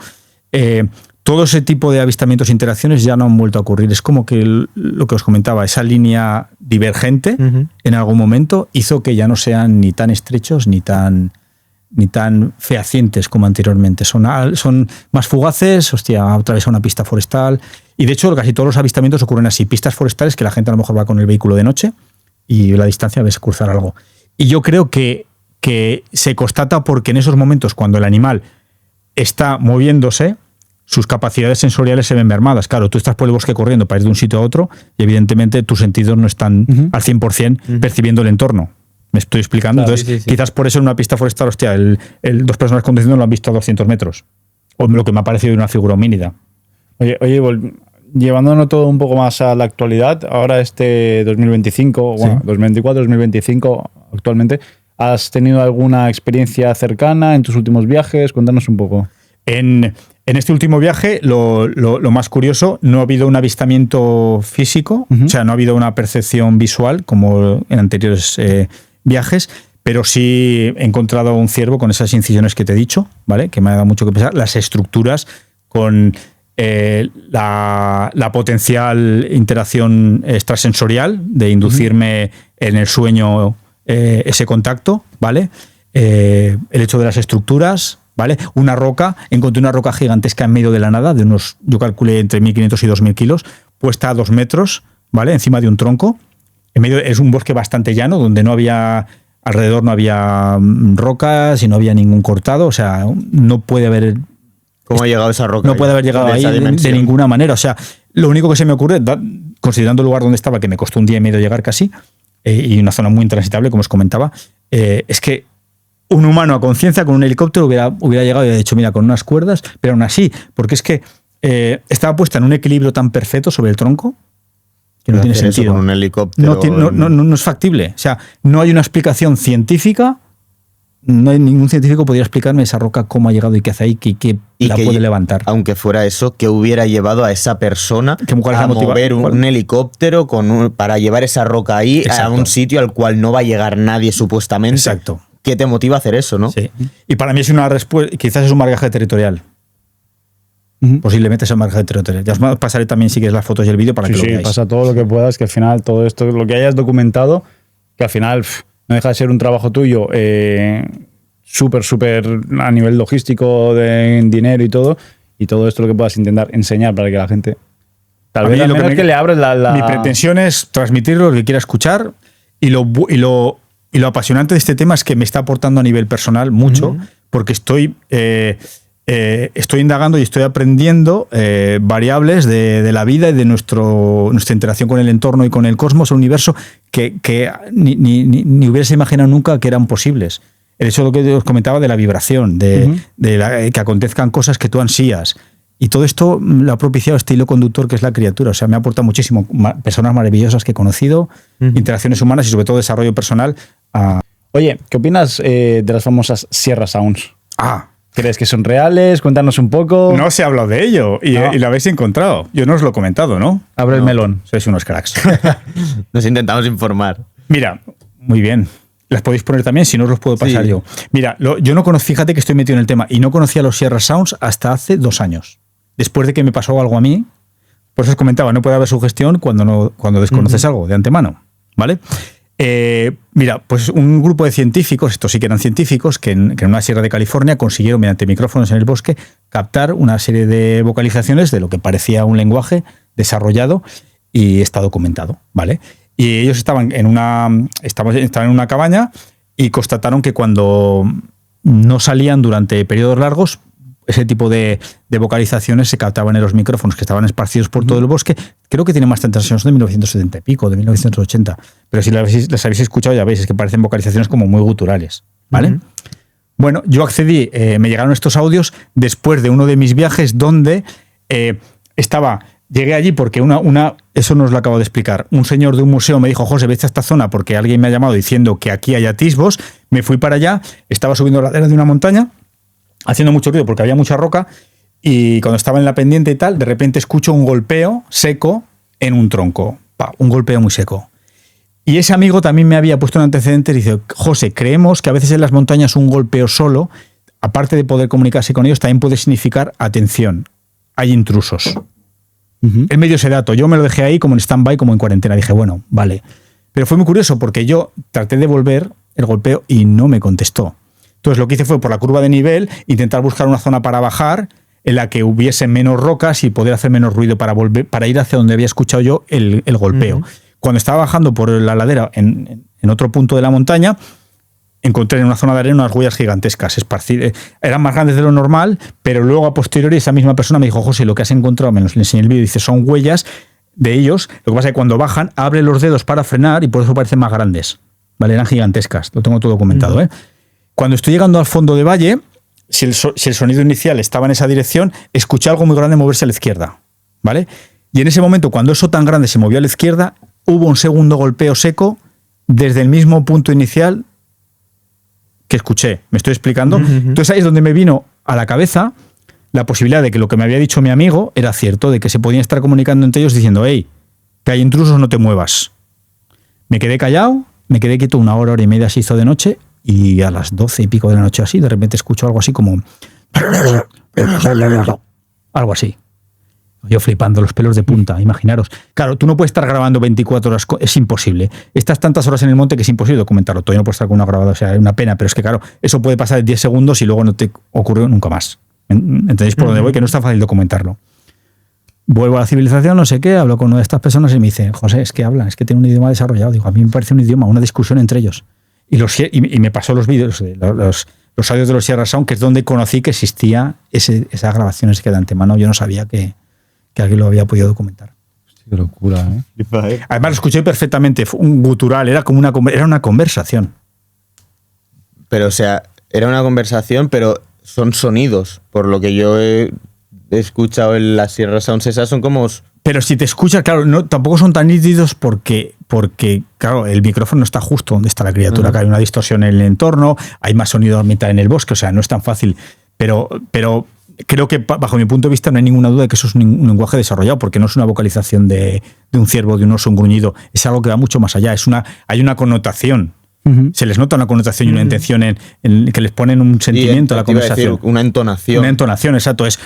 todo ese tipo de avistamientos e interacciones ya no han vuelto a ocurrir. Es como que lo que os comentaba, esa línea divergente en algún momento hizo que ya no sean ni tan estrechos ni tan fehacientes como anteriormente. Son más fugaces, atravesar una pista forestal. Y de hecho casi todos los avistamientos ocurren así. Pistas forestales que la gente a lo mejor va con el vehículo de noche y la distancia ves cruzar algo. Y yo creo que se constata porque en esos momentos cuando el animal está moviéndose, sus capacidades sensoriales se ven mermadas. Claro, tú estás por el bosque corriendo para ir de un sitio a otro y evidentemente tus sentidos no están al 100% percibiendo el entorno. Me estoy explicando. Claro, entonces, sí. Quizás por eso en una pista forestal, dos personas conduciendo lo han visto a 200 metros. O lo que me ha parecido una figura homínida. Oye, llevándonos todo un poco más a la actualidad, ahora 2025, bueno, 2024, 2025 actualmente, ¿has tenido alguna experiencia cercana en tus últimos viajes? Cuéntanos un poco. En este último viaje, lo más curioso, no ha habido un avistamiento físico, o sea, no ha habido una percepción visual como en anteriores viajes, pero sí he encontrado un ciervo con esas incisiones que te he dicho, ¿vale? Que me ha dado mucho que pensar. Las estructuras con la potencial interacción extrasensorial de inducirme en el sueño ese contacto, ¿vale? El hecho de las estructuras, ¿vale? Encontré una roca gigantesca en medio de la nada, yo calculé entre 1.500 y 2.000 kilos, puesta a 2 metros, ¿vale? Encima de un tronco. Es un bosque bastante llano, donde alrededor no había rocas y no había ningún cortado, o sea, no puede haber... ¿Cómo ha llegado esa roca? No puede haber llegado ahí de ninguna manera, o sea, lo único que se me ocurre, considerando el lugar donde estaba, que me costó 1 día y medio llegar casi, y una zona muy intransitable, como os comentaba, es que un humano a conciencia con un helicóptero hubiera llegado y hubiera dicho, mira, con unas cuerdas, pero aún así, porque es que estaba puesta en un equilibrio tan perfecto sobre el tronco que no tiene sentido. Con un helicóptero no es factible. O sea, no hay una explicación científica, no hay ningún científico que podría explicarme esa roca cómo ha llegado y qué hace ahí, que la puede levantar. Aunque fuera eso, ¿qué hubiera llevado a esa persona a mover un helicóptero para llevar esa roca ahí? Exacto. A un sitio al cual no va a llegar nadie supuestamente? Exacto. ¿Qué te motiva a hacer eso, no? Sí. Y para mí es una respuesta, quizás es un marcaje territorial. Posiblemente sea un marcaje territorial. Ya os pasaré también si quieres las fotos y el vídeo para que lo veáis. Pasa todo lo que puedas, que al final todo esto, lo que hayas documentado, que al final no deja de ser un trabajo tuyo súper a nivel logístico, de dinero y todo esto lo que puedas intentar enseñar para que la gente... Tal vez lo que le abres Mi pretensión es transmitir lo que quiera escuchar y lo apasionante de este tema es que me está aportando a nivel personal mucho, porque estoy indagando y estoy aprendiendo variables de la vida y de nuestra interacción con el entorno y con el cosmos, el universo, que ni hubieras imaginado nunca que eran posibles. El hecho de lo que os comentaba de la vibración, que acontezcan cosas que tú ansías. Y todo esto lo ha propiciado este hilo conductor que es la criatura. O sea, me aporta muchísimo. Personas maravillosas que he conocido, interacciones humanas y sobre todo desarrollo personal. Oye, ¿qué opinas de las famosas Sierra Sounds? ¿Crees que son reales? Cuéntanos un poco. No se ha hablado de ello y lo habéis encontrado. Yo no os lo he comentado, ¿no? Abre el melón. Sois unos cracks. Nos intentamos informar. Mira, muy bien. Las podéis poner también, si no os los puedo pasar yo. Mira, yo no conozco, fíjate que estoy metido en el tema, y no conocía los Sierra Sounds hasta hace 2 años. Después de que me pasó algo a mí, por eso os comentaba, no puede haber sugestión cuando desconoces algo de antemano, ¿vale? Mira, pues un grupo de científicos, estos sí que eran científicos, que en una sierra de California consiguieron, mediante micrófonos en el bosque, captar una serie de vocalizaciones de lo que parecía un lenguaje desarrollado y está documentado, ¿vale? Y ellos estaban en una cabaña y constataron que cuando no salían durante periodos largos, ese tipo de vocalizaciones se captaban en los micrófonos que estaban esparcidos por todo el bosque. Creo que tienen bastantes años, son de 1970 y pico, de 1980. Pero si las habéis escuchado ya veis, es que parecen vocalizaciones como muy guturales, ¿vale? Bueno, yo accedí, me llegaron estos audios después de uno de mis viajes donde llegué allí porque eso nos lo acabo de explicar. Un señor de un museo me dijo, José, vete a esta zona porque alguien me ha llamado diciendo que aquí hay atisbos. Me fui para allá, estaba subiendo la ladera de una montaña, haciendo mucho ruido porque había mucha roca, y cuando estaba en la pendiente y tal, de repente escucho un golpeo seco en un tronco. Un golpeo muy seco. Y ese amigo también me había puesto un antecedente y dice, José, creemos que a veces en las montañas un golpeo solo, aparte de poder comunicarse con ellos, también puede significar, atención, hay intrusos. Él me dio ese dato, yo me lo dejé ahí como en stand-by, como en cuarentena. Dije, bueno, vale. Pero fue muy curioso porque yo traté de volver el golpeo y no me contestó. Entonces lo que hice fue, por la curva de nivel, intentar buscar una zona para bajar en la que hubiese menos rocas y poder hacer menos ruido para ir hacia donde había escuchado yo el golpeo. Cuando estaba bajando por la ladera en otro punto de la montaña, encontré en una zona de arena unas huellas gigantescas esparcidas. Eran más grandes de lo normal, pero luego a posteriori esa misma persona me dijo, José, lo que has encontrado, me lo enseñé en el vídeo, dice, son huellas de ellos. Lo que pasa es que cuando bajan, abren los dedos para frenar y por eso parecen más grandes. ¿Vale? Eran gigantescas, lo tengo todo documentado. Cuando estoy llegando al fondo de valle, si el sonido inicial estaba en esa dirección, escuché algo muy grande moverse a la izquierda, ¿vale? Y en ese momento, cuando eso tan grande se movió a la izquierda, hubo un segundo golpeo seco desde el mismo punto inicial que escuché. ¿Me estoy explicando? Entonces ahí es donde me vino a la cabeza la posibilidad de que lo que me había dicho mi amigo era cierto, de que se podían estar comunicando entre ellos diciendo, hey, que hay intrusos, no te muevas. Me quedé callado, me quedé quieto 1 hora, hora y media, se hizo de noche, y a las 12 y pico de la noche así, de repente escucho algo así como... algo así. Yo flipando, los pelos de punta, imaginaros. Claro, tú no puedes estar grabando 24 horas, es imposible. Estás tantas horas en el monte que es imposible documentarlo. Todavía no puedes estar con una grabadora, o sea, es una pena, pero es que claro, eso puede pasar en 10 segundos y luego no te ocurrió nunca más. ¿Entendéis por dónde voy? Que no es tan fácil documentarlo. Vuelvo a la civilización, no sé qué, hablo con una de estas personas y me dice, José, es que hablan, es que tiene un idioma desarrollado. Digo, a mí me parece un idioma, una discusión entre ellos. Y me pasó los vídeos, los audios de los Sierra Sound, que es donde conocí que existía esas grabaciones que de antemano yo no sabía que alguien lo había podido documentar. Qué locura, ¿eh? Además lo escuché perfectamente, fue un gutural, era una conversación. Pero, o sea, era una conversación, pero son sonidos. Por lo que yo he escuchado en las Sierra Sounds esas, son como... Pero si te escuchas, claro, tampoco son tan nítidos porque, claro, el micrófono no está justo donde está la criatura, que hay una distorsión en el entorno, hay más sonido ambiental en el bosque, o sea, no es tan fácil. Pero creo que, bajo mi punto de vista, no hay ninguna duda de que eso es un lenguaje desarrollado, porque no es una vocalización de un ciervo, de un oso, un gruñido, es algo que va mucho más allá, hay una connotación. Se les nota una connotación y una intención en que les ponen un sentimiento a la conversación. Una entonación. Una entonación, exacto. Es.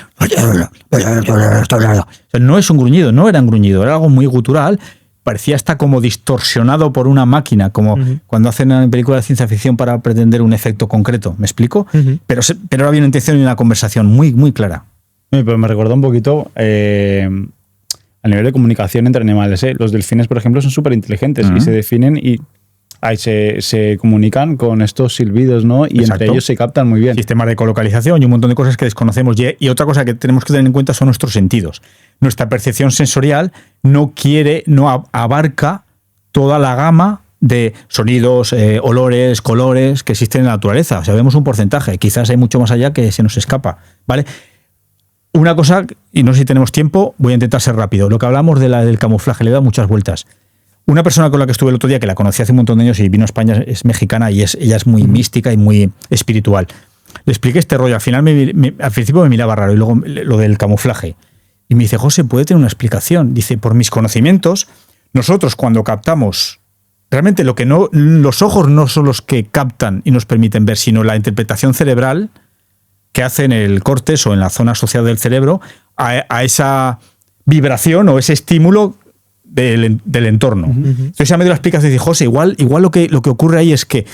No es un gruñido, no era un gruñido, era algo muy gutural. Parecía hasta como distorsionado por una máquina, como cuando hacen una película de ciencia ficción para pretender un efecto concreto. ¿Me explico? Pero había una intención y una conversación muy, muy clara. Pero me recordó un poquito a nivel de comunicación entre animales. Los delfines, por ejemplo, son súper inteligentes y se definen y se comunican con estos silbidos, ¿no? Y Exacto. Entre ellos se captan muy bien. Sistemas de colocalización y un montón de cosas que desconocemos. Y otra cosa que tenemos que tener en cuenta son nuestros sentidos. Nuestra percepción sensorial no abarca toda la gama de sonidos, olores, colores que existen en la naturaleza. O sea, vemos un porcentaje. Quizás hay mucho más allá que se nos escapa, ¿vale? Una cosa, y no sé si tenemos tiempo, voy a intentar ser rápido. Lo que hablamos del camuflaje, le he dado muchas vueltas. Una persona con la que estuve el otro día, que la conocí hace un montón de años y vino a España, es mexicana y ella es muy mística y muy espiritual. Le expliqué este rollo. Al final, al principio me miraba raro y luego lo del camuflaje. Y me dice, José, ¿puede tener una explicación? Dice, por mis conocimientos, nosotros cuando captamos, realmente los ojos no son los que captan y nos permiten ver, sino la interpretación cerebral que hace en el córtex o en la zona asociada del cerebro a esa vibración o ese estímulo del entorno. Entonces ya me dio la explicación y dije, José, igual lo que ocurre ahí es que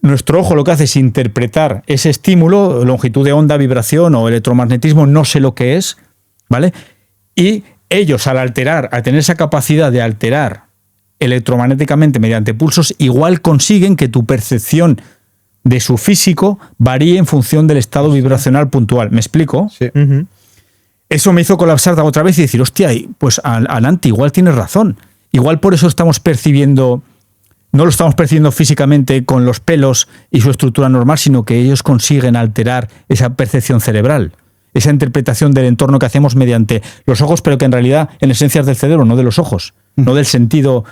nuestro ojo lo que hace es interpretar ese estímulo, longitud de onda, vibración o electromagnetismo, no sé lo que es, ¿vale? Y ellos al tener esa capacidad de alterar electromagnéticamente mediante pulsos, igual consiguen que tu percepción de su físico varíe en función del estado vibracional puntual. ¿Me explico? Sí. Eso me hizo colapsar otra vez y decir, hostia, pues Ananti, igual tienes razón. Igual por eso estamos percibiendo, no lo estamos percibiendo físicamente con los pelos y su estructura normal, sino que ellos consiguen alterar esa percepción cerebral, esa interpretación del entorno que hacemos mediante los ojos, pero que en realidad en esencia es del cerebro, no de los ojos, no del sentido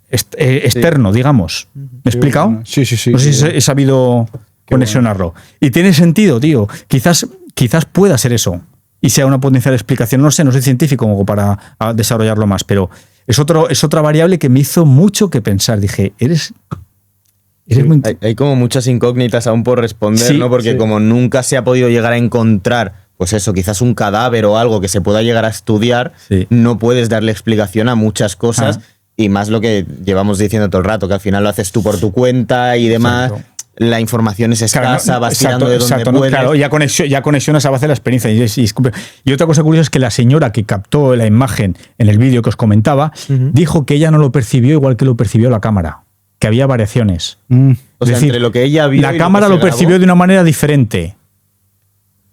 externo, digamos. ¿Me he explicado? Bueno. Sí. No sé si he sabido conexionarlo. Bueno. Y tiene sentido, tío. Quizás pueda ser eso y sea una potencial explicación. No sé, no soy científico como para desarrollarlo más, pero es otra variable que me hizo mucho que pensar. Dije, eres muy... Hay como muchas incógnitas aún por responder, ¿no? Porque como nunca se ha podido llegar a encontrar, pues eso, quizás un cadáver o algo que se pueda llegar a estudiar, no puedes darle explicación a muchas cosas. Y más lo que llevamos diciendo todo el rato, que al final lo haces tú por tu cuenta y demás. Exacto. La información es escasa, claro, vas tirando de donde puedes. Claro, ya conexionas a base de la experiencia. Y otra cosa curiosa es que la señora que captó la imagen en el vídeo que os comentaba, dijo que ella no lo percibió igual que lo percibió la cámara, que había variaciones. O sea, entre lo que ella vio la cámara lo percibió de una manera diferente.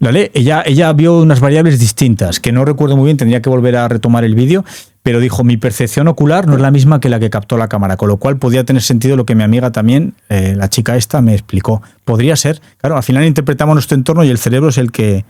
¿Vale? Ella vio unas variables distintas, que no recuerdo muy bien, tendría que volver a retomar el vídeo, pero dijo, mi percepción ocular no es la misma que la que captó la cámara, con lo cual podía tener sentido lo que mi amiga también, la chica esta, me explicó. Podría ser, claro, al final interpretamos nuestro entorno y el cerebro es el que,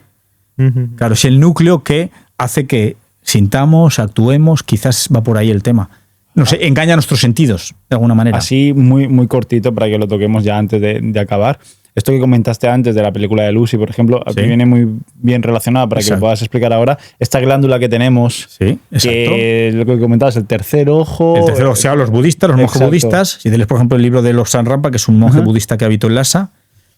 claro, es el núcleo que hace que sintamos, actuemos, quizás va por ahí el tema. No sé, engaña nuestros sentidos, de alguna manera. Así, muy, muy cortito, para que lo toquemos ya antes de acabar. Esto que comentaste antes de la película de Lucy, por ejemplo, aquí viene muy bien relacionado para que lo puedas explicar ahora. Esta glándula que tenemos, que lo que comentabas, el tercer ojo. El tercer ojo, o sea, los budistas, los monjes budistas. Si lees, por ejemplo, el libro de Lobsang Rampa, que es un monje budista que habitó en Lhasa,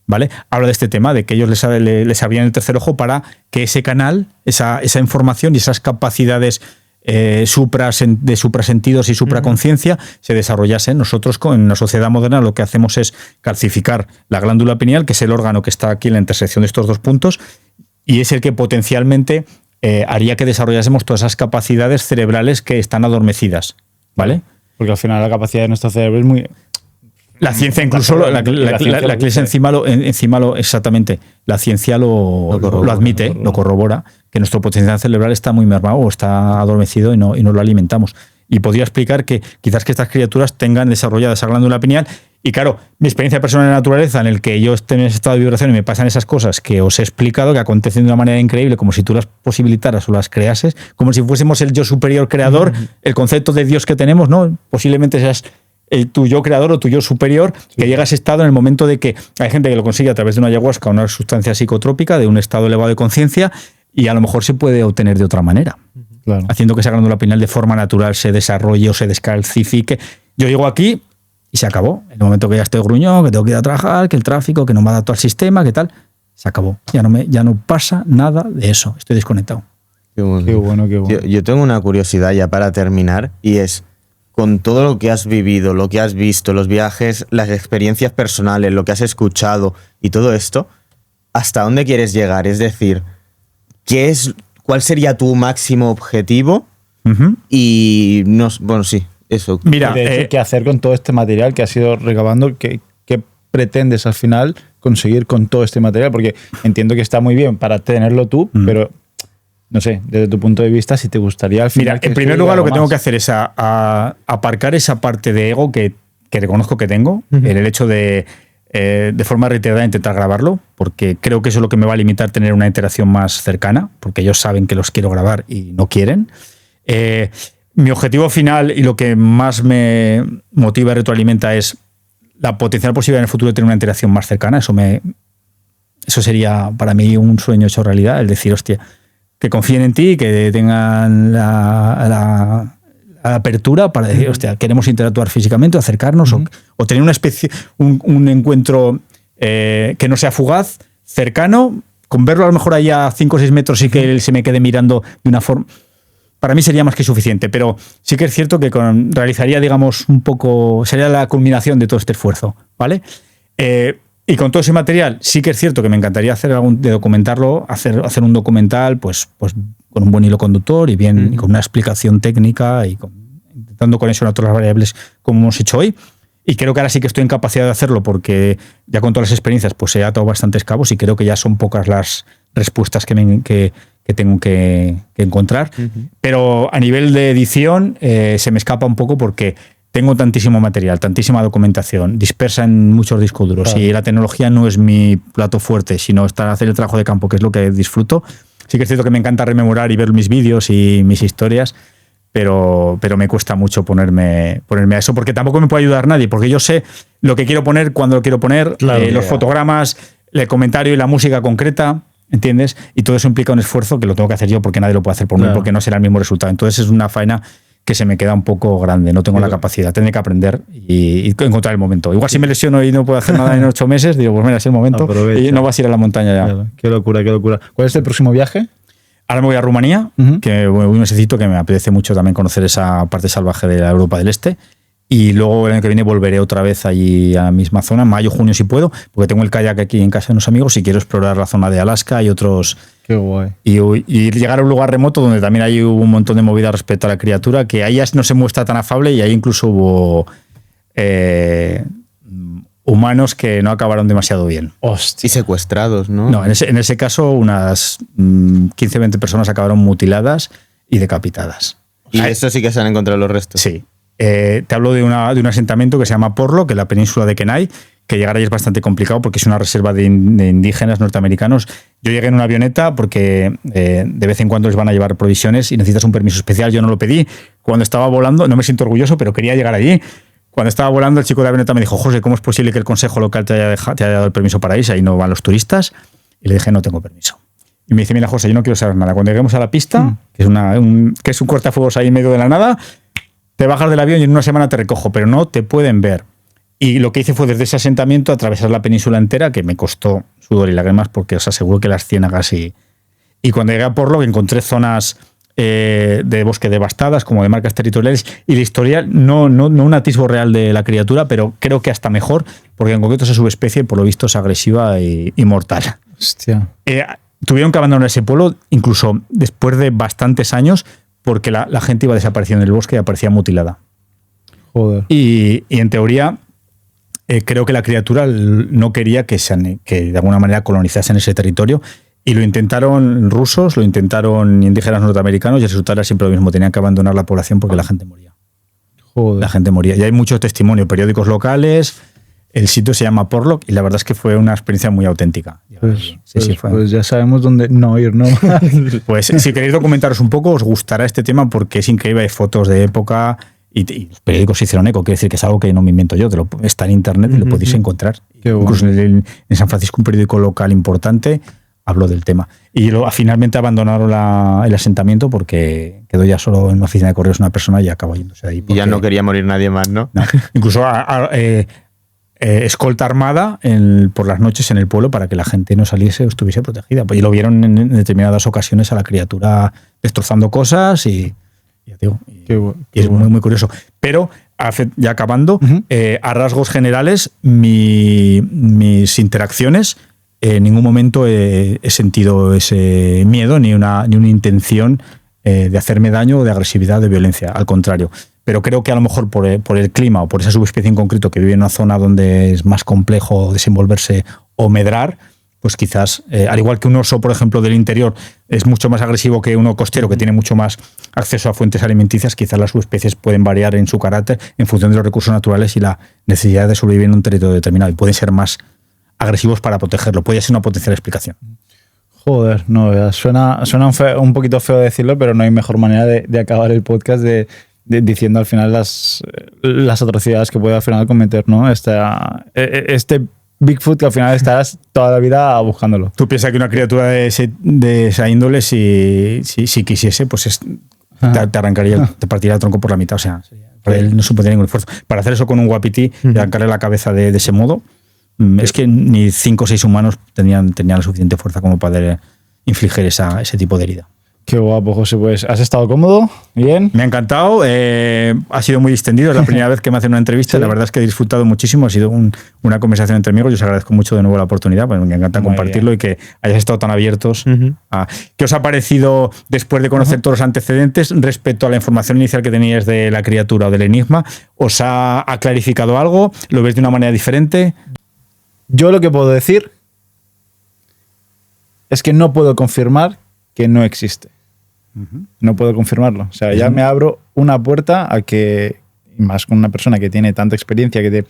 ¿vale? Habla de este tema, de que ellos les abrían el tercer ojo para que ese canal, esa información y esas capacidades de suprasentidos y supraconciencia se desarrollasen. Nosotros en la sociedad moderna lo que hacemos es calcificar la glándula pineal, que es el órgano que está aquí en la intersección de estos dos puntos, y es el que potencialmente haría que desarrollásemos todas esas capacidades cerebrales que están adormecidas, ¿vale? Porque al final la capacidad de nuestro cerebro es muy... La ciencia incluso, la ciencia exactamente, la ciencia lo admite, lo corrobora, que nuestro potencial cerebral está muy mermado o está adormecido y no lo alimentamos. Y podría explicar que quizás que estas criaturas tengan desarrollada esa glándula pineal. Y claro, mi experiencia personal en la naturaleza, en el que yo esté en ese estado de vibración y me pasan esas cosas que os he explicado, que acontecen de una manera increíble, como si tú las posibilitaras o las creases, como si fuésemos el yo superior creador, el concepto de Dios que tenemos, ¿no? Posiblemente seas tu yo creador o tu yo superior, que llega a ese estado en el momento de que hay gente que lo consigue a través de una ayahuasca, una sustancia psicotrópica, de un estado elevado de conciencia, y a lo mejor se puede obtener de otra manera, haciendo que esa glándula pineal de forma natural se desarrolle o se descalcifique. Yo llego aquí y se acabó. En el momento que ya estoy gruñón, que tengo que ir a trabajar, que el tráfico, que no me adapto al sistema, que tal, se acabó. Ya no pasa nada de eso. Estoy desconectado. Qué bueno. Yo tengo una curiosidad ya para terminar, y es, con todo lo que has vivido, lo que has visto, los viajes, las experiencias personales, lo que has escuchado y todo esto, ¿hasta dónde quieres llegar? Es decir, ¿cuál sería tu máximo objetivo? Y eso. Mira, ¿qué hacer con todo este material que has ido recabando? ¿Qué pretendes al final conseguir con todo este material? Porque entiendo que está muy bien para tenerlo tú, pero no sé, desde tu punto de vista, si te gustaría al final... Mira, en primer lugar, lo que tengo que hacer es aparcar esa parte de ego que reconozco que tengo, el hecho de forma reiterada intentar grabarlo, porque creo que eso es lo que me va a limitar tener una interacción más cercana, porque ellos saben que los quiero grabar y no quieren. Mi objetivo final y lo que más me motiva y retroalimenta es la potencial posibilidad en el futuro de tener una interacción más cercana. Eso sería para mí un sueño hecho realidad, el decir, hostia, que confíen en ti, que tengan la apertura para decir, hostia, queremos interactuar físicamente, acercarnos o tener una especie, un encuentro que no sea fugaz, cercano, con verlo a lo mejor allá a 5 o 6 metros y que él se me quede mirando de una forma. para mí sería más que suficiente, pero sí que es cierto que realizaría, digamos, un poco, sería la culminación de todo este esfuerzo, ¿vale? Y con todo ese material, sí que es cierto que me encantaría documentarlo, hacer un documental, pues con un buen hilo conductor y bien, y con una explicación técnica y intentando conexionar todas las variables como hemos hecho hoy. Y creo que ahora sí que estoy en capacidad de hacerlo porque ya con todas las experiencias pues he atado bastantes cabos y creo que ya son pocas las respuestas que tengo que encontrar. Pero a nivel de edición se me escapa un poco porque tengo tantísimo material, tantísima documentación, dispersa en muchos discos duros y la tecnología no es mi plato fuerte, sino hacer el trabajo de campo, que es lo que disfruto. Sí que es cierto que me encanta rememorar y ver mis vídeos y mis historias, pero me cuesta mucho ponerme a eso, porque tampoco me puede ayudar nadie, porque yo sé lo que quiero poner, cuando lo quiero poner, los fotogramas, el comentario y la música concreta, ¿entiendes? Y todo eso implica un esfuerzo que lo tengo que hacer yo porque nadie lo puede hacer por mí, porque no será el mismo resultado. Entonces es una faena que se me queda un poco grande, no tengo la capacidad, tendré que aprender y encontrar el momento. Igual si me lesiono y no puedo hacer nada en 8 meses, digo, pues mira, es el momento. Aprovecha. Y no vas a ir a la montaña ya. Claro. Qué locura, qué locura. ¿Cuál es el próximo viaje? Ahora me voy a Rumanía, que un mesecito que me apetece mucho también conocer esa parte salvaje de la Europa del Este. Y luego el año que viene volveré otra vez allí a la misma zona, mayo, junio si puedo, porque tengo el kayak aquí en casa de unos amigos y quiero explorar la zona de Alaska y otros. Qué guay. Y llegar a un lugar remoto donde también hay un montón de movida respecto a la criatura, que ahí ya no se muestra tan afable y ahí incluso hubo humanos que no acabaron demasiado bien. Hostia. Y secuestrados, ¿no? No, en ese caso unas 15-20 personas acabaron mutiladas y decapitadas. ¿Y eso sí que se han encontrado los restos? Sí. Te hablo de un asentamiento que se llama Porlo, que es la península de Kenai, que llegar ahí es bastante complicado porque es una reserva de indígenas norteamericanos. Yo llegué en una avioneta porque de vez en cuando les van a llevar provisiones y necesitas un permiso especial. Yo no lo pedí. Cuando estaba volando, no me siento orgulloso, pero quería llegar allí. Cuando estaba volando, el chico de la avioneta me dijo: José, ¿cómo es posible que el consejo local te haya dado el permiso para irse? Ahí no van los turistas. Y le dije: no tengo permiso. Y me dice: mira, José, yo no quiero saber nada. Cuando lleguemos a la pista, que es un cortafuegos ahí en medio de la nada, te bajas del avión y en una semana te recojo, pero no te pueden ver. Y lo que hice fue desde ese asentamiento atravesar la península entera, que me costó sudor y lágrimas porque os aseguro que las ciénagas y cuando llegué a Porlo encontré zonas de bosque devastadas, como de marcas territoriales, y la historia, no un atisbo real de la criatura, pero creo que hasta mejor, porque en concreto esa subespecie, por lo visto, es agresiva y mortal. Hostia. Tuvieron que abandonar ese pueblo, incluso después de bastantes años, porque la gente iba desapareciendo en el bosque y aparecía mutilada. Joder. Y en teoría, creo que la criatura no quería que de alguna manera colonizasen ese territorio. Y lo intentaron rusos, lo intentaron indígenas norteamericanos y el resultado era siempre lo mismo. Tenían que abandonar la población porque la gente moría. Joder. La gente moría. Y hay mucho testimonio, periódicos locales. El sitio se llama Porlock y la verdad es que fue una experiencia muy auténtica. Pues ya sabemos dónde no ir, ¿no? Pues si queréis documentaros un poco, os gustará este tema porque es increíble. Hay fotos de época y los periódicos se hicieron eco. Quiere decir que es algo que no me invento yo. Está en internet y lo podéis encontrar. Incluso en San Francisco, un periódico local importante habló del tema. Y finalmente abandonaron el asentamiento porque quedó ya solo en una oficina de correos una persona y acabó yéndose de ahí. Y ya no quería morir nadie más, ¿no? Incluso escolta armada por las noches en el pueblo para que la gente no saliese o estuviese protegida. Y lo vieron en determinadas ocasiones a la criatura destrozando cosas y ya digo, y es muy, muy curioso. Pero, ya acabando, a rasgos generales, mis interacciones, en ningún momento he sentido ese miedo ni una intención de hacerme daño o de agresividad o de violencia. Al contrario. Pero creo que a lo mejor por el clima o por esa subespecie en concreto que vive en una zona donde es más complejo desenvolverse o medrar, pues quizás, al igual que un oso, por ejemplo, del interior es mucho más agresivo que uno costero que tiene mucho más acceso a fuentes alimenticias, quizás las subespecies pueden variar en su carácter en función de los recursos naturales y la necesidad de sobrevivir en un territorio determinado y pueden ser más agresivos para protegerlo. Puede ser una potencial explicación. Joder, no, suena un poquito feo decirlo, pero no hay mejor manera de acabar el podcast diciendo al final las atrocidades que puede al final cometer, ¿no? Este Bigfoot que al final estarás toda la vida buscándolo. Tú piensas que una criatura de esa índole, si quisiese, pues te arrancaría, te partiría el tronco por la mitad. O sea, para él no supondría ningún esfuerzo. Para hacer eso con un wapiti y arrancarle la cabeza de ese modo, es que ni 5 o 6 humanos tenían la suficiente fuerza como para infligir ese tipo de herida. Qué guapo, José. Pues, ¿has estado cómodo? ¿Bien? Me ha encantado. Ha sido muy distendido. Es la primera vez que me hacen una entrevista. Sí. La verdad es que he disfrutado muchísimo. Ha sido una conversación entre amigos. Yo os agradezco mucho de nuevo la oportunidad. Pues me encanta Muy compartirlo y que hayáis estado tan abiertos. ¿Qué os ha parecido después de conocer todos los antecedentes respecto a la información inicial que teníais de la criatura o del enigma? ¿Os ha clarificado algo? ¿Lo ves de una manera diferente? Yo lo que puedo decir es que no puedo confirmar que no existe. No puedo confirmarlo. O sea, ya me abro una puerta a que, más con una persona que tiene tanta experiencia, que de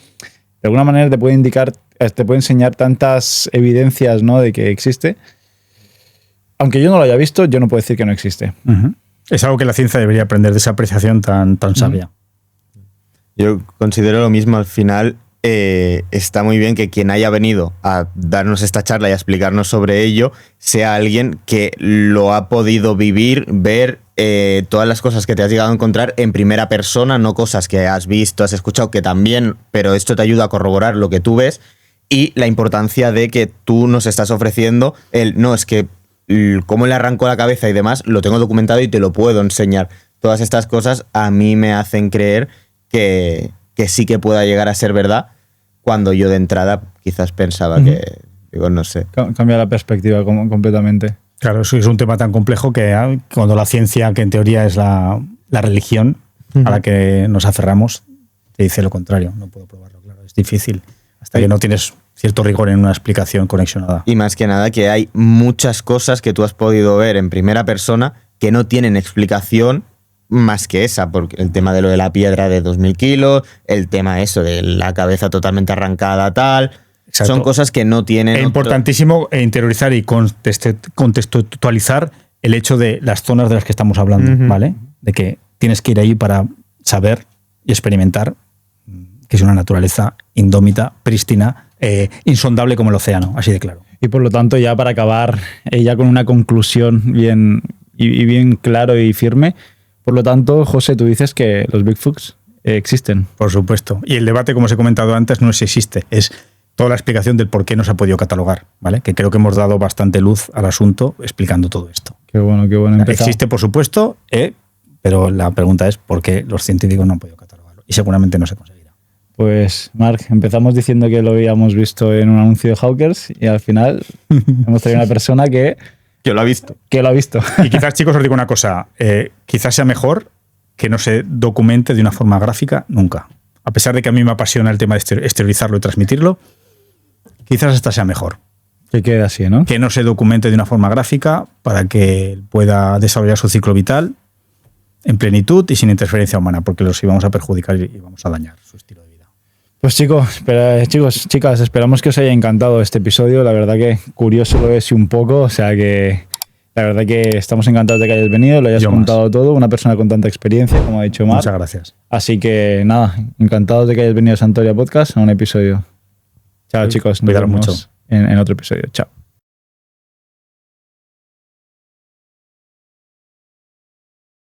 alguna manera te puede indicar, te puede enseñar tantas evidencias, ¿no?, de que existe. Aunque yo no lo haya visto, yo no puedo decir que no existe. Es algo que la ciencia debería aprender de esa apreciación tan sabia. Yo considero lo mismo. Al final, está muy bien que quien haya venido a darnos esta charla y a explicarnos sobre ello sea alguien que lo ha podido vivir, ver todas las cosas que te has llegado a encontrar en primera persona, no cosas que has visto, has escuchado, que también, pero esto te ayuda a corroborar lo que tú ves, y la importancia de que tú nos estás ofreciendo no, es que cómo le arrancó la cabeza y demás, lo tengo documentado y te lo puedo enseñar. Todas estas cosas a mí me hacen creer que sí que pueda llegar a ser verdad, cuando yo de entrada quizás pensaba que, digo, no sé. Cambia la perspectiva completamente. Claro, eso es un tema tan complejo que cuando la ciencia, que en teoría es la religión a la que nos aferramos, te dice lo contrario. No puedo probarlo, claro. Es difícil hasta que no tienes cierto rigor en una explicación conexionada. Y más que nada que hay muchas cosas que tú has podido ver en primera persona que no tienen explicación más que esa, porque el tema de lo de la piedra de 2000 kilos, el tema eso de la cabeza totalmente arrancada, tal. Exacto. Son cosas que no tienen... Es importantísimo interiorizar y contextualizar el hecho de las zonas de las que estamos hablando, ¿vale? De que tienes que ir ahí para saber y experimentar que es una naturaleza indómita, prístina, insondable como el océano, así de claro. Y por lo tanto, ya para acabar, ya con una conclusión bien claro y firme, por lo tanto, José, tú dices que los Bigfoots existen. Por supuesto. Y el debate, como os he comentado antes, no es si existe, es toda la explicación del por qué no se ha podido catalogar, ¿vale? Que creo que hemos dado bastante luz al asunto explicando todo esto. Qué bueno, qué bueno. Existe, por supuesto, pero la pregunta es por qué los científicos no han podido catalogarlo. Y seguramente no se conseguirá. Pues, Marc, empezamos diciendo que lo habíamos visto en un anuncio de Hawkers y al final hemos traído una persona que lo ha visto. Que lo ha visto. Y quizás, chicos, os digo una cosa. Quizás sea mejor que no se documente de una forma gráfica nunca. A pesar de que a mí me apasiona el tema de exteriorizarlo y transmitirlo, quizás hasta sea mejor. Que quede así, ¿no? Que no se documente de una forma gráfica para que pueda desarrollar su ciclo vital en plenitud y sin interferencia humana, porque los íbamos a perjudicar y vamos a dañar su estilo de vida. Pues chicos, chicas, esperamos que os haya encantado este episodio. La verdad que curioso lo es y un poco. O sea que la verdad que estamos encantados de que hayas venido, lo hayas contado todo. Una persona con tanta experiencia, como ha dicho Marc. Muchas gracias. Así que nada, encantados de que hayas venido a Santoria Podcast a un episodio. Chao, chicos. Nos vemos mucho en otro episodio. Chao.